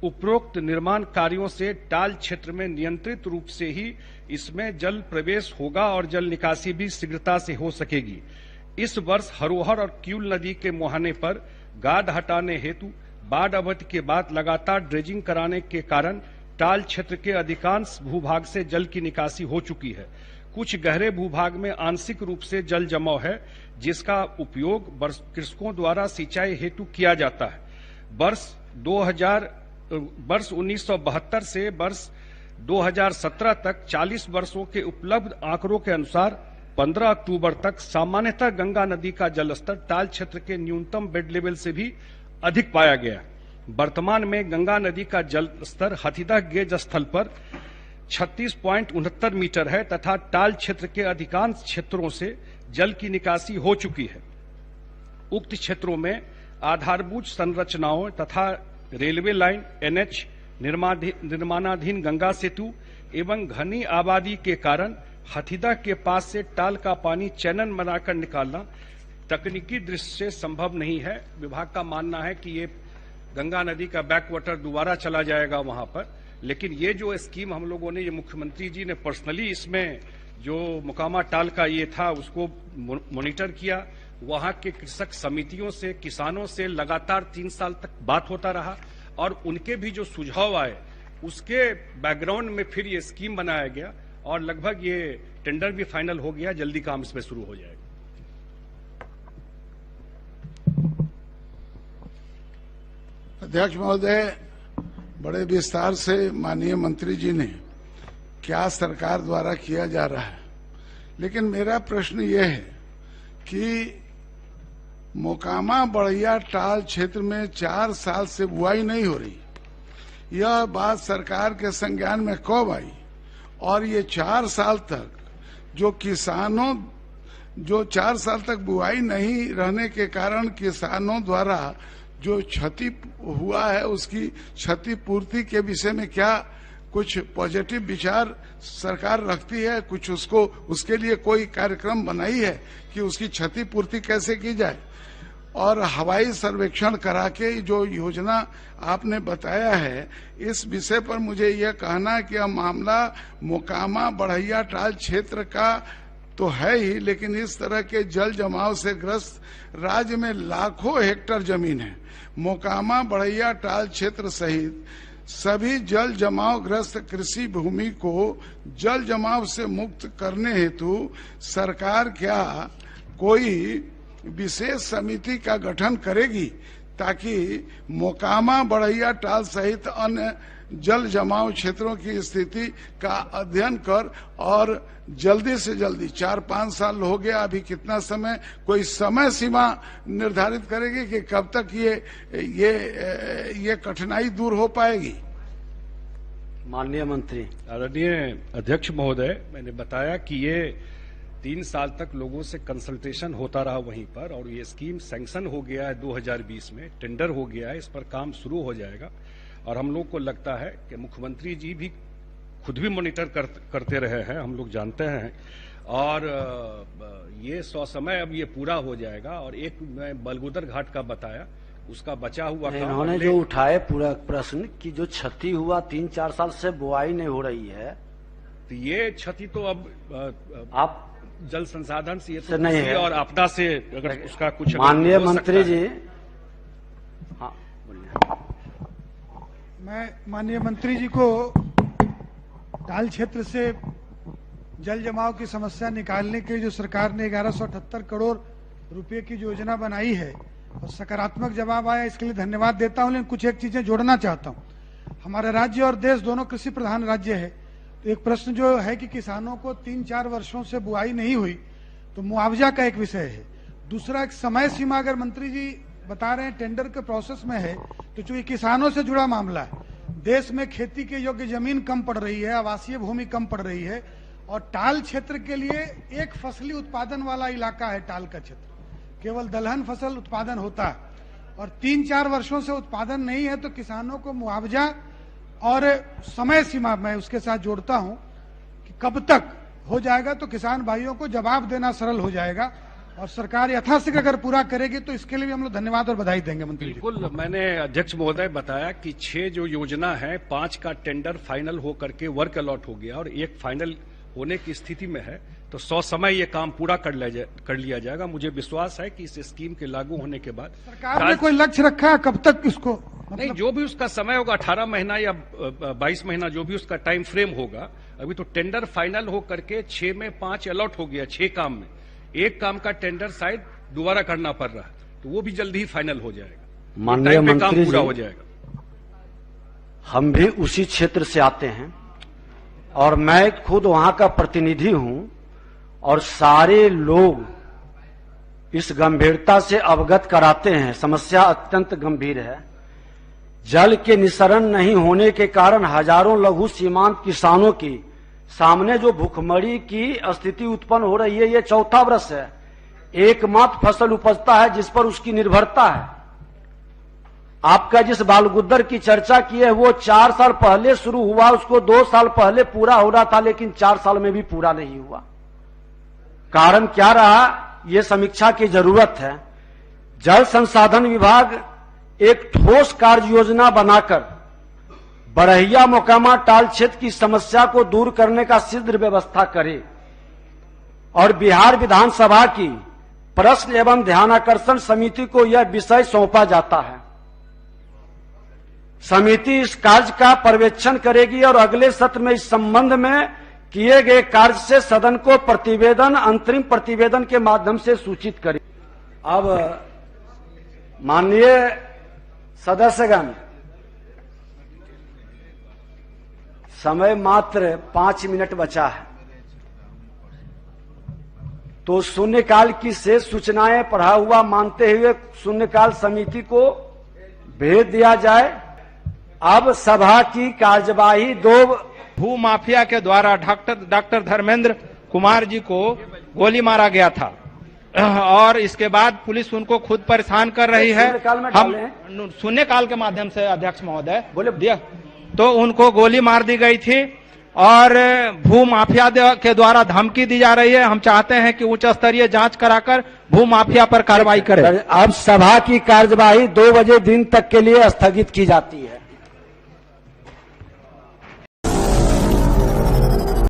उपरोक्त निर्माण कार्यों से टाल क्षेत्र में नियंत्रित रूप से ही इसमें जल प्रवेश होगा और जल निकासी भी शीघ्रता से हो सकेगी। इस वर्ष हरोहर और क्यूल नदी के मुहाने पर गाद हटाने हेतु बाढ़ अवधि के बाद लगातार ड्रेजिंग कराने के कारण टाल क्षेत्र के अधिकांश भूभाग से जल की निकासी हो चुकी है। कुछ गहरे भूभाग में आंशिक रूप से जल जमाव है, जिसका उपयोग कृषकों द्वारा सिंचाई हेतु किया जाता है। वर्ष 1972 से वर्ष 2017 तक 40 वर्षों के उपलब्ध आंकड़ों के अनुसार 15 अक्टूबर तक सामान्यतः गंगा नदी का जलस्तर टाल क्षेत्र के न्यूनतम बेड लेवल से भी अधिक पाया गया। वर्तमान में गंगा नदी का जल स्तर हाथीदह गेज स्थल पर 36.69 मीटर है तथा टाल क्षेत्र के अधिकांश क्षेत्रों से जल की निकासी हो चुकी है। उक्त क्षेत्रों में आधारभूत संरचनाओं तथा रेलवे लाइन, एनएच, निर्माणाधीन गंगा सेतु एवं घनी आबादी के कारण हाथीदह के पास से टाल का पानी चैनल बनाकर निकालना तकनीकी दृष्टि से संभव नहीं है। विभाग का मानना है कि ये गंगा नदी का बैक वाटर दोबारा चला जाएगा वहां पर, लेकिन ये जो स्कीम हम लोगों ने, ये मुख्यमंत्री जी ने पर्सनली इसमें जो मुकामा टाल का ये था उसको मॉनिटर किया। वहां के कृषक समितियों से, किसानों से लगातार 3 साल तक बात होता रहा और उनके भी जो सुझाव आए उसके बैकग्राउंड में फिर ये स्कीम बनाया गया और लगभग ये टेंडर भी फाइनल हो गया। जल्दी काम इसमें शुरू हो जाएगा। अध्यक्ष महोदय, बड़े विस्तार से माननीय मंत्री जी ने क्या सरकार द्वारा किया जा रहा है, लेकिन मेरा प्रश्न ये है कि मोकामा बढ़िया टाल क्षेत्र में 4 साल से बुआई नहीं हो रही। यह बात सरकार के संज्ञान में कब आई और ये 4 साल तक जो किसानों, जो 4 साल तक बुआई नहीं रहने के कारण किसानों द्वारा जो क्षति हुआ है उसकी क्षतिपूर्ति के विषय में क्या कुछ पॉजिटिव विचार सरकार रखती है? कुछ उसको, उसके लिए कोई कार्यक्रम बनाई है कि उसकी क्षतिपूर्ति कैसे की जाए? और हवाई सर्वेक्षण करा के जो योजना आपने बताया है, इस विषय पर मुझे यह कहना है कि यह मामला मोकामा बढ़ैया टाल क्षेत्र का तो है ही, लेकिन इस तरह के जल जमाव से ग्रस्त राज्य में लाखों हेक्टेयर जमीन है। मोकामा बढ़ैया टाल क्षेत्र सहित सभी जल जमाव ग्रस्त कृषि भूमि को जल जमाव से मुक्त करने हेतु सरकार क्या कोई विशेष समिति का गठन करेगी ताकि मोकामा बढ़ैया टाल सहित अन्य जल जमाव क्षेत्रों की स्थिति का अध्ययन कर और जल्दी से जल्दी, 4-5 साल हो गया, अभी कितना समय, कोई समय सीमा निर्धारित करेगी कि कब तक ये कठिनाई दूर हो पाएगी? माननीय मंत्री। आदरणीय अध्यक्ष महोदय, मैंने बताया कि ये 3 साल तक लोगों से कंसल्टेशन होता रहा वहीं पर और ये स्कीम सैंक्शन हो गया है 2020 में, टेंडर हो गया है, इस पर काम शुरू हो जाएगा। और हम लोग को लगता है कि मुख्यमंत्री जी भी खुद भी मॉनिटर करते रहे हैं, हम लोग जानते हैं, और ये समय अब ये पूरा हो जाएगा। और एक मैं बलगुदर घाट का बताया, उसका बचा हुआ काम इन्होंने जो उठाए पूरा प्रश्न कि जो क्षति हुआ 3-4 साल से बुआई नहीं हो रही है, तो ये क्षति तो अब आप जल संसाधन से, ये तो नहीं है और आपदा से अगर उसका कुछ माननीय मंत्री जी। हाँ बोलिए। मैं माननीय मंत्री जी को टाल क्षेत्र से जल जमाव की समस्या निकालने के लिए जो सरकार ने 1178 करोड़ रुपए की योजना बनाई है और सकारात्मक जवाब आया, इसके लिए धन्यवाद देता हूं। लेकिन कुछ एक चीजें जोड़ना चाहता हूं। हमारा राज्य और देश दोनों कृषि प्रधान राज्य है, तो एक प्रश्न जो है कि किसानों को 3-4 वर्षों से बुआई नहीं हुई तो मुआवजा का एक विषय है। दूसरा, एक समय सीमा अगर मंत्री जी बता रहे हैं टेंडर के प्रोसेस में है, तो चूंकि किसानों से जुड़ा मामला है, देश में खेती के योग्य जमीन कम पड़ रही है, आवासीय भूमि कम पड़ रही है और टाल क्षेत्र के लिए एक फसली उत्पादन वाला इलाका है। टाल का क्षेत्र केवल दलहन फसल उत्पादन होता है और 3-4 वर्षों से उत्पादन नहीं है, तो किसानों को मुआवजा और समय सीमा मैं उसके साथ जोड़ता हूं कि कब तक हो जाएगा, तो किसान भाइयों को जवाब देना सरल हो जाएगा और सरकार यथाशीघ्र अगर पूरा करेगी तो इसके लिए भी हम लोग धन्यवाद और बधाई देंगे। मंत्री जी, बिल्कुल, मैंने अध्यक्ष महोदय बताया कि 6 जो योजना है, 5 का टेंडर फाइनल होकर के वर्क अलॉट हो गया और एक फाइनल होने की स्थिति में है, तो 100 समय ये काम पूरा कर लिया जाएगा। मुझे विश्वास है कि इस स्कीम के लागू होने के बाद सरकार ने कोई लक्ष्य रखा है कब तक इसको नहीं, जो भी उसका समय होगा 18 महीना या 22 महीना, जो भी उसका टाइम फ्रेम होगा। अभी तो टेंडर फाइनल हो करके 6 में 5 अलॉट हो गया, 6 काम में। एक काम का टेंडर शायद दोबारा करना पड़ रहा है, तो वो भी जल्दी ही फाइनल हो जाएगा, माननीय काम मंत्री पूरा जी, हो जाएगा। हम भी उसी क्षेत्र से आते हैं और मैं खुद वहां का प्रतिनिधि हूं और सारे लोग इस गंभीरता से अवगत कराते हैं। समस्या अत्यंत गंभीर है। जल के निस्सरण नहीं होने के कारण हजारों लघु सीमांत किसानों की सामने जो भूखमरी की स्थिति उत्पन्न हो रही है, ये चौथा वर्ष है। एकमात्र फसल उपजता है जिस पर उसकी निर्भरता है। आपका जिस बालगुद्दर की चर्चा की है वो 4 साल पहले शुरू हुआ, उसको 2 साल पहले पूरा हो रहा था, लेकिन 4 साल में भी पूरा नहीं हुआ। कारण क्या रहा, ये समीक्षा की जरूरत है। जल संसाधन विभाग एक ठोस कार्य योजना बनाकर बड़हिया मोकामा टाल क्षेत्र की समस्या को दूर करने का शीघ्र व्यवस्था करे और बिहार विधानसभा की प्रश्न एवं ध्यानाकर्षण समिति को यह विषय सौंपा जाता है। समिति इस कार्य का पर्यवेक्षण करेगी और अगले सत्र में इस संबंध में किए गए कार्य से सदन को प्रतिवेदन, अंतरिम प्रतिवेदन के माध्यम से सूचित करेगी। अब माननीय सदस्यगण, समय मात्र 5 मिनट बचा है, तो शून्यकाल की शेष सूचनाएं पढ़ा हुआ मानते हुए शून्यकाल समिति को भेज दिया जाए। अब सभा की कार्यवाही भू माफिया के द्वारा डॉक्टर धर्मेंद्र कुमार जी को गोली मारा गया था और इसके बाद पुलिस उनको खुद परेशान कर रही है। हम शून्यकाल के माध्यम से अध्यक्ष महोदय बोले दिया, तो उनको गोली मार दी गई थी और भू माफिया के द्वारा धमकी दी जा रही है। हम चाहते हैं कि उच्च स्तरीय जांच कराकर भू माफिया पर कार्रवाई करें। अब सभा की कार्यवाही 2 बजे दिन तक के लिए स्थगित की जाती है।